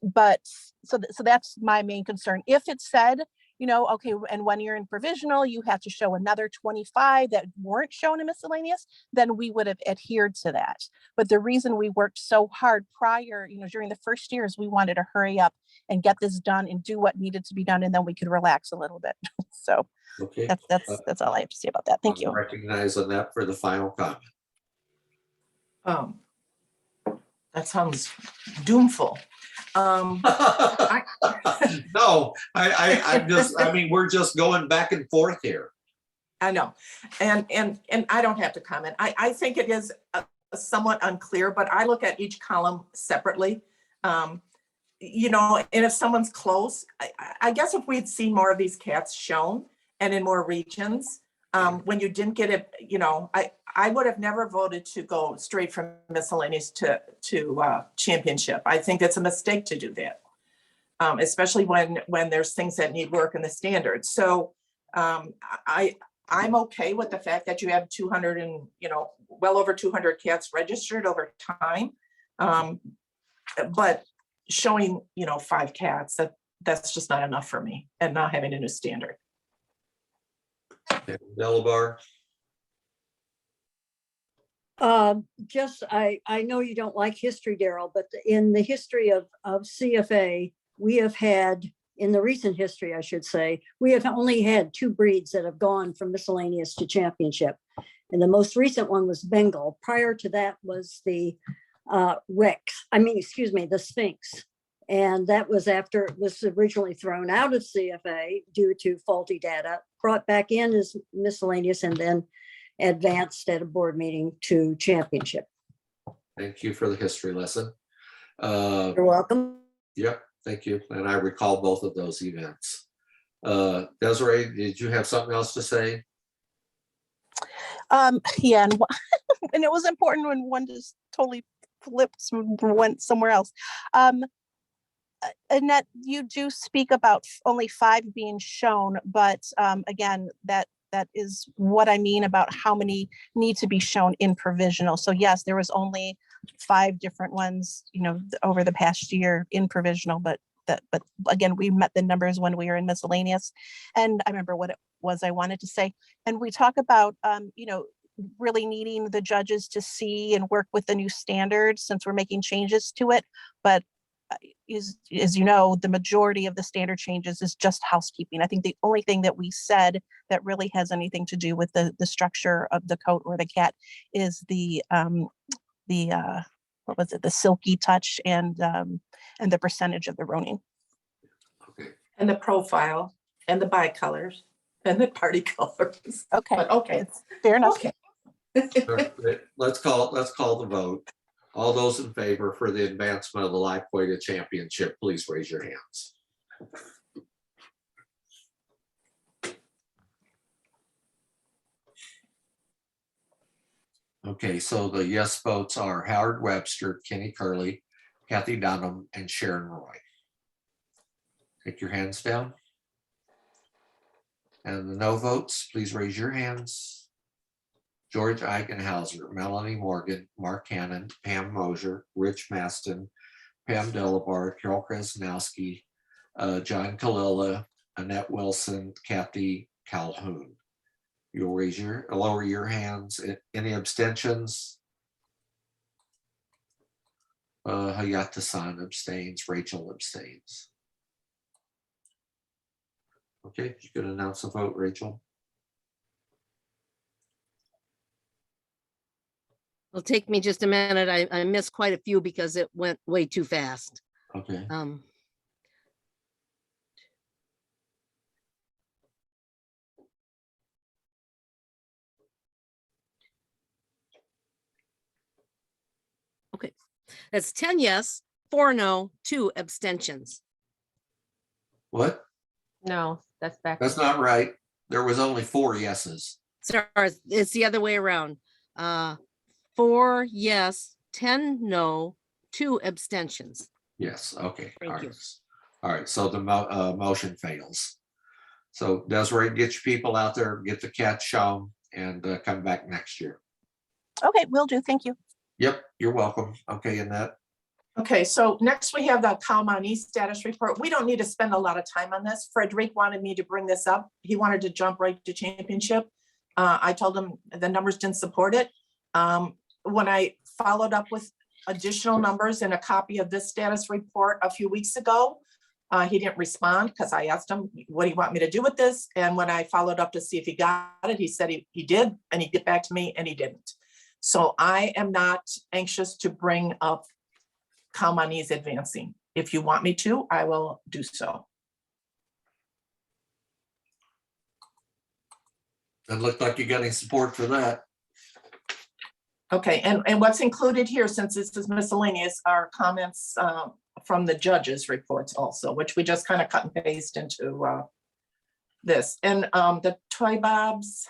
But so that's my main concern. If it said, okay, and when you're in provisional, you have to show another 25 that weren't shown in miscellaneous, then we would have adhered to that. But the reason we worked so hard prior, during the first years, we wanted to hurry up and get this done and do what needed to be done, and then we could relax a little bit. So okay, that's all I have to say about that. Thank you. Recognize Annette for the final comment. That sounds doomful. No, we're just going back and forth here. I know, and I don't have to comment. I think it is somewhat unclear, but I look at each column separately. And if someone's close, I guess if we'd seen more of these cats shown and in more regions, when you didn't get it, I would have never voted to go straight from miscellaneous to championship. I think it's a mistake to do that. Especially when there's things that need work in the standards. So I'm okay with the fact that you have 200 and, well over 200 cats registered over time. But showing, 5 cats, that's just not enough for me, and not having a new standard. Delabar. Just, I know you don't like history, Daryl, but in the history of CFA, we have had, in the recent history, I should say, we have only had 2 breeds that have gone from miscellaneous to championship. And the most recent one was Bengal. Prior to that was the the Sphinx. And that was after it was originally thrown out of CFA due to faulty data, brought back in as miscellaneous, and then advanced at a board meeting to championship. Thank you for the history lesson. You're welcome. Yep, thank you. And I recall both of those events. Desiree, did you have something else to say? Yeah, and, and it was important when one just totally flipped and went somewhere else. Annette, you do speak about only 5 being shown, but again, that is what I mean about how many need to be shown in provisional. So yes, there was only 5 different ones, over the past year in provisional, but again, we met the numbers when we were in miscellaneous. And I remember what it was I wanted to say. And we talk about, really needing the judges to see and work with the new standards since we're making changes to it. But as you know, the majority of the standard changes is just housekeeping. I think the only thing that we said that really has anything to do with the structure of the coat or the cat is the what was it, the silky touch and the percentage of the roning. Okay. And the profile and the bicolors and the party colors. Okay. But okay. Fair enough. Okay. Let's call the vote. All those in favor for the advancement of the Lycoida Championship, please raise your hands. Okay, so the yes votes are Howard Webster, Kenny Curley, Kathy Dunham, and Sharon Roy. Take your hands down. And the no votes, please raise your hands. George Eichenhauser, Melanie Morgan, Mark Hannon, Pam Mosier, Rich Maston, Pam Delabar, Carol Krasnowski, John Kalila, Annette Wilson, Kathy Calhoun. You'll lower your hands. Any abstentions? Hayata-san abstains, Rachel abstains. Okay, you can announce the vote, Rachel. It'll take me just a minute. I missed quite a few because it went way too fast. Okay. Okay, that's 10 yes, 4 no, 2 abstentions. What? No, that's back. That's not right. There was only 4 yeses. Sorry, it's the other way around. 4 yes, 10 no, 2 abstentions. Yes, okay. Thank you. All right, so the motion fails. So Desiree, get your people out there, get the cat shown, and come back next year. Okay, will do. Thank you. Yep, you're welcome. Okay, Annette. Okay, so next we have the Kalmani status report. We don't need to spend a lot of time on this. Frederick wanted me to bring this up. He wanted to jump right to championship. I told him the numbers didn't support it. When I followed up with additional numbers and a copy of this status report a few weeks ago, he didn't respond because I asked him, what do you want me to do with this? And when I followed up to see if he got it, he said he did, and he'd get back to me, and he didn't. So I am not anxious to bring up Kalmani's advancing. If you want me to, I will do so. It looked like you're getting support for that. Okay, and what's included here, since this is miscellaneous, are comments from the judges' reports also, which we just kind of cut and paste into this. And the Toy Bobs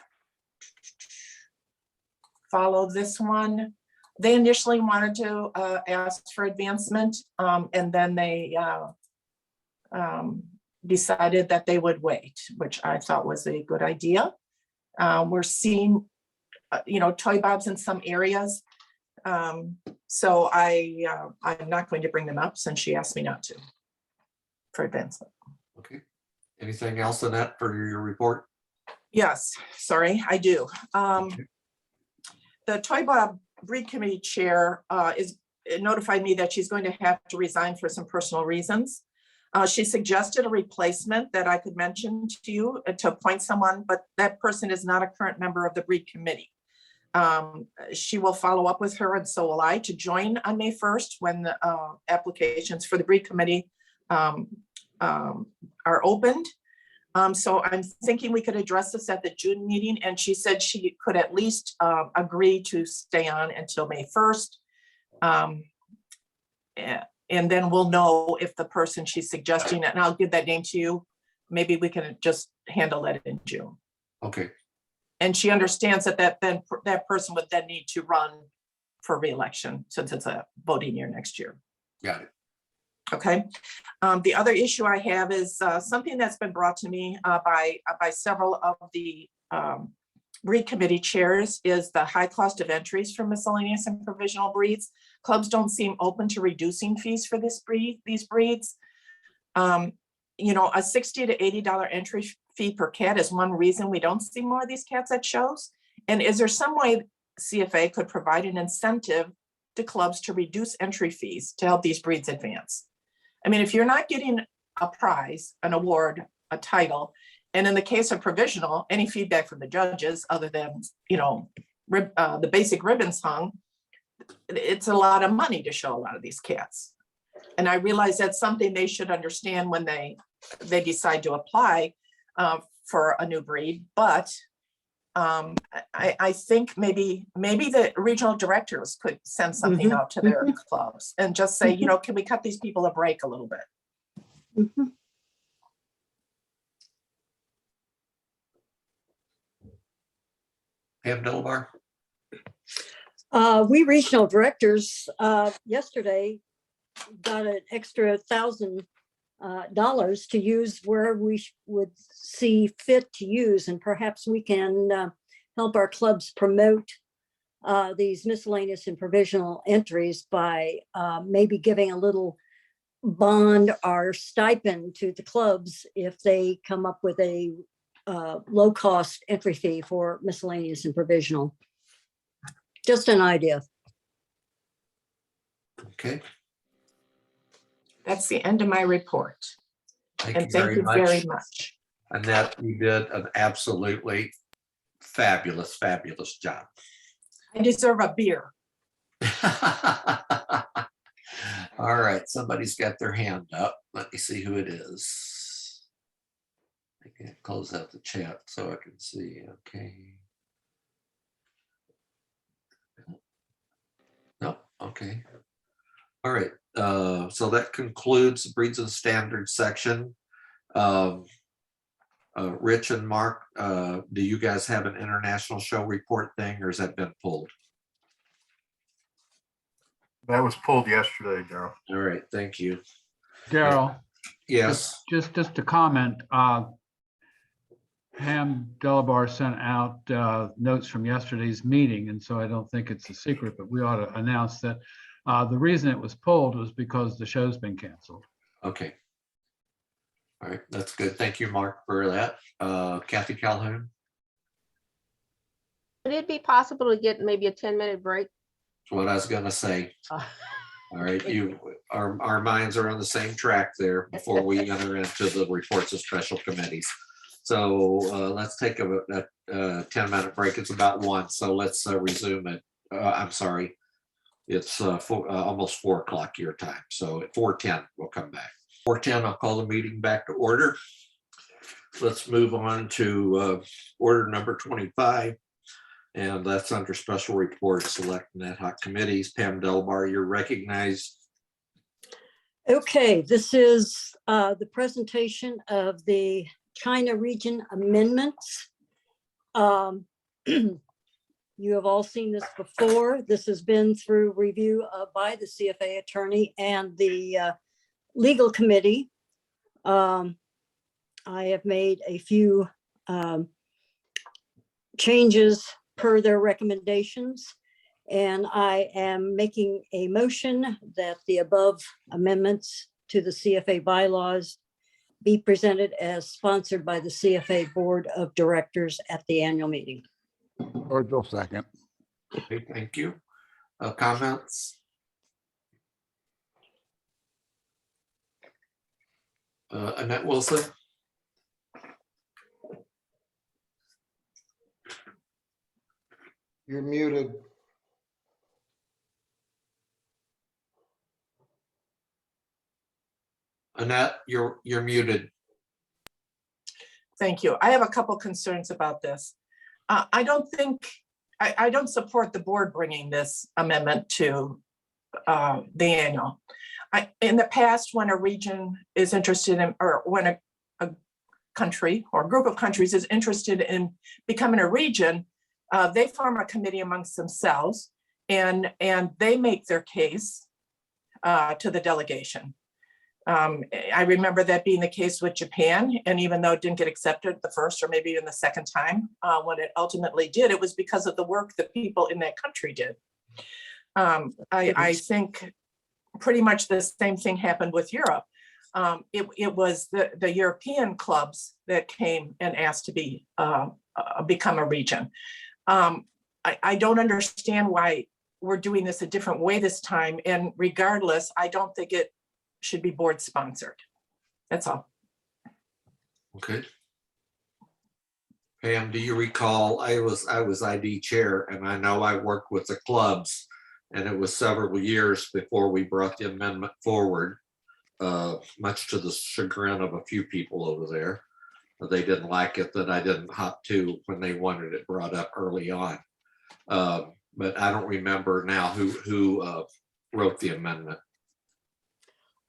follow this one. They initially wanted to ask for advancement, and then they decided that they would wait, which I thought was a good idea. We're seeing Toy Bobs in some areas. So I'm not going to bring them up since she asked me not to for advancement. Okay. Anything else in that for your report? Yes, sorry, I do. The Toy Bob breed committee chair is notified me that she's going to have to resign for some personal reasons. She suggested a replacement that I could mention to you to appoint someone, but that person is not a current member of the breed committee. She will follow up with her, and so will I, to join on May 1st when the applications for the breed committee are opened. So I'm thinking we could address this at the June meeting, and she said she could at least agree to stay on until May 1st. And then we'll know if the person she's suggesting, and I'll give that name to you, maybe we can just handle that in June. Okay. And she understands that that person would then need to run for reelection since it's a voting year next year. Got it. Okay. The other issue I have is something that's been brought to me by several of the breed committee chairs is the high cost of entries for miscellaneous and provisional breeds. Clubs don't seem open to reducing fees for these breeds. You know, a $60 to $80 entry fee per cat is one reason we don't see more of these cats at shows. And is there some way CFA could provide an incentive to clubs to reduce entry fees to help these breeds advance? I mean, if you're not getting a prize, an award, a title, and in the case of provisional, any feedback from the judges other than, you know, the basic ribbons hung, it's a lot of money to show a lot of these cats. And I realize that's something they should understand when they decide to apply for a new breed. But I think maybe the regional directors could send something out to their clubs and just say, you know, can we cut these people a break a little bit? Pam Delbar? We regional directors yesterday got an extra $1,000 to use where we would see fit to use, and perhaps we can help our clubs promote these miscellaneous and provisional entries by maybe giving a little bond or stipend to the clubs if they come up with a low-cost entry fee for miscellaneous and provisional. Just an idea. Okay. That's the end of my report. Thank you very much. Annette, you did an absolutely fabulous, fabulous job. I deserve a beer. All right, somebody's got their hand up. Let me see who it is. I can't close out the chat so I can see. Okay. Nope. Okay. All right. So that concludes the breeds and standards section. Rich and Mark, do you guys have an international show report thing, or has that been pulled? That was pulled yesterday, Daryl. All right, thank you. Daryl. Yes. Just to comment, Pam Delabar sent out notes from yesterday's meeting, and so I don't think it's a secret, but we ought to announce that the reason it was pulled was because the show's been canceled. Okay. All right, that's good. Thank you, Mark, for that. Kathy Calhoun. Would it be possible to get maybe a 10-minute break? That's what I was gonna say. All right, our minds are on the same track there before we enter into the reports of special committees. So let's take a 10-minute break. It's about 1, so let's resume it. I'm sorry, it's almost 4 o'clock your time. So at 4:10 we'll come back. 4:10, I'll call the meeting back to order. Let's move on to order number 25. And that's under special reports, select and ad hoc committees. Pam Delbar, you're recognized. Okay, this is the presentation of the China region amendments. You have all seen this before. This has been through review by the CFA attorney and the legal committee. I have made a few changes per their recommendations, and I am making a motion that the above amendments to the CFA bylaws be presented as sponsored by the CFA Board of Directors at the annual meeting. George will second. Okay, thank you. comments? Annette Wilson? You're muted. Annette, you're muted. Thank you. I have a couple concerns about this. I don't support the board bringing this amendment to the annual. In the past, when a region is interested in, or when a country or a group of countries is interested in becoming a region, they form a committee amongst themselves and they make their case to the delegation. I remember that being the case with Japan, and even though it didn't get accepted the first or maybe even the second time, when it ultimately did, it was because of the work that people in that country did. I think pretty much the same thing happened with Europe. It was the European clubs that came and asked to be become a region. I don't understand why we're doing this a different way this time, and regardless, I don't think it should be board sponsored. That's all. Okay. Pam, do you recall, I was ID chair, and I know I worked with the clubs, and it was several years before we brought the amendment forward, much to the chagrin of a few people over there. They didn't like it that I didn't hop to when they wanted it brought up early on. But I don't remember now who wrote the amendment.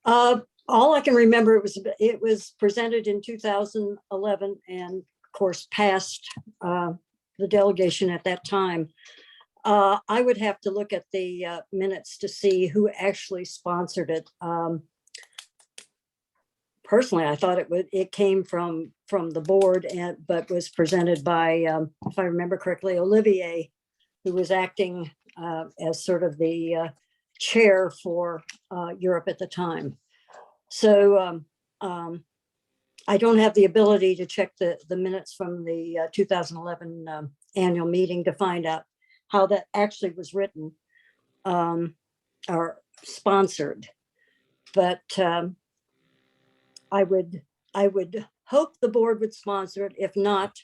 All I can remember, it was presented in 2011 and of course passed the delegation at that time. I would have to look at the minutes to see who actually sponsored it. Personally, I thought it came from the board, but was presented by, if I remember correctly, Olivier, who was acting as sort of the chair for Europe at the time. So I don't have the ability to check the minutes from the 2011 annual meeting to find out how that actually was written or sponsored. But I would hope the board would sponsor it. If not,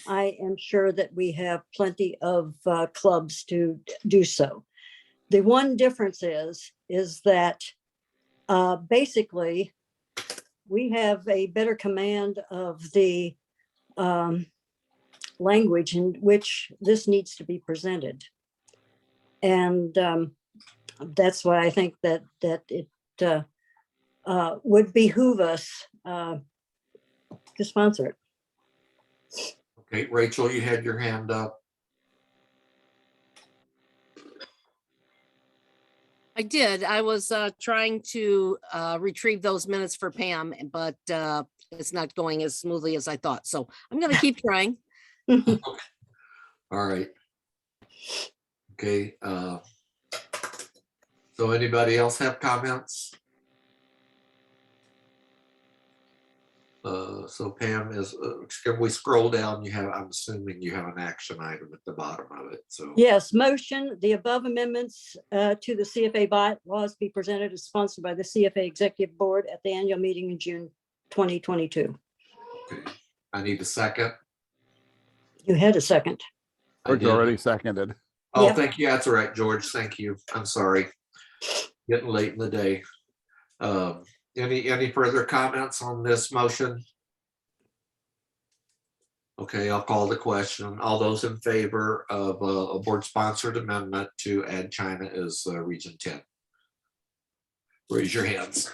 I am sure that we have plenty of clubs to do so. The one difference is that basically we have a better command of the language in which this needs to be presented. And that's why I think that it would behoove us to sponsor it. Okay, Rachel, you had your hand up. I did. I was trying to retrieve those minutes for Pam, but it's not going as smoothly as I thought. So I'm going to keep trying. All right. Okay. So anybody else have comments? So Pam can we scroll down? I'm assuming you have an action item at the bottom of it. So Yes, motion, the above amendments to the CFA bylaws be presented as sponsored by the CFA Executive Board at the annual meeting in June 2022. okay. I need a second. You had a second. George already seconded. Oh, Yeah. thank you. That's all right, George. Thank you. I'm sorry. Getting late in the day. Any further comments on this motion? Okay, I'll call the question. All those in favor of a board-sponsored amendment to add China as Region 10? Raise your hands.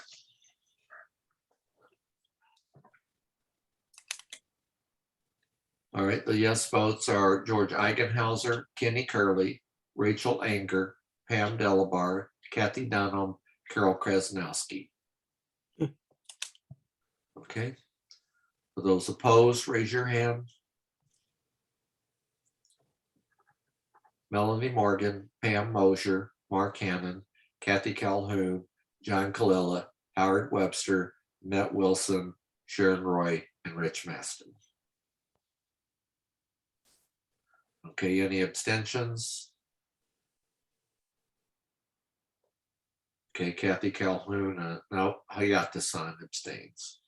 All right, the yes votes are George Eigenhauser, Kenny Curley, Rachel Anger, Pam Delabar, Kathy Dunham, Carol Krasnowski. Okay. For those opposed, raise your hand. Melanie Morgan, Pam Mosier, Mark Hannon, Kathy Calhoun, John Kalila, Howard Webster, Annette Wilson, Sharon Roy, and Rich Maston. Okay, any abstentions? Okay, Kathy Calhoun, no, Hayata-san abstains.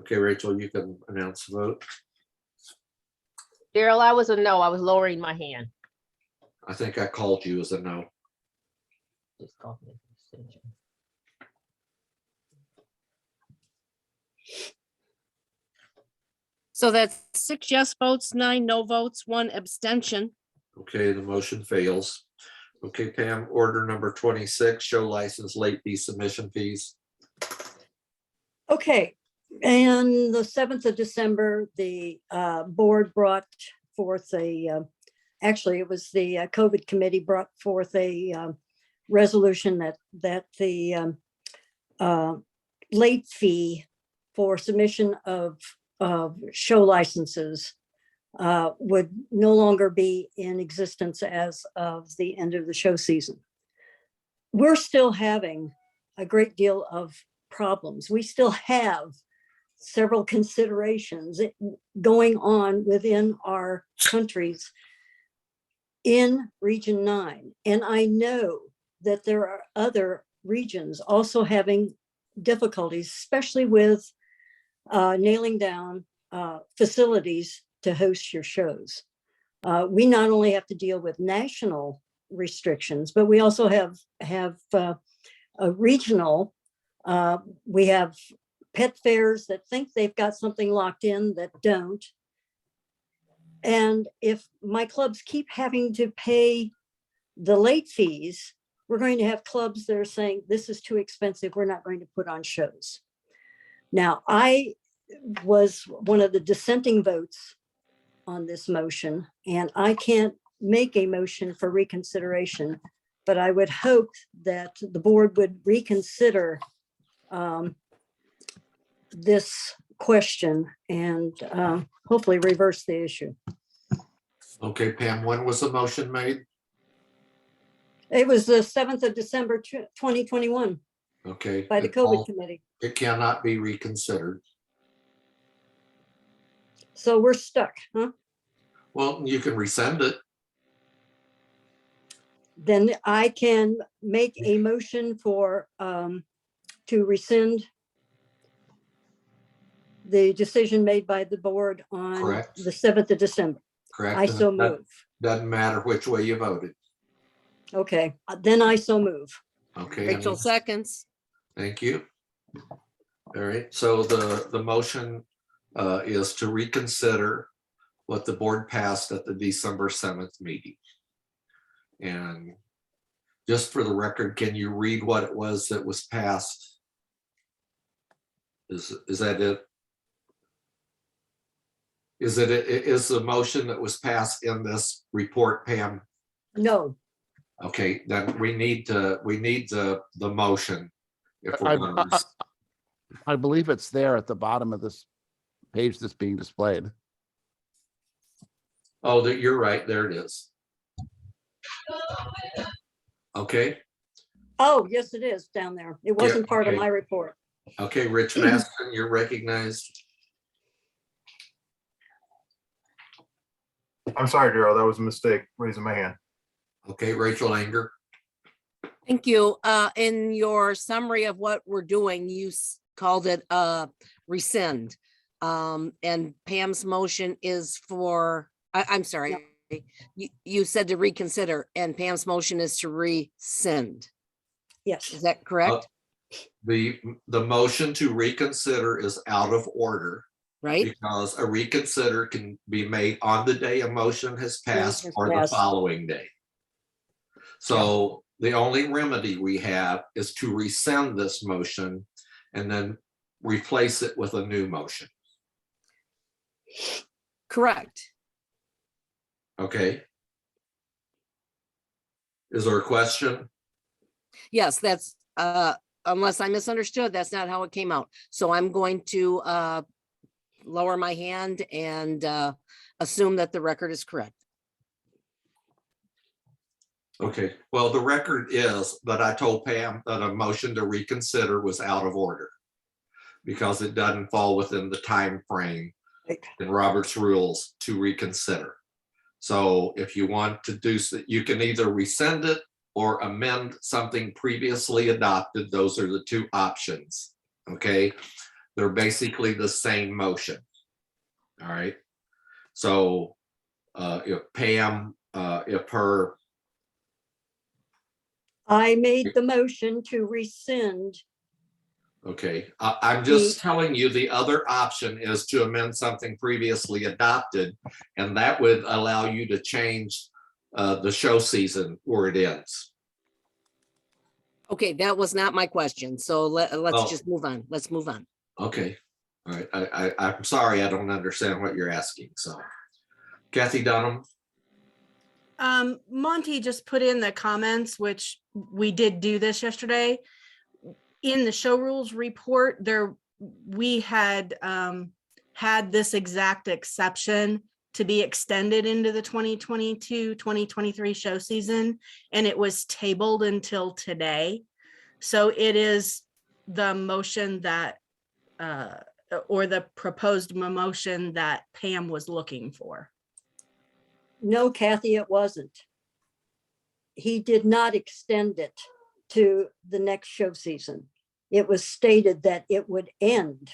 Okay, Rachel, you can announce the vote. Daryl, I was a no. I was lowering my hand. I think I called you as a no. Just call me an abstention. So that's 6 yes votes, 9 no votes, 1 abstention. Okay, the motion fails. Okay, Pam, order number 26, show license late fee submission fees. Okay, and the 7th of December, the board brought forth actually, it was the COVID committee brought forth a resolution that the late fee for submission of show licenses would no longer be in existence as of the end of the show season. We're still having a great deal of problems. We still have several considerations going on within our countries in Region 9. And I know that there are other regions also having difficulties, especially with nailing down facilities to host your shows. We not only have to deal with national restrictions, but we also have a regional. We have pet fairs that think they've got something locked in that don't. And if my clubs keep having to pay the late fees, we're going to have clubs that are saying, this is too expensive, we're not going to put on shows. Now, I was one of the dissenting votes on this motion, and I can't make a motion for reconsideration, but I would hope that the board would reconsider this question and hopefully reverse the issue. Okay, Pam, when was the motion made? It was the 7th of December, 2021, Okay. by the COVID committee. It cannot be reconsidered. So we're stuck, huh? Well, you can rescind it. Then I can make a motion for to rescind the decision made by the board on Correct. the 7th of December. Correct. I so That move. Doesn't matter which way you voted. Okay, then I so move. Okay. Rachel seconds. Thank you. All right, so the motion is to reconsider what the board passed at the December 7th meeting. And just for the record, can you read what it was that was passed? Is that it? Is the motion that was passed in this report, Pam? No. Okay, then we need the motion. If we're going to I believe it's there at the bottom of this page that's being displayed. Oh, you're right. There it is. Okay. Oh, yes, it is down there. It wasn't part of okay. my report. Okay, Rich Maston, you're recognized. I'm sorry, Daryl, that was a mistake, raising my hand. Okay, Rachel Anger. Thank you. In your summary of what we're doing, you called it rescind. And Pam's motion is for, I'm sorry, you said to reconsider, and Pam's motion is to rescind. Yes. Is that correct? The motion to reconsider is out of order. Right. Because a reconsider can be made on the day a motion has passed or the following day. So the only remedy we have is to rescind this motion and then replace it with a new motion. Correct. Okay. Is there a question? Yes, that's unless I misunderstood, that's not how it came out. So I'm going to lower my hand and assume that the record is correct. Okay, well, the record is that I told Pam that a motion to reconsider was out of order because it doesn't fall within the time frame in Robert's rules to reconsider. So if you want to do so, you can either rescind it or amend something previously adopted. Those are the two options, okay? They're basically the same motion, all right? So if Pam, if her, I made the motion to rescind. okay, I'm just telling you the other option is to amend something previously adopted, and that would allow you to change the show season where it ends. Okay, that was not my question. So let's Oh. just move on. Let's move on. Okay, all right. I'm sorry, I don't understand what you're asking. So, Kathy Dunham. Monty just put in the comments, which we did do this yesterday. In the show rules report, we had had this exact exception to be extended into the 2022-2023 show season, and it was tabled until today. So it is the motion that, or the proposed motion that Pam was looking for. No, Kathy, it wasn't. He did not extend it to the next show season. It was stated that it would end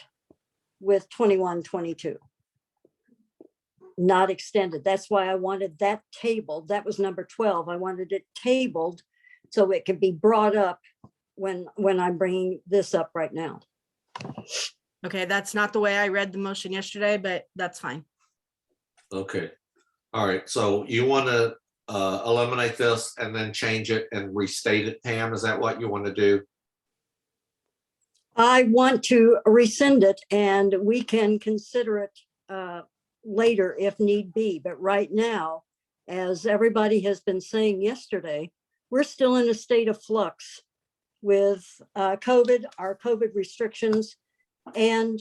with 21-22. Not extended. That's why I wanted that tabled. That was number 12. I wanted it tabled so it could be brought up when I'm bringing this up right now. Okay, that's not the way I read the motion yesterday, but that's fine. Okay, all right. So you want to eliminate this and then change it and restate it, Pam? Is that what you want to do? I want to rescind it, and we can consider it later if need be. But right now, as everybody has been saying yesterday, we're still in a state of flux with COVID, our COVID restrictions, and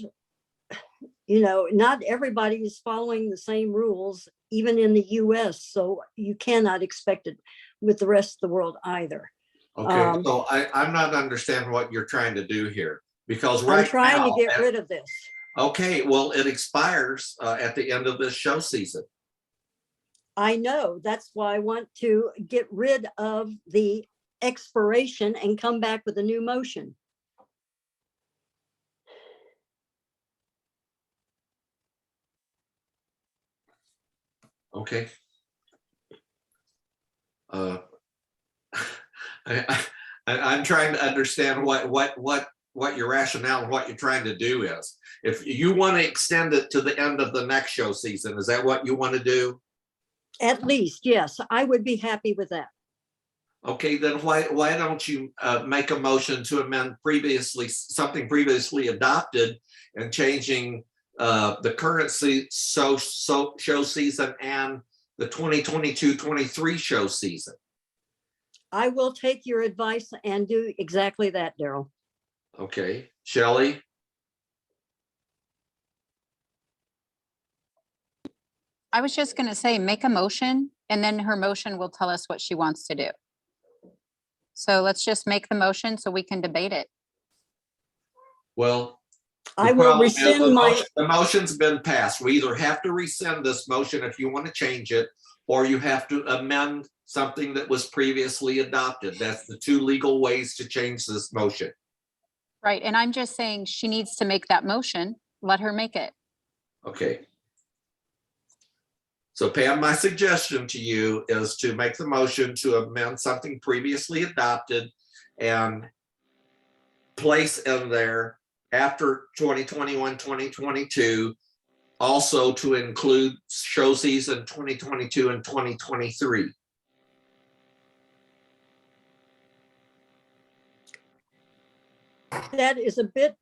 not everybody is following the same rules, even in the US. So you cannot expect it with the rest of the world either. Okay, so I'm not understanding what you're trying to do here, because right now. I'm trying to get rid of this. Okay, well, it expires at the end of this show season. I know, that's why I want to get rid of the expiration and come back with a new motion. Okay. I'm trying to understand what your rationale and what you're trying to do is. If you want to extend it to the end of the next show season, is that what you want to do? At least, yes, I would be happy with that. Okay, then why don't you make a motion to amend something previously adopted and changing the current show season and the 2022-23 show season? I will take your advice and do exactly that, Daryl. Okay, Shelley? I was just going to say, make a motion, and then her motion will tell us what she wants to do. So let's just make the motion so we can debate it. Well, I will rescind the motion's been passed. We either have to rescind this motion if you want to change it, or you have to amend something that was previously adopted. That's the two legal ways to change this motion. Right, and I'm just saying she needs to make that motion. Let her make it. Okay. So Pam, my suggestion to you is to make the motion to amend something previously adopted and place in there after 2021-2022, also to include show season 2022 and 2023. That is a bit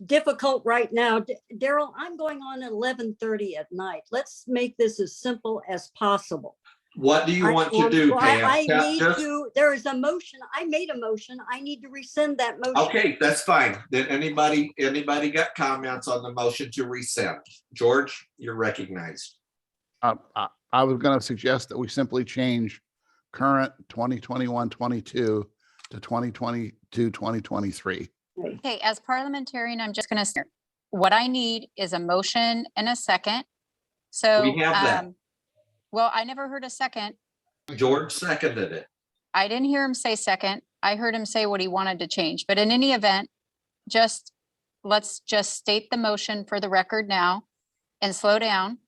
difficult right now. Daryl, I'm going on at 11:30 at night. Let's make this as simple as possible. What do you want to do, Pam? I need to, there is a motion. I made a motion. I need to rescind that motion. Okay, that's fine. Then anybody got comments on the motion to rescind? George, you're recognized. I was going to suggest that we simply change current 2021-22 to 2022-2023. Okay, as parliamentarian, I'm just going to say, what I need is a motion and a second. So, We have that. well, I never heard a second. George seconded it. I didn't hear him say second. I heard him say what he wanted to change, but in any event, let's just state the motion for the record now and slow down.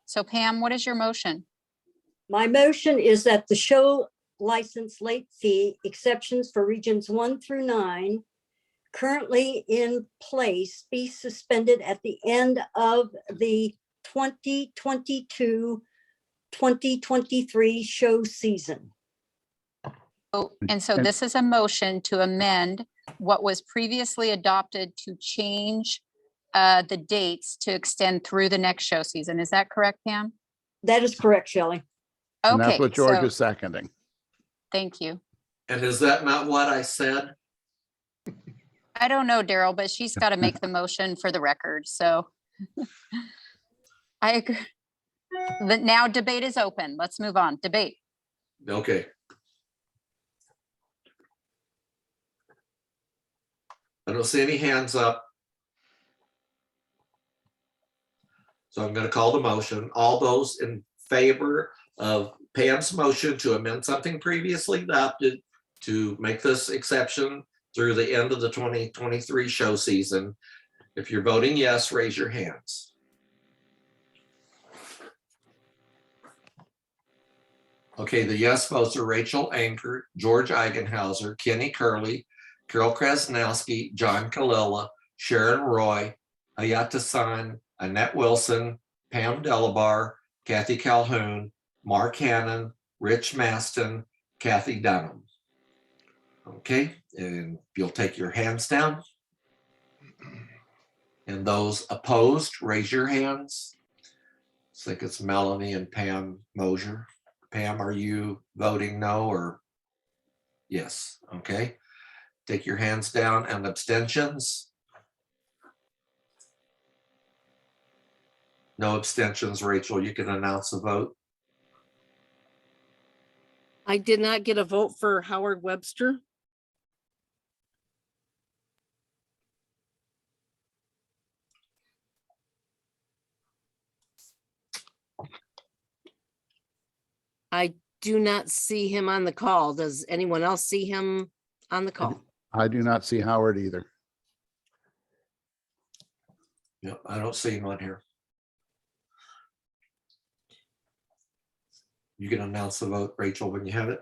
So Pam, what is your motion? My motion is that the show license late fee exceptions for regions 1 through 9 currently in place be suspended at the end of the 2022-2023 show season. Oh, and so And- this is a motion to amend what was previously adopted to change the dates to extend through the next show season. Is that correct, Pam? That is correct, Shelley. And Okay, that's what George so is seconding. thank you. And is that not what I said? I don't know, Daryl, but she's got to make the motion for the record, so. I agree. But now debate is open. Let's move on. Debate. Okay. I don't see any hands up. So I'm going to call the motion. All those in favor of Pam's motion to amend something previously adopted to make this exception through the end of the 2023 show season. If you're voting yes, raise your hands. Okay, the yes votes are Rachel Anker, George Eigenhauser, Kenny Curley, Carol Krasnowski, John Kalila, Sharon Roy, Ayata San, Annette Wilson, Pam Delabar, Kathy Calhoun, Mark Hannon, Rich Maston, Kathy Dunham. Okay, and you'll take your hands down. And those opposed, raise your hands. I think it's Melanie and Pam Mosier. Pam, are you voting no or yes? Okay, take your hands down. And abstentions? No abstentions. Rachel, you can announce the vote. I did not get a vote for Howard Webster. I do not see him on the call. Does anyone else see him on the call? I do not see Howard either. Yep, I don't see him on here. You can announce the vote, Rachel, when you have it.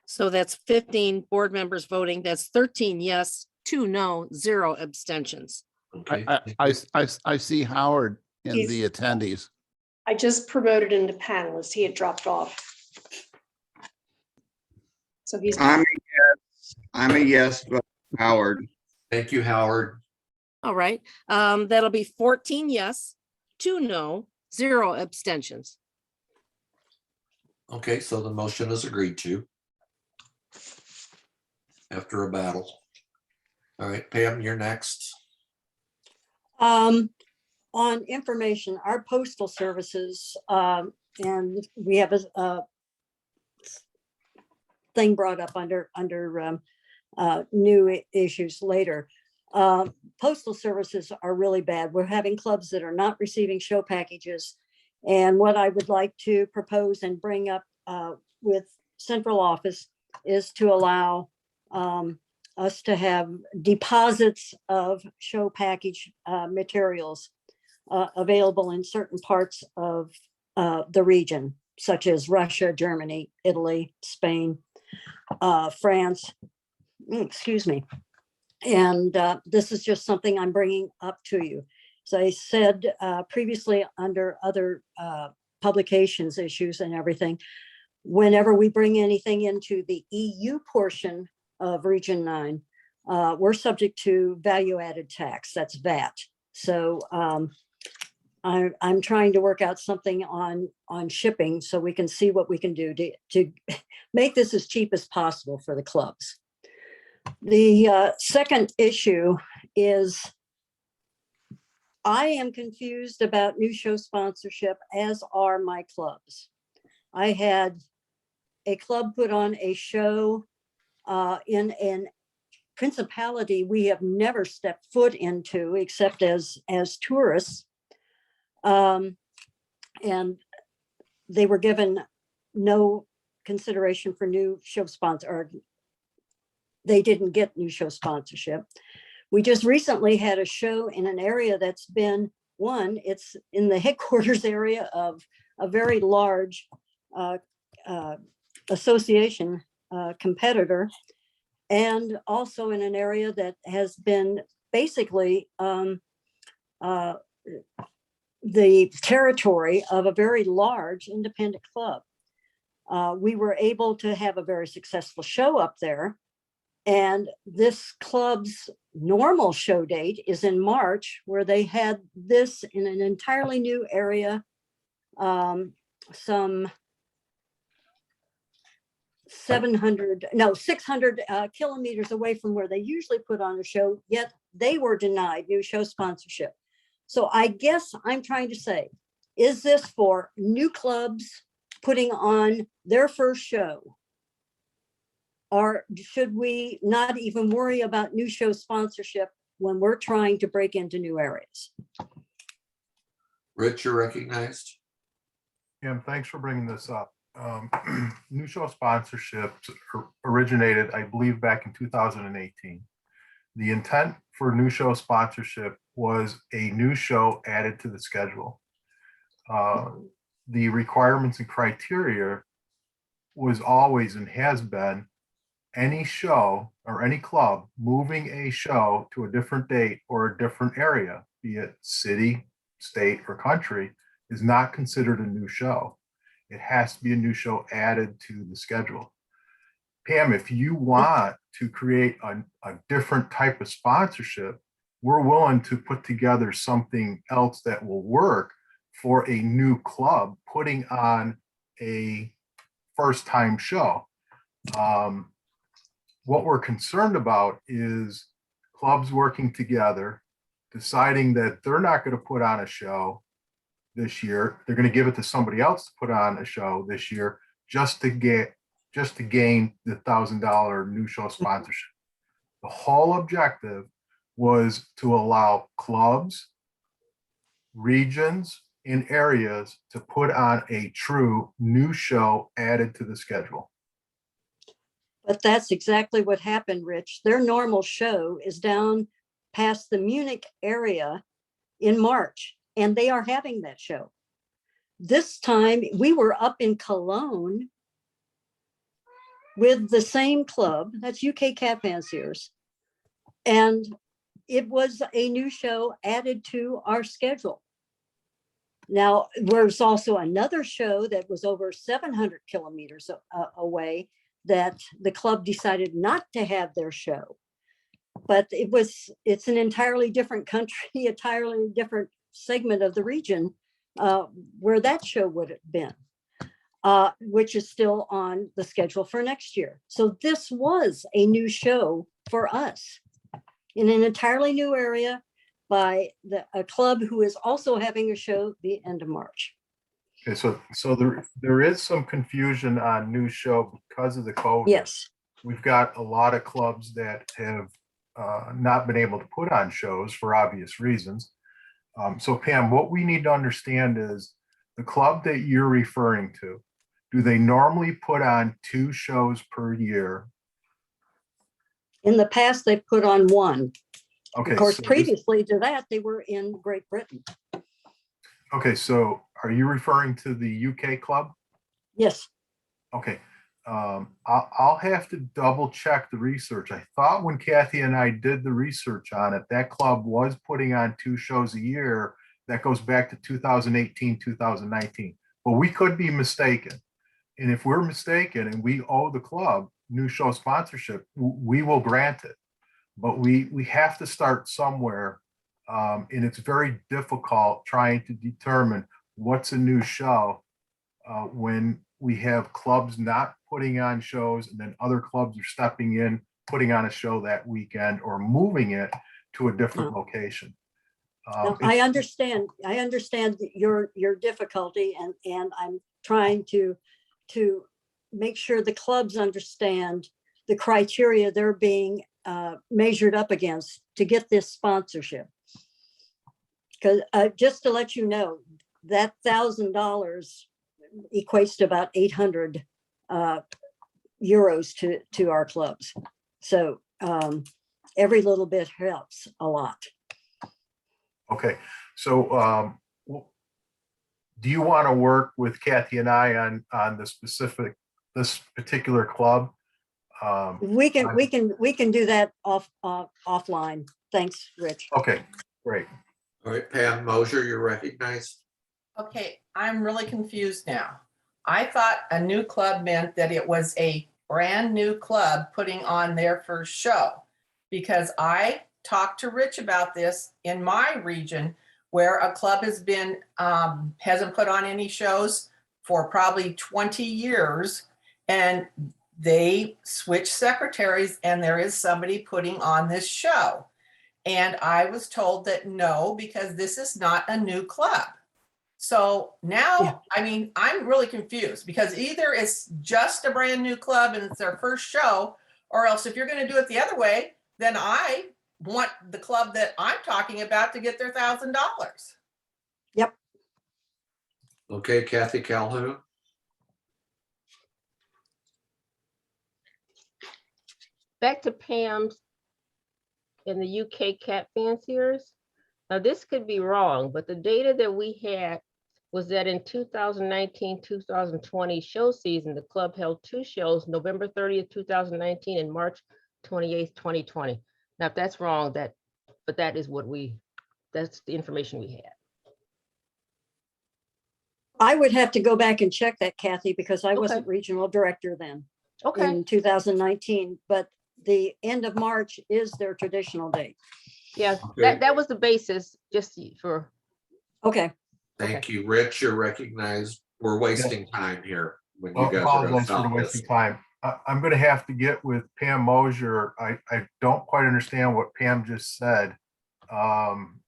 So that's 15 board members voting. That's 13 yes, 2 no, 0 abstentions. Okay. I see Howard in He's- the attendees. I just promoted him to panelist. He had dropped off. So he's. I'm a yes, but Howard. Thank you, Howard. All right, that'll be 14 yes, 2 no, 0 abstentions. Okay, so the motion is agreed to after a battle. All right, Pam, you're next. On information, our postal services, and we have a thing brought up under new issues later. Postal services are really bad. We're having clubs that are not receiving show packages. And what I would like to propose and bring up with central office is to allow us to have deposits of show package materials available in certain parts of the region, such as Russia, Germany, Italy, Spain, France, excuse me. And this is just something I'm bringing up to you. As I said previously under other publications, issues and everything, whenever we bring anything into the EU portion of Region 9, we're subject to value added tax, that's VAT. So I'm trying to work out something on shipping so we can see what we can do to make this as cheap as possible for the clubs. The second issue is I am confused about new show sponsorship, as are my clubs. I had a club put on a show in an principality we have never stepped foot into except as tourists. And they were given no consideration for new show sponsor, or they didn't get new show sponsorship. We just recently had a show in an area that's been it's in the headquarters area of a very large association competitor, and also in an area that has been basically the territory of a very large independent club. We were able to have a very successful show up there. And this club's normal show date is in March, where they had this in an entirely new area, some 600 kilometers away from where they usually put on a show, yet they were denied new show sponsorship. So I guess I'm trying to say, is this for new clubs putting on their first show? Or should we not even worry about new show sponsorship when we're trying to break into new areas? Rich, you're recognized. Kim, thanks for bringing this up. New show sponsorships originated, I believe, back in 2018. The intent for new show sponsorship was a new show added to the schedule. The requirements and criteria was always and has been any show or any club moving a show to a different date or a different area, be it city, state, or country, is not considered a new show. It has to be a new show added to the schedule. Pam, if you want to create a different type of sponsorship, we're willing to put together something else that will work for a new club putting on a first-time show. What we're concerned about is clubs working together, deciding that they're not going to put on a show this year. They're going to give it to somebody else to put on a show this year just to gain the $1,000 new show sponsorship. The whole objective was to allow clubs, regions, and areas to put on a true new show added to the schedule. But that's exactly what happened, Rich. Their normal show is down past the Munich area in March, and they are having that show. This time we were up in Cologne with the same club, that's UK Cat Fanciers, and it was a new show added to our schedule. Now, there's also another show that was over 700 kilometers away that the club decided not to have their show. But it's an entirely different country, entirely different segment of the region where that show would have been, which is still on the schedule for next year. So this was a new show for us in an entirely new area by a club who is also having a show the end of March. Okay, so there is some confusion on new show because of the COVID. Yes. We've got a lot of clubs that have not been able to put on shows for obvious reasons. So Pam, what we need to understand is the club that you're referring to, do they normally put on 2 shows per year? In the past, they've put on 1. Okay. Of course, so previously to that, they were in Great Britain. Okay, so are you referring to the UK club? Yes. Okay. I'll have to double check the research. I thought when Kathy and I did the research on it, that club was putting on 2 shows a year. That goes back to 2018, 2019, but we could be mistaken. And if we're mistaken and we owe the club new show sponsorship, we will grant it. But we have to start somewhere. And it's very difficult trying to determine what's a new show when we have clubs not putting on shows and then other clubs are stepping in, putting on a show that weekend or moving it to a different location. No, I understand your difficulty, and I'm trying to make sure the clubs understand the criteria they're being measured up against to get this sponsorship. Because just to let you know, that $1,000 equates to about 800 euros to our clubs. So every little bit helps a lot. Okay, so do you want to work with Kathy and I on this particular club? We can do that offline. Thanks, Rich. Okay, great. All right, Pam Mosier, you're recognized. Okay, I'm really confused now. I thought a new club meant that it was a brand new club putting on their first show, because I talked to Rich about this in my region where a club has been, hasn't put on any shows for probably 20 years, and they switch secretaries and there is somebody putting on this show. And I was told that no, because this is not a new club. So now, I mean, I'm really confused, because either it's just a brand new club and it's their first show, or else if you're going to do it the other way, then I want the club that I'm talking about to get their $1,000. Yep. Okay, Kathy Calhoun. Back to Pam's in the UK cat fanciers. Now this could be wrong, but the data that we had was that in 2019-2020 show season, the club held 2 shows, November 30th, 2019 and March 28th, 2020. Now if that's wrong, but that is that's the information we had. I would have to go back and check that, Kathy, because I wasn't regional director then in 2019, but the end of March is their traditional date. Yeah, Okay. that was the basis, just for. Okay. Thank you, Rich. You're recognized. We're wasting time here when you Well, guys are going to apologize for the stop this. wasting time. I'm going to have to get with Pam Mosier. I don't quite understand what Pam just said. I'm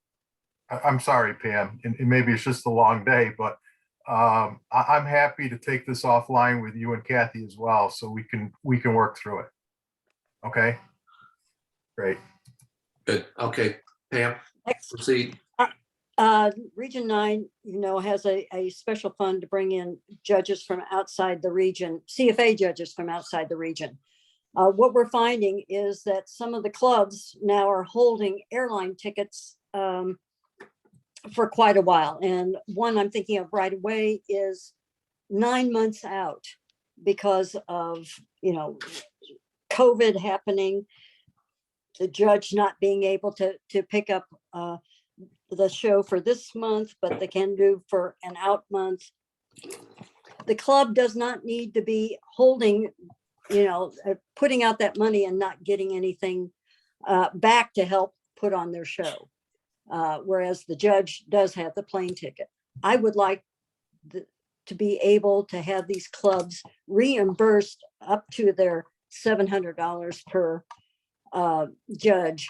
sorry, Pam, and maybe it's just a long day, but I'm happy to take this offline with you and Kathy as well, so we can work through it. Okay, great. Good. Okay, Pam, proceed. Region 9, has a special fund to bring in judges from outside the region, CFA judges from outside the region. What we're finding is that some of the clubs now are holding airline tickets for quite a while. And one I'm thinking of right away is 9 months out because of, COVID happening, the judge not being able to pick up the show for this month, but they can do for an out month. The club does not need to be holding, putting out that money and not getting anything back to help put on their show. Whereas the judge does have the plane ticket. I would like to be able to have these clubs reimbursed up to their $700 per judge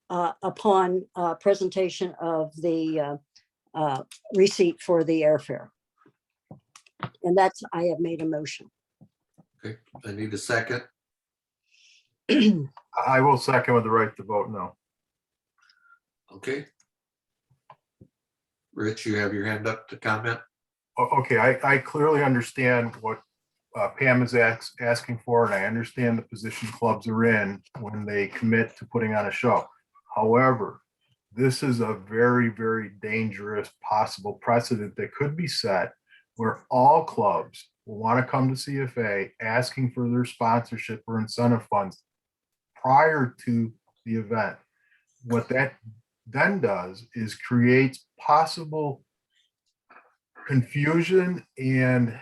upon presentation of the receipt for the airfare. And I have made a motion. Okay, I need a second. I will second with the right to vote no. Okay. Rich, you have your hand up to comment. Okay, I clearly understand what Pam is asking for, and I understand the position clubs are in when they commit to putting on a show. However, this is a very, very dangerous possible precedent that could be set where all clubs will want to come to CFA asking for their sponsorship or incentive funds prior to the event. What that then does is creates possible confusion and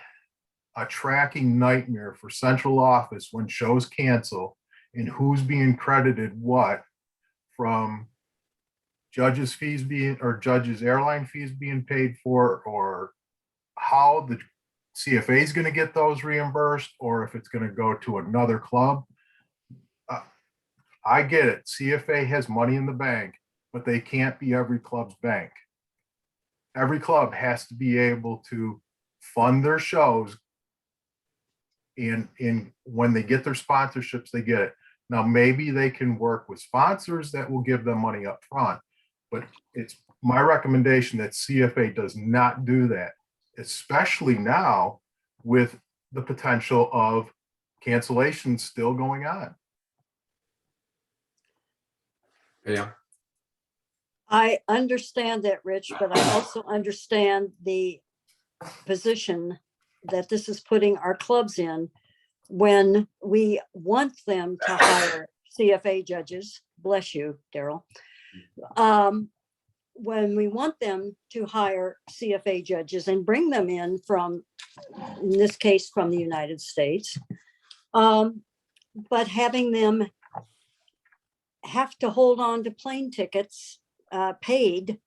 a tracking nightmare for central office when shows cancel and who's being credited what from judges' fees judges' airline fees being paid for, or how the CFA is going to get those reimbursed, or if it's going to go to another club. I get it. CFA has money in the bank, but they can't be every club's bank. Every club has to be able to fund their shows, and when they get their sponsorships, they get it. Now, maybe they can work with sponsors that will give them money up front, but it's my recommendation that CFA does not do that, especially now with the potential of cancellations still going on. Yeah. I understand that, Rich, but I also understand the position that this is putting our clubs in when we want them to hire CFA judges. Bless you, Daryl. When we want them to hire CFA judges and bring them in from, in this case, from the United States, but having them have to hold on to plane tickets, paid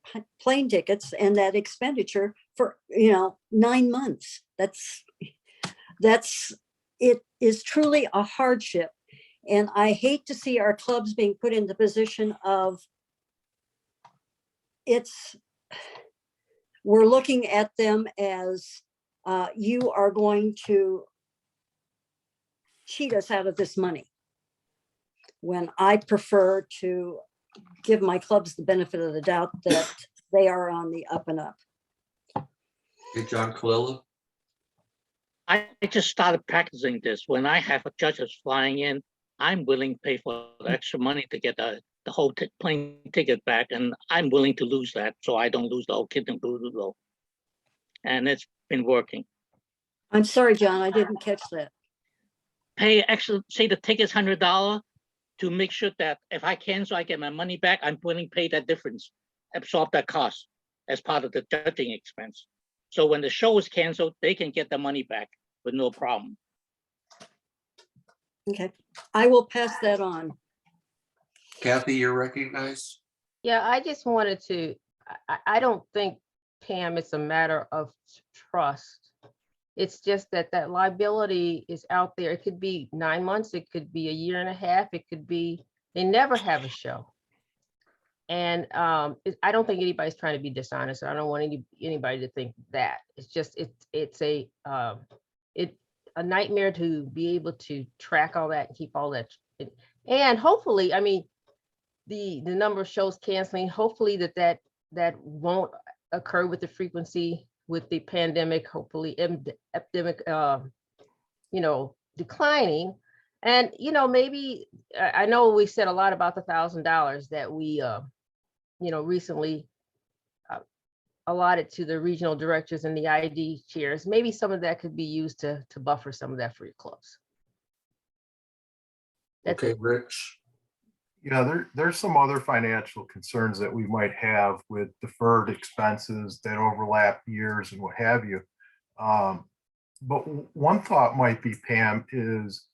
plane tickets, and that expenditure for 9 months. It is truly a hardship, and I hate to see our clubs being put in the position of we're looking at them as you are going to cheat us out of this money, when I prefer to give my clubs the benefit of the doubt that they are on the up and up. Hey, John Kalila. I just started practicing this. When I have judges flying in, I'm willing to pay for the extra money to get the whole plane ticket back, and I'm willing to lose that so I don't lose the whole kit and caboodle. And it's been working. I'm sorry, John, I didn't catch that. Pay extra, say the ticket's $100, to make sure that if I cancel, I get my money back. I'm willing to pay that difference, absorb that cost as part of the judging expense. So when the show is canceled, they can get the money back with no problem. Okay, I will pass that on. Kathy, you're recognized. Yeah, I just wanted to, I don't think, Pam, it's a matter of trust. It's just that that liability is out there. It could be 9 months, it could be a year and a half, it could be, they never have a show. And I don't think anybody's trying to be dishonest. I don't want anybody to think that. It's just, it's a nightmare to be able to track all that and keep all that. And hopefully, I mean, the number of shows canceling, hopefully that won't occur with the frequency with the pandemic, hopefully epidemic, declining. And, maybe, I know we said a lot about the $1,000 that we, recently allotted to the regional directors and the ID chairs. Maybe some of that could be used to buffer some of that for your clubs. Okay, Rich. Yeah, there's some other financial concerns that we might have with deferred expenses that overlap years and what have you. But one thought might be, Pam, is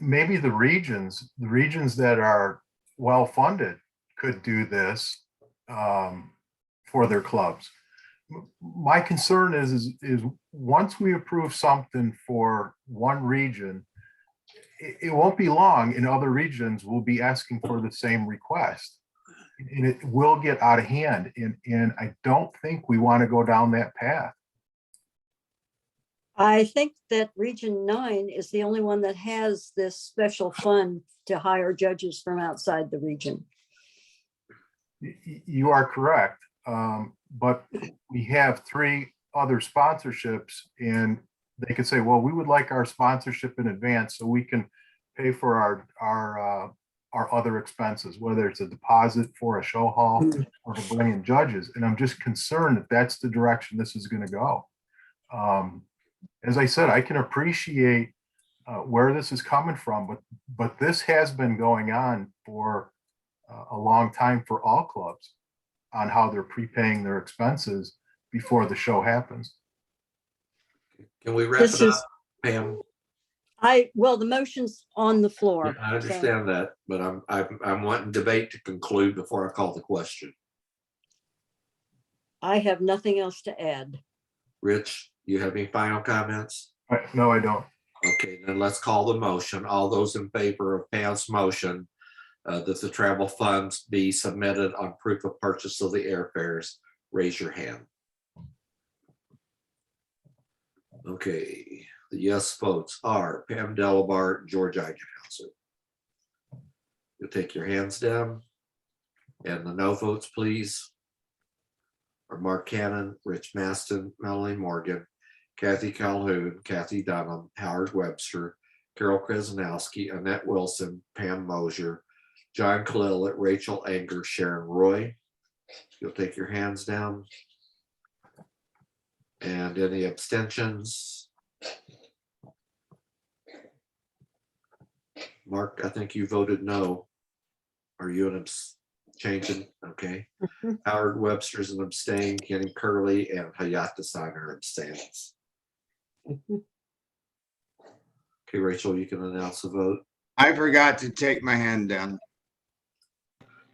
maybe the regions that are well-funded could do this for their clubs. My concern is once we approve something for one region, it won't be long and other regions will be asking for the same request, and it will get out of hand. And I don't think we want to go down that path. I think that Region 9 is the only one that has this special fund to hire judges from outside the region. You are correct. But we have 3 other sponsorships, and they could say, well, we would like our sponsorship in advance so we can pay for our other expenses, whether it's a deposit for a show hall or to bring in judges. And I'm just concerned that that's the direction this is going to go. As I said, I can appreciate where this is coming from, but this has been going on for a long time for all clubs on how they're prepaying their expenses before the show happens. Can we wrap it up, Pam? Well, the motion's on the floor. I understand that, but I'm wanting debate to conclude before I call the question. I have nothing else to add. Rich, you have any final comments? No, I don't. Okay, then let's call the motion. All those in favor of Pam's motion that the travel funds be submitted on proof of purchase of the airfares, raise your hand. Okay, the yes votes are Pam Delabar, George Eichenhauser. You'll take your hands down. And the no votes, please. Mark Cannon, Rich Maston, Melanie Morgan, Kathy Calhoun, Kathy Dunham, Howard Webster, Carol Krasinowski, Annette Wilson, Pam Mosier, John Khalil, Rachel Anger, Sharon Roy. You'll take your hands down. And any abstentions? Mark, I think you voted no. Are you an changing? Okay. Howard Webster's an abstain, Kenny Curley and Hayat Designer abstains. Okay, Rachel, you can announce the vote. I forgot to take my hand down.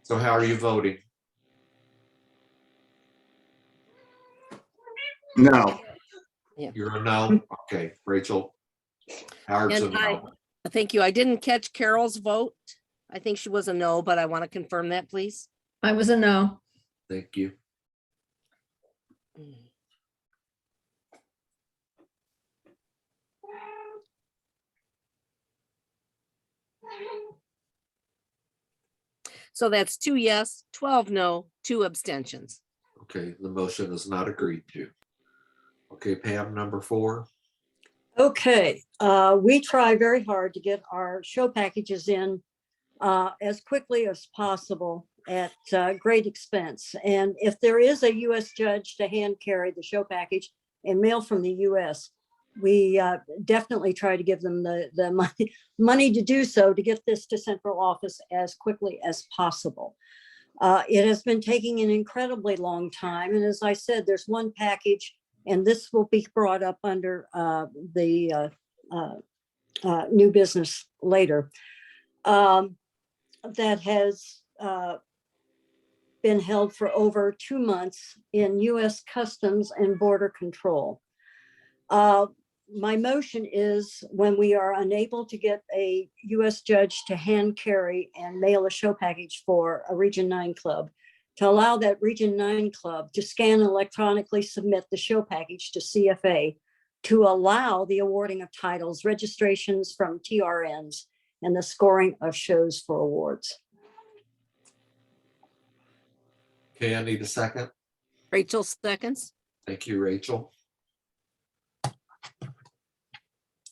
So how are you voting? No. You're a no? Okay, Rachel. Howard's a And I, no. thank you. I didn't catch Carol's vote. I think she was a no, but I want to confirm that, please. I was a no. Thank you. So that's 2 yes, 12 no, 2 abstentions. Okay, the motion is not agreed to. Okay, Pam, number 4. Okay, we try very hard to get our show packages in as quickly as possible at great expense. And if there is a US judge to hand carry the show package and mail from the US, we definitely try to give them the money to do so, to get this to central office as quickly as possible. It has been taking an incredibly long time. And as I said, there's one package, and this will be brought up under the new business later, that has been held for over 2 months in US Customs and Border Control. My motion is, when we are unable to get a US judge to hand carry and mail a show package for a Region 9 club, to allow that Region 9 club to scan and electronically submit the show package to CFA, to allow the awarding of titles, registrations from TRNs, and the scoring of shows for awards. Okay, I need a second. Rachel seconds. Thank you, Rachel.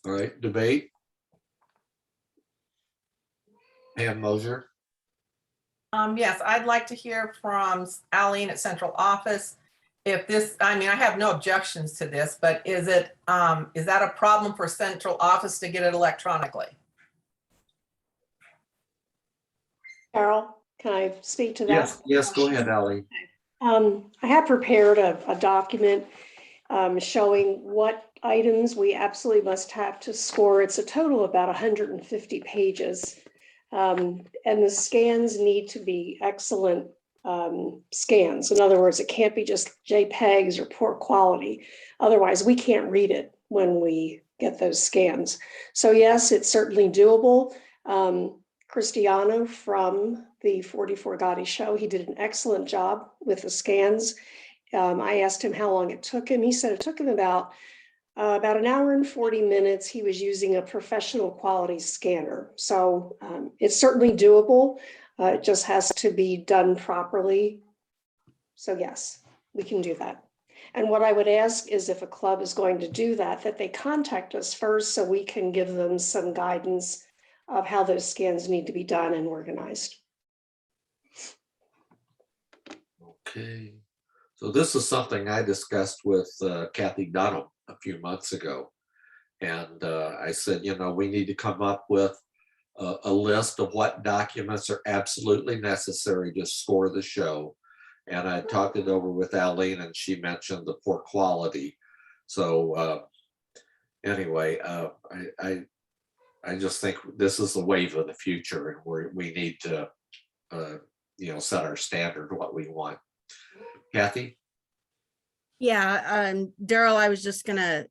All right, debate. Pam Mosier. Yes, I'd like to hear from Aline at central office. If this, I mean, I have no objections to this, but is that a problem for central office to get it electronically? Carol, can I speak to that? Yes, yes, go ahead, Ally. I have prepared a document showing what items we absolutely must have to score. It's a total of about 150 pages. And the scans need to be excellent scans. In other words, it can't be just JPEGs or poor quality. Otherwise, we can't read it when we get those scans. So yes, it's certainly doable. Cristiano from the 44 Gotti show, he did an excellent job with the scans. I asked him how long it took him. He said it took him about an hour and 40 minutes. He was using a professional quality scanner. So it's certainly doable. It just has to be done properly. So yes, we can do that. And what I would ask is, if a club is going to do that, that they contact us first so we can give them some guidance of how those scans need to be done and organized. Okay, so this is something I discussed with Kathy Dunham a few months ago. And I said, you know, we need to come up with a list of what documents are absolutely necessary to score the show. And I talked it over with Aline, and she mentioned the poor quality. So anyway, I just think this is the wave of the future, and we need to, you know, set our standard, what we want. Kathy? Yeah, Daryl, I was just gonna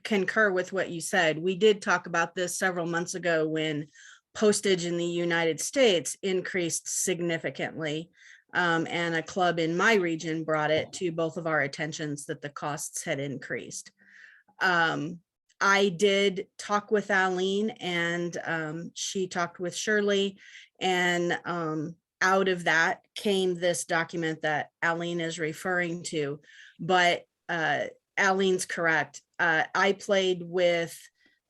concur with what you said. We did talk about this several months ago when postage in the United States increased significantly. And a club in my region brought it to both of our attentions that the costs had increased. I did talk with Aline, and she talked with Shirley, and out of that came this document that Aline is referring to. But Aline's correct. I played with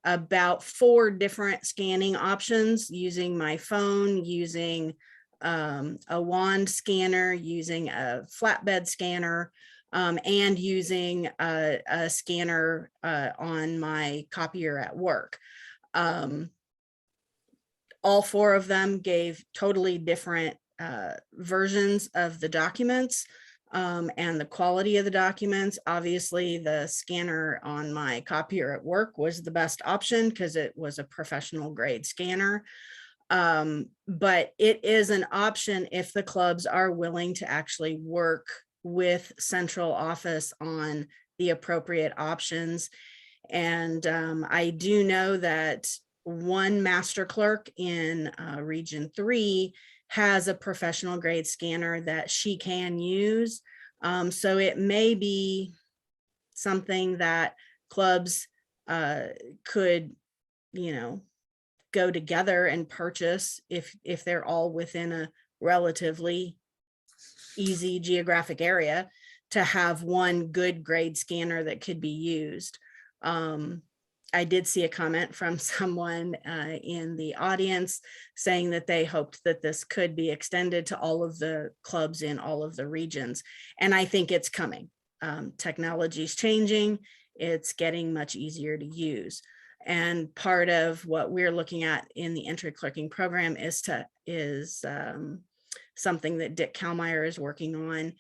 about 4 different scanning options using my phone, using a wand scanner, using a flatbed scanner, and using a scanner on my copier at work. All 4 of them gave totally different versions of the documents and the quality of the documents. Obviously, the scanner on my copier at work was the best option because it was a professional grade scanner. But it is an option if the clubs are willing to actually work with central office on the appropriate options. And I do know that one master clerk in Region 3 has a professional grade scanner that she can use. So it may be something that clubs could, go together and purchase if they're all within a relatively easy geographic area, to have one good grade scanner that could be used. I did see a comment from someone in the audience saying that they hoped that this could be extended to all of the clubs in all of the regions. And I think it's coming. Technology is changing. It's getting much easier to use. And part of what we're looking at in the entry clerking program is something that Dick Kalmeyer is working on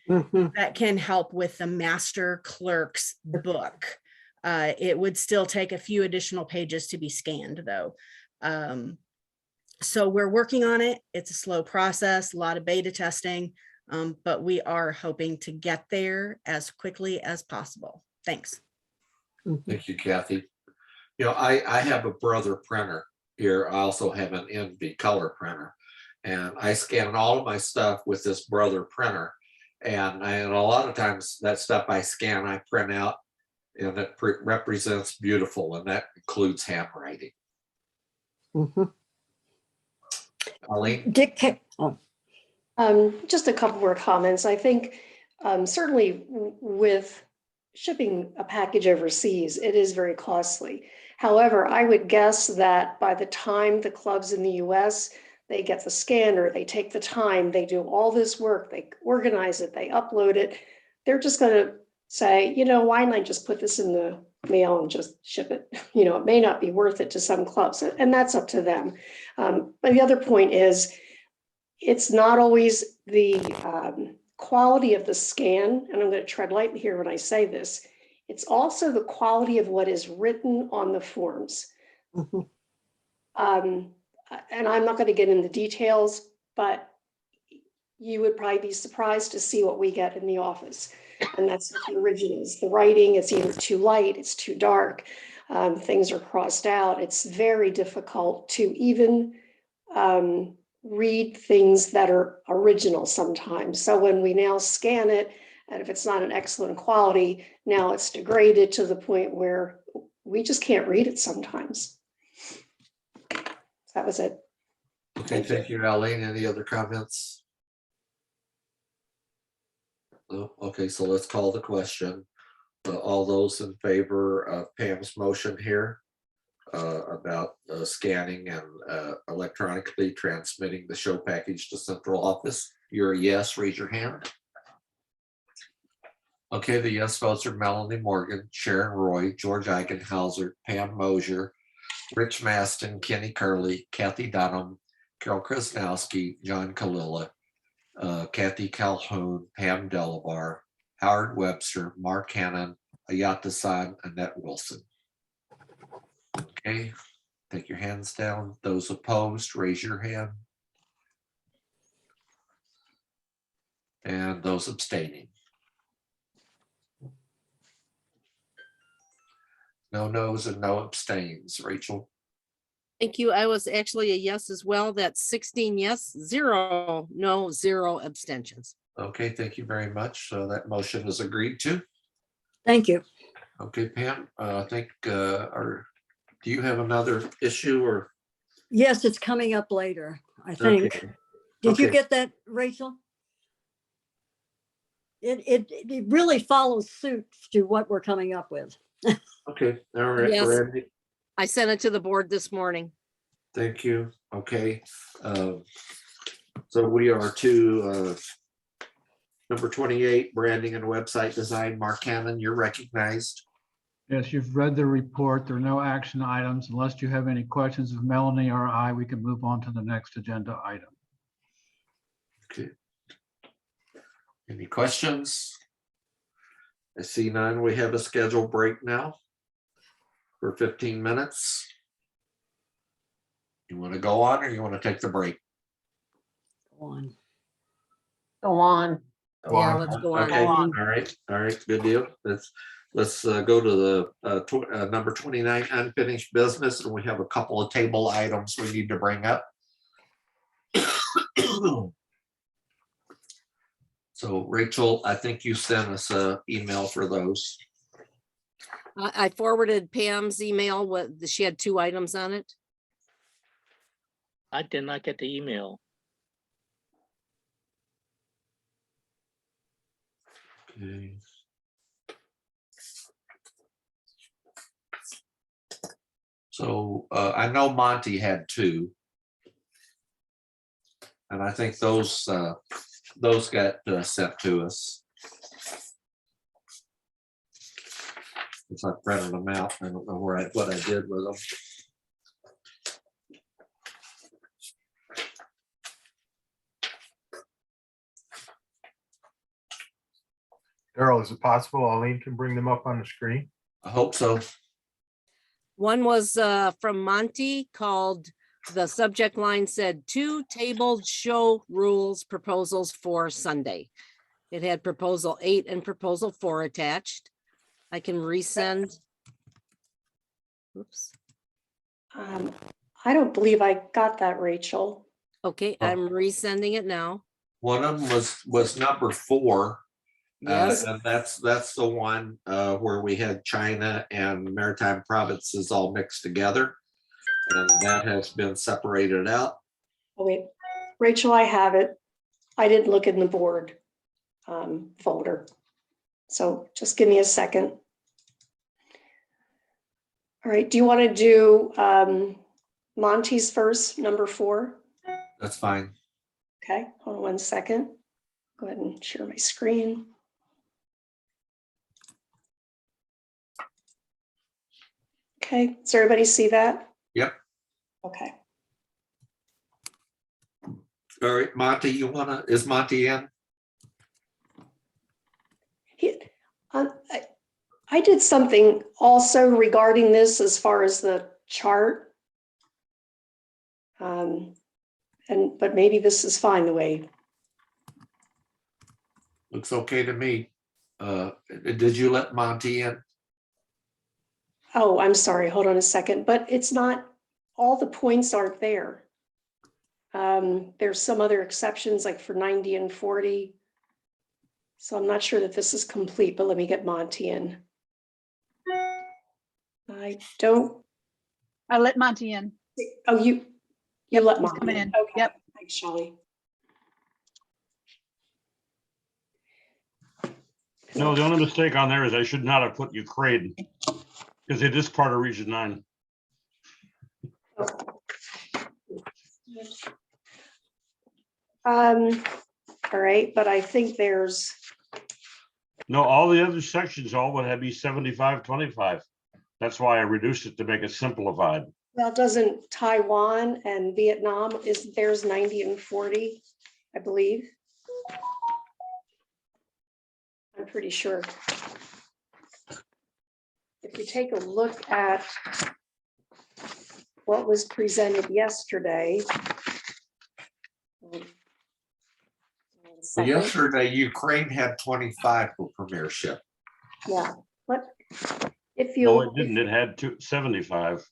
that can help with the master clerk's book. It would still take a few additional pages to be scanned though. So we're working on it. It's a slow process, a lot of beta testing, but we are hoping to get there as quickly as possible. Thanks. Thank you, Kathy. I have a Brother printer here. I also have an NV color printer, and I scan all of my stuff with this Brother printer. And a lot of times that stuff I scan, I print out, and it represents beautiful, and that includes handwriting. Aline? Dick, just a couple more comments. I think certainly with shipping a package overseas, it is very costly. However, I would guess that by the time the clubs in the US, they get the scanner, they take the time, they do all this work, they organize it, they upload it, they're just going to say, why not just put this in the mail and just ship it? It may not be worth it to some clubs, and that's up to them. But the other point is, it's not always the quality of the scan, and I'm going to tread lightly here when I say this. It's also the quality of what is written on the forms. And I'm not going to get into details, but you would probably be surprised to see what we get in the office. And that's what the originals. The writing, it's either too light, it's too dark, things are crossed out. It's very difficult to even read things that are original sometimes. So when we now scan it, and if it's not an excellent quality, now it's degraded to the point where we just can't read it sometimes. So that was it. Okay, thank you, Aline. Any other comments? No? Okay, so let's call the question. All those in favor of Pam's motion here about scanning and electronically transmitting the show package to central office, you're a yes, raise your hand. Okay, the yes votes are Melanie Morgan, Sharon Roy, George Eichenhauser, Pam Mosier, Rich Maston, Kenny Curley, Kathy Dunham, Carol Krasnowski, John Kalila, Kathy Calhoun, Pam Delabar, Howard Webster, Mark Hannon, Ayata San, Annette Wilson. Okay, take your hands down. Those opposed, raise your hand. And those abstaining. No no's and no abstains. Rachel? Thank you. I was actually a yes as well. That's 16 yes, 0 no, 0 abstentions. Okay, thank you very much. So that motion is agreed to. Thank you. Okay, Pam, I think, do you have another issue or? Yes, it's coming up later, I think. Okay. Did you Okay. get that, Rachel? It really follows suit to what we're coming up with. Okay, all right, Yes. Brandy, I sent it to the board this morning. thank you. Okay. So we are to number 28, branding and website design. Mark Cannon, you're recognized. Yes, you've read the report. There are no action items. Unless you have any questions of Melanie or I, we can move on to the next agenda item. Okay. Any questions? I see none. We have a scheduled break now for 15 minutes. You want to go on or you want to take the break? Go on. Go on. Yeah, let's go on. Okay, all right, good deal. Let's go to the number 29, unfinished business, and we have a couple of table items we need to bring up. So Rachel, I think you sent us an email for those. I forwarded Pam's email. She had 2 items on it. I did not get the email. Okay. So I know Monty had 2. And I think those got sent to us. It's like printed them out. I don't know what I did with them. Daryl, is it possible Arlene can bring them up on the screen? I hope so. One was from Monty called, the subject line said 2 tabled show rules proposals for Sunday. It had proposal 8 and proposal 4 attached. I can resend. Oops. I don't believe I got that, Rachel. Okay, I'm resending it now. One of them was number 4. Yes. And that's the one where we had China and maritime provinces all mixed together. And that has been separated out. Oh, wait, Rachel, I have it. I didn't look in the board folder. So just give me a second. All right, do you want to do Monty's first, number 4? That's fine. Okay, hold on 1 second. Go ahead and share my screen. Okay, does everybody see that? Yep. Okay. All right, Monty, is Monty in? I did something also regarding this as far as the chart. But maybe this is fine the way. Looks okay to me. Did you let Monty in? Oh, I'm sorry, hold on a second, but it's not, all the points aren't there. There's some other exceptions like for 90 and 40. So I'm not sure that this is complete, but let me get Monty in. I let Monty in. Oh, you let Monty coming in. Okay. Yep. Thanks, Shelley. No, the only mistake on there is I should not have put Ukraine because it is part of Region 9. All right, but I think there's, No, all the other sections all would have be 75-25. That's why I reduced it to make it simplified. well, doesn't Taiwan and Vietnam, there's 90 and 40, I believe. I'm pretty sure. If you take a look at what was presented yesterday. So yesterday, Ukraine had 25 for premiership. Yeah, but if No, you. it didn't. It had 75.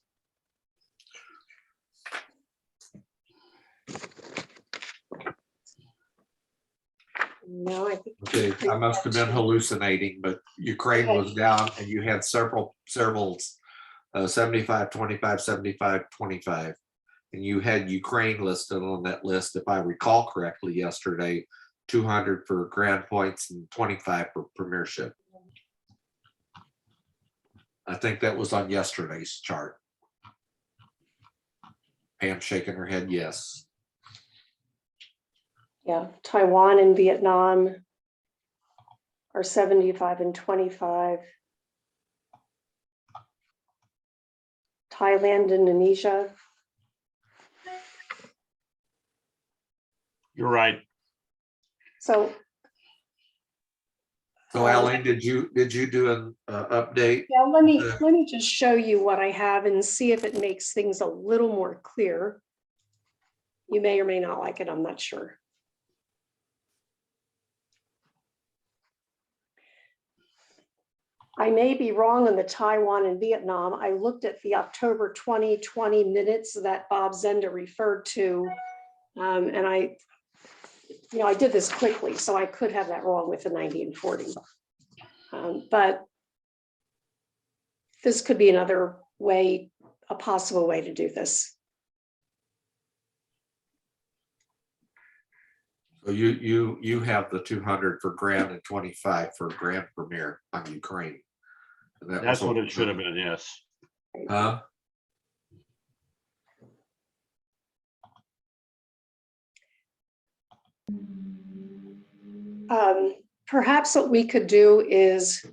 No, I think. Okay, I must have been hallucinating, but Ukraine was down and you had several 75, 25, 75, 25. And you had Ukraine listed on that list, if I recall correctly yesterday, 200 for grand points and 25 for premiership. I think that was on yesterday's chart. Pam shaking her head, yes. Yeah, Taiwan and Vietnam are 75 and 25. Thailand, Indonesia. You're right. So Alan, did you do an update? yeah, let me just show you what I have and see if it makes things a little more clear. You may or may not like it, I'm not sure. I may be wrong on the Taiwan and Vietnam. I looked at the October 2020 minutes that Bob Zenda referred to. And I did this quickly, so I could have that wrong with the 90 and 40. But this could be another way, a possible way to do this. So you have the 200 for grand and 25 for grand premier on Ukraine. And That's what it should have been, yes. Huh? Perhaps what we could do is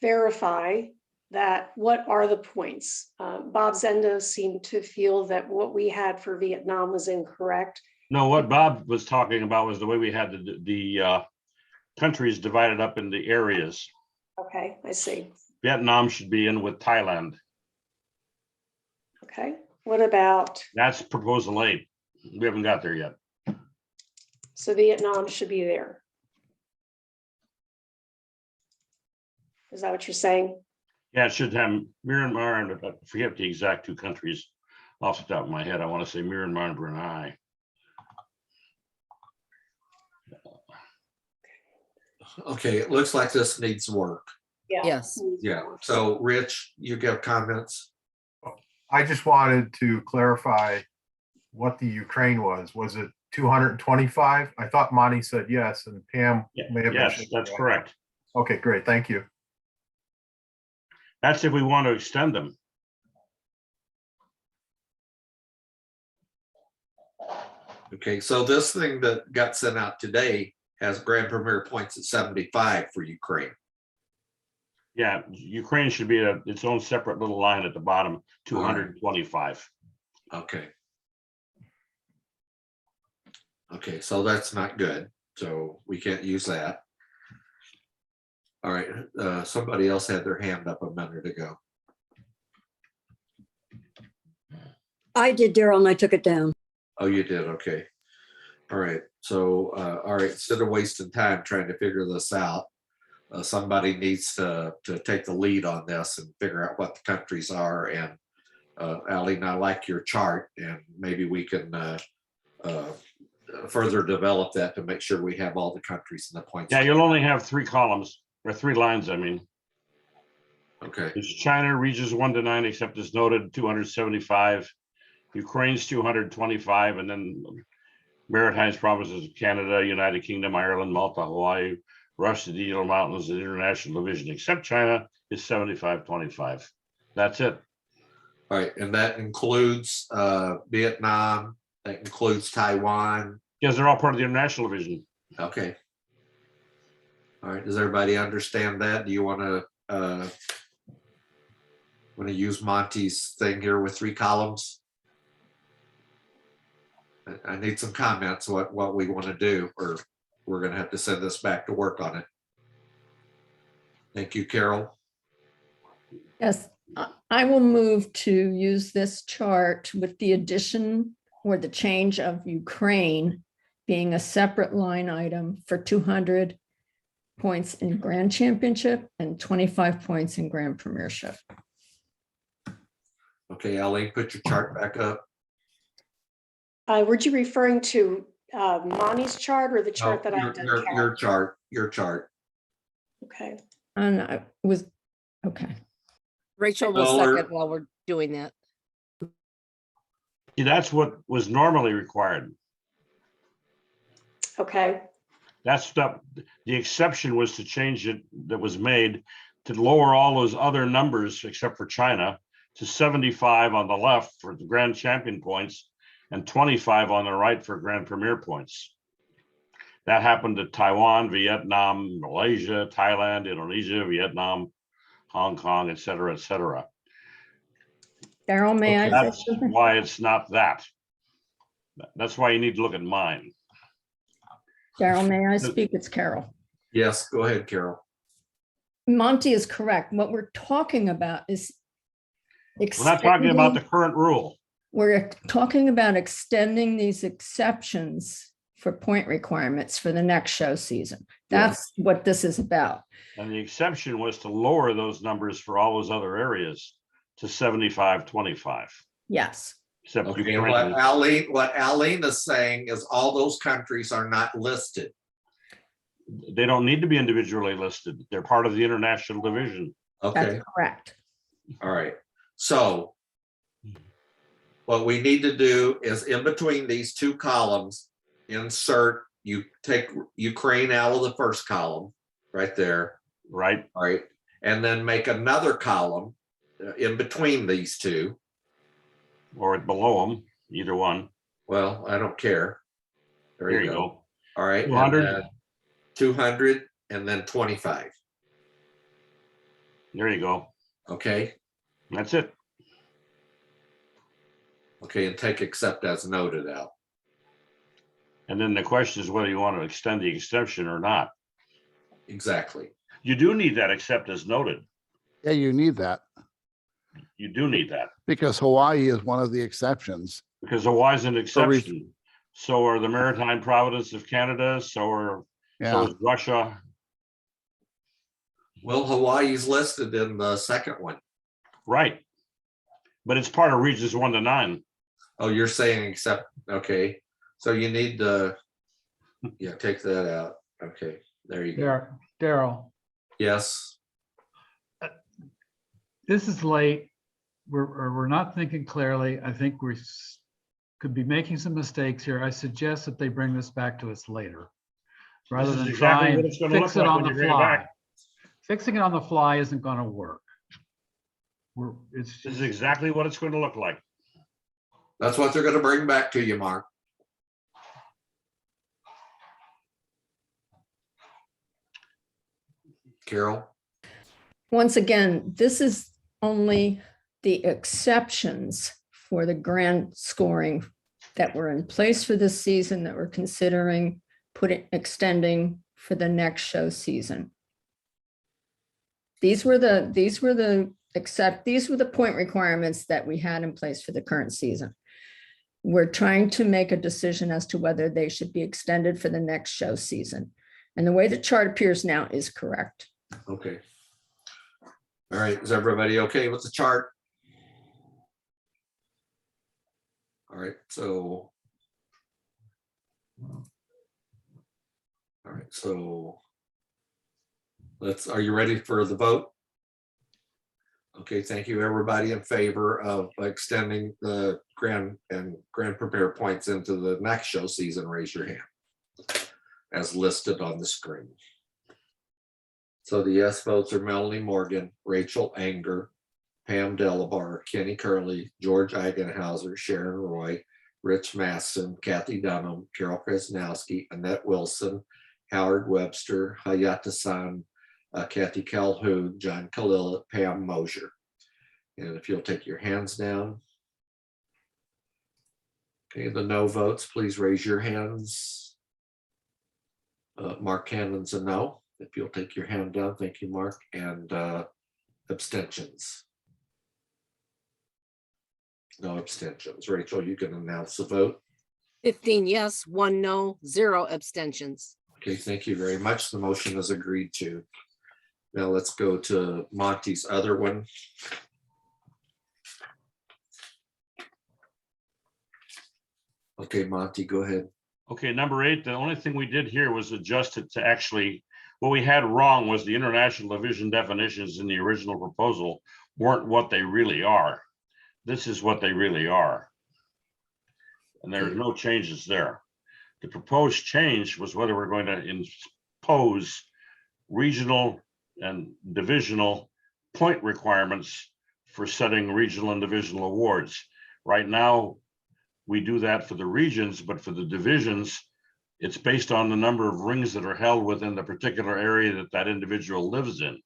verify that what are the points. Bob Zenda seemed to feel that what we had for Vietnam was incorrect. No, what Bob was talking about was the way we had the countries divided up into areas. Okay, I see. Vietnam should be in with Thailand. Okay, what about, That's proposal 8. We haven't got there yet. so Vietnam should be there. Is that what you're saying? Yeah, it should have Myanmar and I forget the exact 2 countries off the top of my head. I want to say Myanmar and Brunei. Okay, it looks like this needs work. Yeah. Yes. Yeah, so Rich, you give comments? I just wanted to clarify what the Ukraine was. Was it 225? I thought Monty said yes, and Pam may have Yes, mentioned. that's correct. Okay, great. Thank you. That's if we want to extend them. Okay, so this thing that got sent out today has grand premier points at 75 for Ukraine. Yeah, Ukraine should be its own separate little line at the bottom, 225. Okay. Okay, so that's not good. So we can't use that. All right, somebody else had their hand up a minute ago. I did, Daryl, and I took it down. Oh, you did, okay. All right, so, all right, instead of wasting time trying to figure this out, somebody needs to take the lead on this and figure out what the countries are. And Aline, I like your chart, and maybe we can further develop that to make sure we have all the countries and the points. Yeah, you'll only have 3 columns, or 3 lines, I mean. Okay. It's China, regions 1 to 9, except as noted, 275. Ukraine's 225, and then Maritime provinces of Canada, United Kingdom, Ireland, Malta, Hawaii, Russia, the Eagle Mountains, and International Division, except China, is 75-25. That's it. All right, and that includes Vietnam, that includes Taiwan. Yes, they're all part of the International Division. Okay. All right, does everybody understand that? Do you want to use Monty's thing here with 3 columns? I need some comments what we want to do, or we're going to have to send this back to work on it. Thank you, Carol. Yes, I will move to use this chart with the addition or the change of Ukraine being a separate line item for 200 points in Grand Championship and 25 points in Grand Premiership. Okay, Aline, put your chart back up. Were you referring to Monty's chart or the chart that I did? Your chart. Okay. And I was, okay. Rachel will second while we're doing that. See, that's what was normally required. Okay, That's the exception was to change it, that was made to lower all those other numbers except for China to 75 on the left for the grand champion points and 25 on the right for grand premier points. That happened to Taiwan, Vietnam, Malaysia, Thailand, Indonesia, Vietnam, Hong Kong, et cetera, et cetera. Daryl, may I say That's something? why it's not that. That's why you need to look at mine. Daryl, may I speak? It's Carol. Yes, go ahead, Carol. Monty is correct. What we're talking about is We're not talking about the extending- current rule. We're talking about extending these exceptions for point requirements for the next show season. That's what this is about. And the exception was to lower those numbers for all those other areas to 75, 25. Yes. Except Okay, Ukraine what Aline is saying is all those countries are not listed. they don't need to be individually listed. They're part of the international division. Okay, That's correct. all right. So what we need to do is in between these two columns, insert, you take Ukraine out of the first column right there. Right. All right. And then make another column in between these two. Or below them, either one. Well, I don't care. There you go. All right. 200. And then 200 and then 25. There you go. Okay. That's it. Okay. And take except as noted out. And then the question is whether you want to extend the exception or not. Exactly. You do need that except as noted. Yeah, you need that You do need that because Hawaii is one of the exceptions. because Hawaii's an exception. So are the Maritime Province of Canada. So Yeah, is Russia. Well, Hawaii's listed in the second one. Right. But it's part of regions 1 to 9. Oh, you're saying except, okay. So you need to, yeah, take that out. Okay, there you go. Daryl, Yes, this is late. We're not thinking clearly. I think we could be making some mistakes here. I suggest that they bring this back to us later. Rather This is than exactly try what and it's gonna fix look it like on when the you bring it fly. back. Fixing it on the fly isn't gonna work. This is exactly what it's going to look like. that's what they're gonna bring back to you, Mark. Carol? Once again, this is only the exceptions for the grand scoring that were in place for this season that we're considering extending for the next show season. These were the point requirements that we had in place for the current season. We're trying to make a decision as to whether they should be extended for the next show season. And the way the chart appears now is correct. Okay. All right, is everybody okay with the chart? All right, so. All right, so. Are you ready for the vote? Okay, thank you. Everybody in favor of extending the grand prepare points into the next show season, raise your hand. As listed on the screen. So the yes votes are Melanie Morgan, Rachel Anger, Pam Delabar, Kenny Curley, George Eigenhauser, Sharon Roy, Rich Masson, Kathy Dunham, Carol Krasnowski, Annette Wilson, Howard Webster, Hayata San, Kathy Calhoun, John Kalila, Pam Mosier. And if you'll take your hands down. Okay, the no votes, please raise your hands. Mark Cannon's a no. If you'll take your hand down, thank you, Mark. And abstentions. No abstentions. Rachel, you can announce the vote. 15 yes, 1 no, 0 abstentions. Okay, thank you very much. The motion is agreed to. Now let's go to Monty's other one. Okay, Monty, go ahead. Okay, number 8, the only thing we did here was adjust it to actually, what we had wrong was the international division definitions in the original proposal weren't what they really are. This is what they really are. and there's no changes there. The proposed change was whether we're going to impose regional and divisional point requirements for setting regional and divisional awards. Right now, we do that for the regions, but for the divisions, it's based on the number of rings that are held within the particular area that that individual lives in.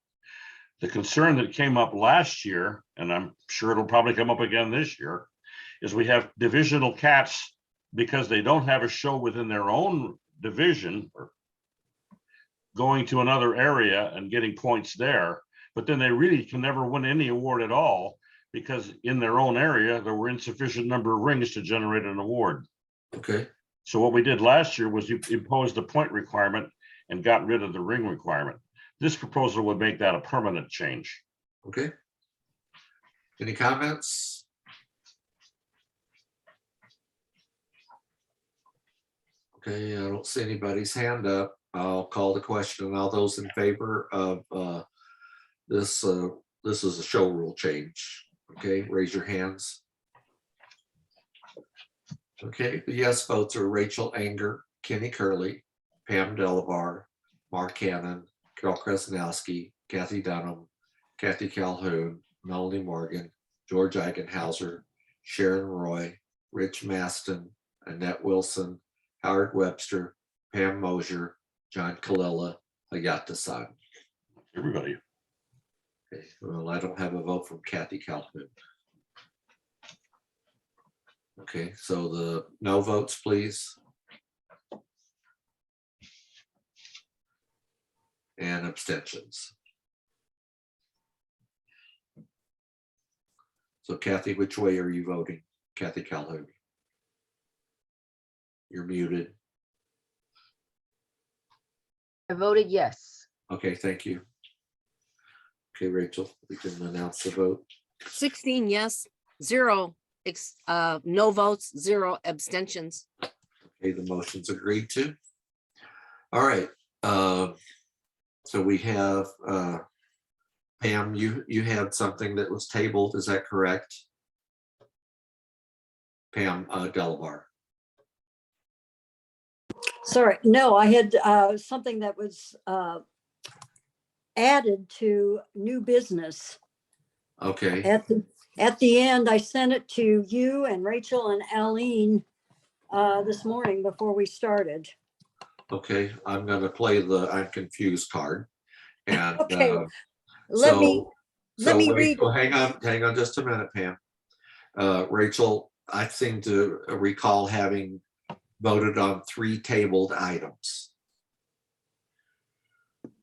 The concern that came up last year, and I'm sure it'll probably come up again this year, is we have divisional cats because they don't have a show within their own division or going to another area and getting points there, but then they really can never win any award at all because in their own area, there were insufficient number of rings to generate an award. Okay. So what we did last year was you imposed a point requirement and got rid of the ring requirement. This proposal would make that a permanent change. Okay. Any comments? Okay, I don't see anybody's hand up. I'll call the question. All those in favor of this is a show rule change. Okay, raise your hands. Okay, the yes votes are Rachel Anger, Kenny Curley, Pam Delabar, Mark Cannon, Carol Krasnowski, Kathy Dunham, Kathy Calhoun, Melanie Morgan, George Eigenhauser, Sharon Roy, Rich Maston, Annette Wilson, Howard Webster, Pam Mosier, John Kalila, Hayata San. Everybody. Okay, well, I don't have a vote from Kathy Calhoun. Okay, so the no votes, please. And abstentions. So Kathy, which way are you voting? Kathy Calhoun. You're muted. I voted yes. Okay, thank you. Okay, Rachel, we can announce the vote. 16 yes, 0 no votes, 0 abstentions. Okay, the motion's agreed to. All right. So we have Pam, you had something that was tabled, is that correct? Pam Delabar. Sorry, no, I had something that was added to new business. Okay. At the end, I sent it to you and Rachel and Aline this morning before we started. Okay, I'm gonna play the I'm confused card. And Okay, let me read. Rachel, hang on just a minute, Pam. Rachel, I seem to recall having voted on 3 tabled items.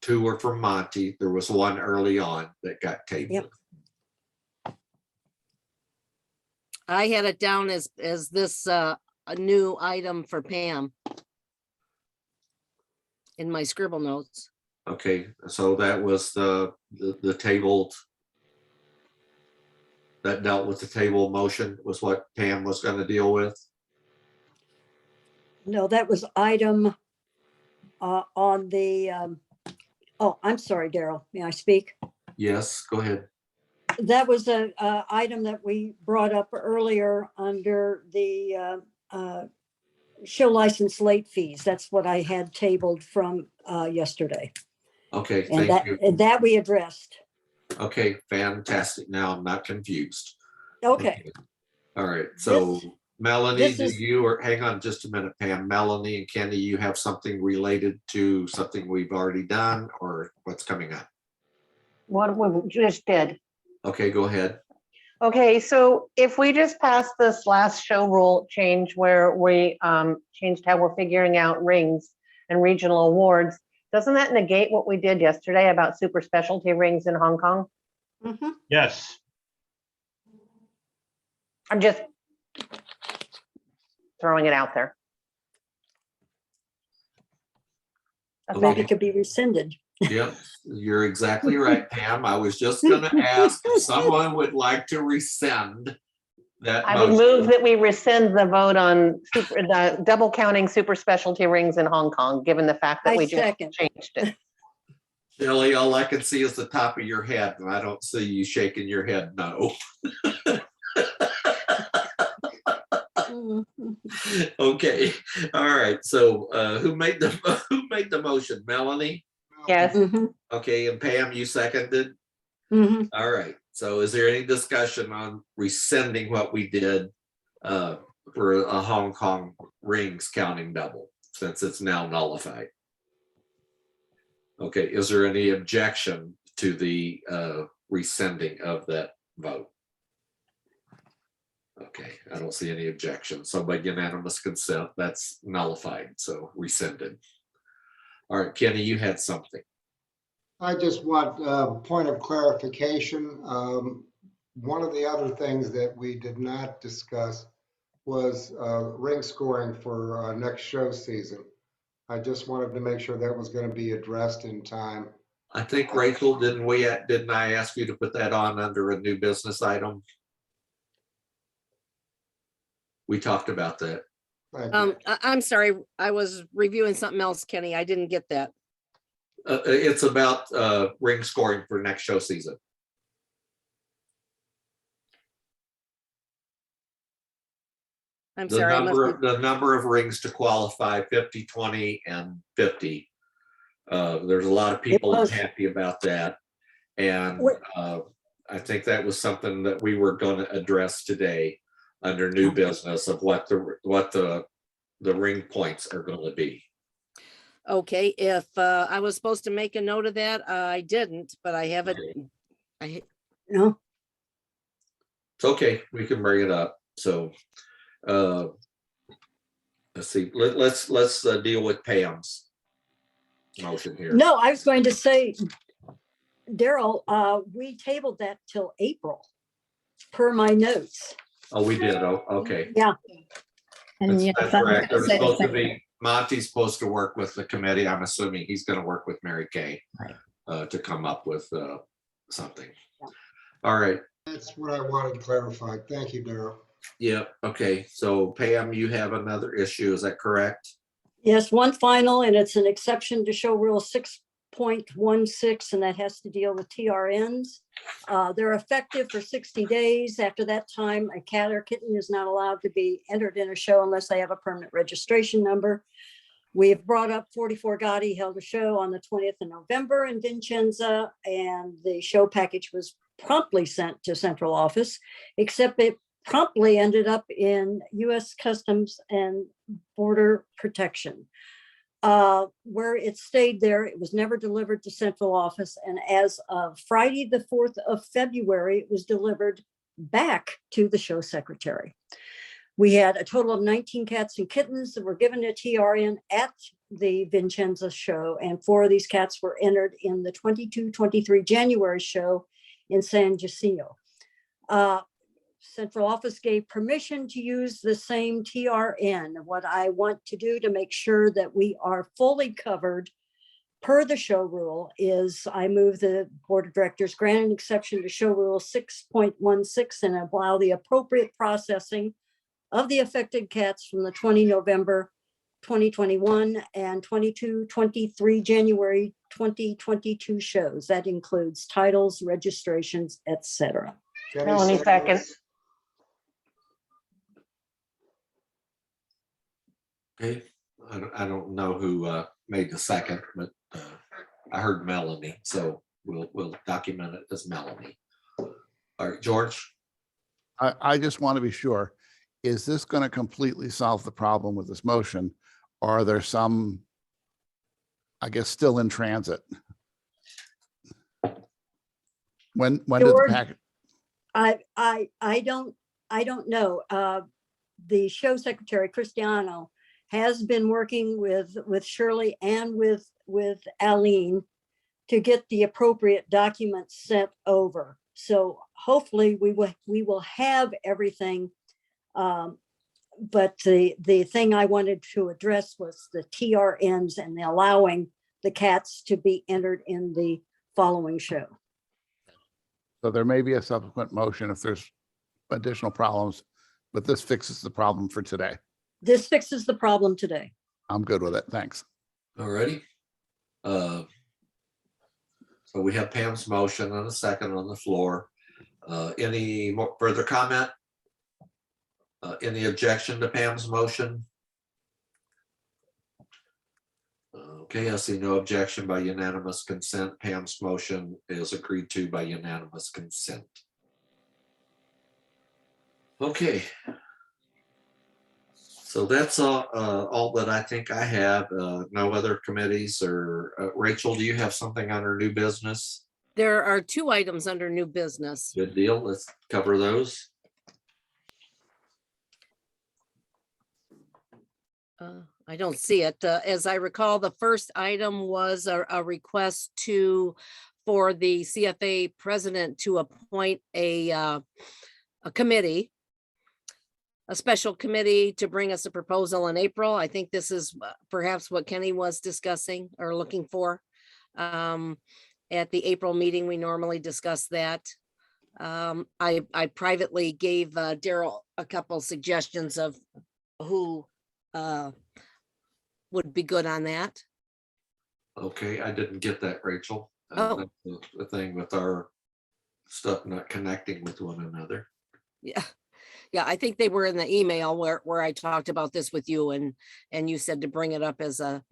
2 were from Monty. There was 1 early on that got tabled. Yep. I had it down as this a new item for Pam in my scribble notes. Okay, so that was the tabled, that dealt with the table motion was what Pam was going to deal with. No, that was item on the, oh, I'm sorry, Daryl, may I speak? Yes, go ahead. That was a item that we brought up earlier under the show license late fees. That's what I had tabled from yesterday. Okay, And thank you. that we addressed. Okay, fantastic. Now I'm not confused. Okay. All right, so Melanie, this hang on just a minute, Pam. Melanie and Kenny, you have something related to something we've already done or what's coming up? What we just did. Okay, go ahead. Okay, so if we just pass this last show rule change where we changed how we're figuring out rings and regional awards, doesn't that negate what we did yesterday about super specialty rings in Hong Kong? Mm-hmm. Yes. I'm just throwing it out there. Maybe it could be rescinded. Yep, you're exactly right, Pam. I was just going to ask if someone would like to rescind that I would motion. move that we rescind the vote on the double counting super specialty rings in Hong Kong, given the fact that I we just second. changed it. Shelley, all I can see is the top of your head, and I don't see you shaking your head no. Okay, all right, so who made the motion? Melanie? Yes. Okay, and Pam, you seconded? Mhm. All right, so is there any discussion on rescinding what we did for a Hong Kong rings counting double, since it's now nullified? Okay, is there any objection to the rescinding of that vote? Okay, I don't see any objection. So by unanimous consent, that's nullified, so rescinded. All right, Kenny, you had something. I just want a point of clarification. One of the other things that we did not discuss was ring scoring for next show season. I just wanted to make sure that was going to be addressed in time. I think, Rachel, didn't I ask you to put that on under a new business item? We talked about that. I'm sorry, I was reviewing something else, Kenny. I didn't get that. It's about ring scoring for next show season. I'm sorry. The number of rings to qualify, 50, 20, and 50. There's a lot of people unhappy about that. And I think that was something that we were going to address today under new business of what the ring points are going to be. Okay, if I was supposed to make a note of that, I didn't, but I haven't. No. It's okay, we can bring it up. So let's see, let's deal with Pam's motion here. No, I was going to say, Daryl, we tabled that till April per my notes. Oh, we did. Oh, okay. Yeah. That's correct. There's supposed to be, Monty's supposed to work with the committee. I'm assuming he's going to work with Mary Kay to come up with something. All right. That's what I wanted clarified. Thank you, Daryl. Yeah. Okay. So Pam, you have another issue. Is that correct? Yes, one final, and it's an exception to show rule 6.16, and that has to deal with TRNs. They're effective for 60 days. After that time, a cat or kitten is not allowed to be entered in a show unless they have a permanent registration number. We have brought up 44 Gotti held a show on the 20th of November in Vincenza, and the show package was promptly sent to central office, except it promptly ended up in U.S. Customs and Border Protection. Where it stayed there, it was never delivered to central office. And as of Friday, the 4th of February, it was delivered back to the show secretary. We had a total of 19 cats and kittens that were given a TRN at the Vincenza show, and 4 of these cats were entered in the 22-23 January show in San Jacinto. Central office gave permission to use the same TRN. What I want to do to make sure that we are fully covered per the show rule is I move the board of directors grant an exception to show rule 6.16 and allow the appropriate processing of the affected cats from the 20 November 2021 and 22-23 January 2022 shows. That includes titles, registrations, etc. Melanie seconds. Okay. I don't know who made the second, but I heard Melanie, so we'll document it as Melanie. All right, George. I just want to be sure, is this going to completely solve the problem with this motion? Or are there some, I guess, still in transit? When did the packet? I don't know. The show secretary, Cristiano, has been working with Shirley and with Aline to get the appropriate documents sent over. So hopefully we will have everything. But the thing I wanted to address was the TRNs and the allowing the cats to be entered in the following show. So there may be a subsequent motion if there's additional problems, but this fixes the problem for today. This fixes the problem today. I'm good with it. Thanks. All righty. So we have Pam's motion and a second on the floor. Any more further comment? Any objection to Pam's motion? Okay, I see no objection by unanimous consent. Pam's motion is agreed to by unanimous consent. Okay. So that's all that I think I have. No other committees or Rachel, do you have something under new business? There are 2 items under new business. Good deal. Let's cover those. I don't see it. As I recall, the first item was a request for the CFA president to appoint a committee, a special committee to bring us a proposal in April. I think this is perhaps what Kenny was discussing or looking for. At the April meeting, we normally discuss that. I privately gave Daryl a couple suggestions of who would be good on that. Okay, I didn't get that, Rachel. Oh. That's the thing with our stuff not connecting with one another. Yeah. Yeah, I think they were in the email where I talked about this with you and you said to bring it up as a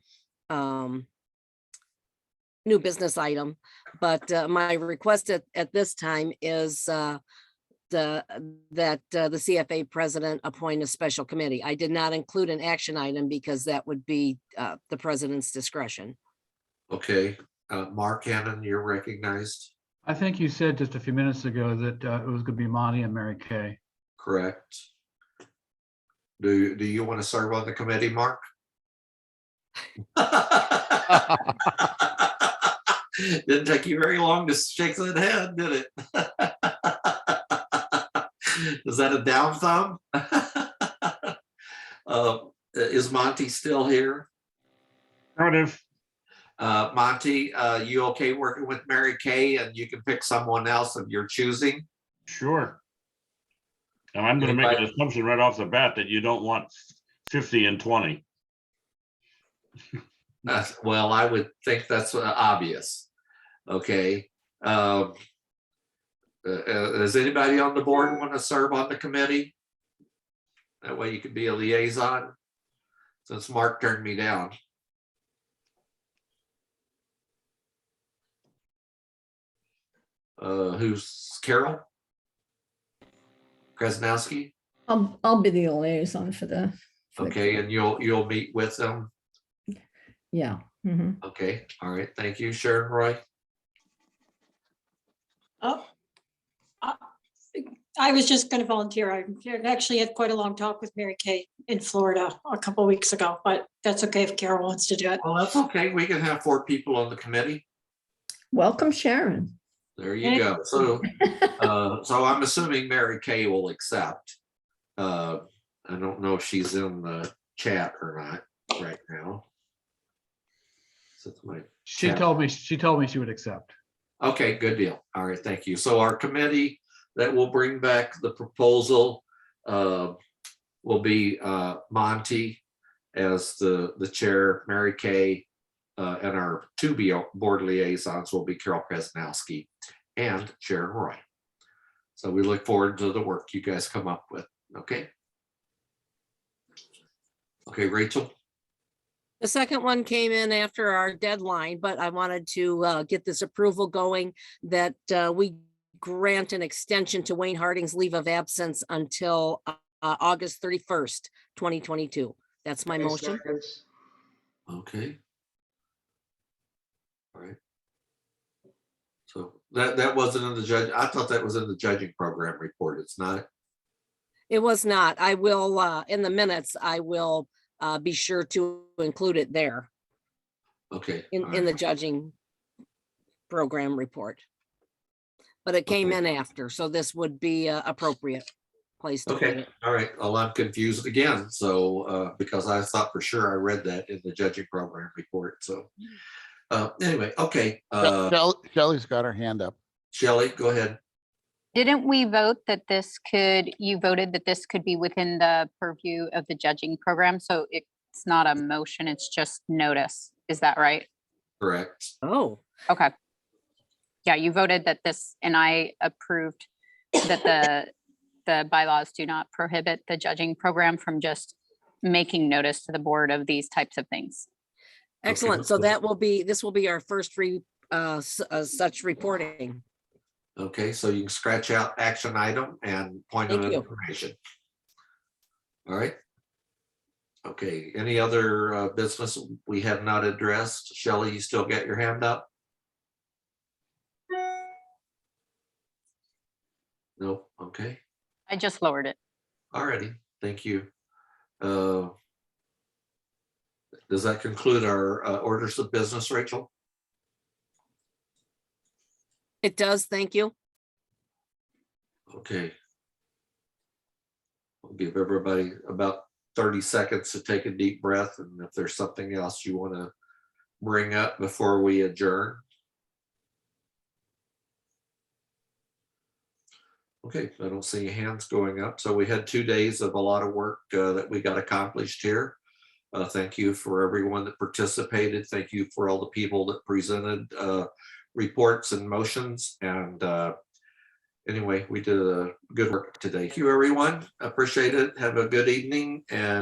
new business item. But my request at this time is that the CFA president appoint a special committee. I did not include an action item because that would be the president's discretion. Okay, Mark Hannon, you're recognized. I think you said just a few minutes ago that it was going to be Monty and Mary Kay. Correct. Do you want to serve on the committee, Mark? Didn't take you very long to shake that head, did it? Is that a down thumb? Is Monty still here? Affirmative. Monty, you okay working with Mary Kay and you can pick someone else of your choosing? Sure. And I'm going to make an assumption right off the bat that you don't want 50 and 20. Well, I would think that's obvious. Okay. Does anybody on the board want to serve on the committee? That way you could be a liaison, since Mark turned me down. Who's Carol? Krasnowski? I'll be the liaison for the. Okay, and you'll meet with them? Yeah. Mhm. Okay, all right, thank you. Sharon Roy? Oh, I was just going to volunteer. I actually had quite a long talk with Mary Kay in Florida a couple of weeks ago, but that's okay if Carol wants to do it. Well, that's okay. We can have 4 people on the committee. Welcome, Sharon. There you go. So, so I'm assuming Mary Kay will accept. I don't know if she's in the chat or not right now. She told me she would accept. Okay, good deal. All right, thank you. So our committee that will bring back the proposal will be Monty as the chair, Mary Kay, and our 2 board liaisons will be Carol Krasnowski and Sharon Roy. So we look forward to the work you guys come up with. Okay. Okay, Rachel. The second one came in after our deadline, but I wanted to get this approval going that we grant an extension to Wayne Harding's leave of absence until August 31st, 2022. That's my motion. Seconds. Okay. All right. So that wasn't in the judge. I thought that was in the judging program report. It's not. It was not. I will, in the minutes, I will be sure to include it there. Okay. In the judging program report. But it came in after, so this would be appropriate place to put Okay. it. All right. Well, I'm confused again. So because I thought for sure I read that in the judging program report. So anyway, okay. Shelley's got her hand up. Shelley, go ahead. Didn't we vote that you voted that this could be within the purview of the judging program? So it's not a motion, it's just notice. Is that right? Correct. Oh. Okay. Yeah, you voted that this, and I approved that the bylaws do not prohibit the judging program from just making notice to the board of these types of things. Excellent. So this will be our first such reporting. Okay, so you can scratch out action item and point of Thank you. information. All right. Okay, any other business we have not addressed? Shelley, you still got your hand up? No, okay. I just lowered it. All righty, thank you. Does that conclude our orders of business, Rachel? It does, thank you. Okay. We'll give everybody about 30 seconds to take a deep breath, and if there's something else you want to bring up before we adjourn. Okay, I don't see any hands going up. So we had 2 days of a lot of work that we got accomplished here. Thank you for everyone that participated. Thank you for all the people that presented reports and motions. And anyway, we did a good work today. Thank you, everyone. Appreciate it. Have a good evening. And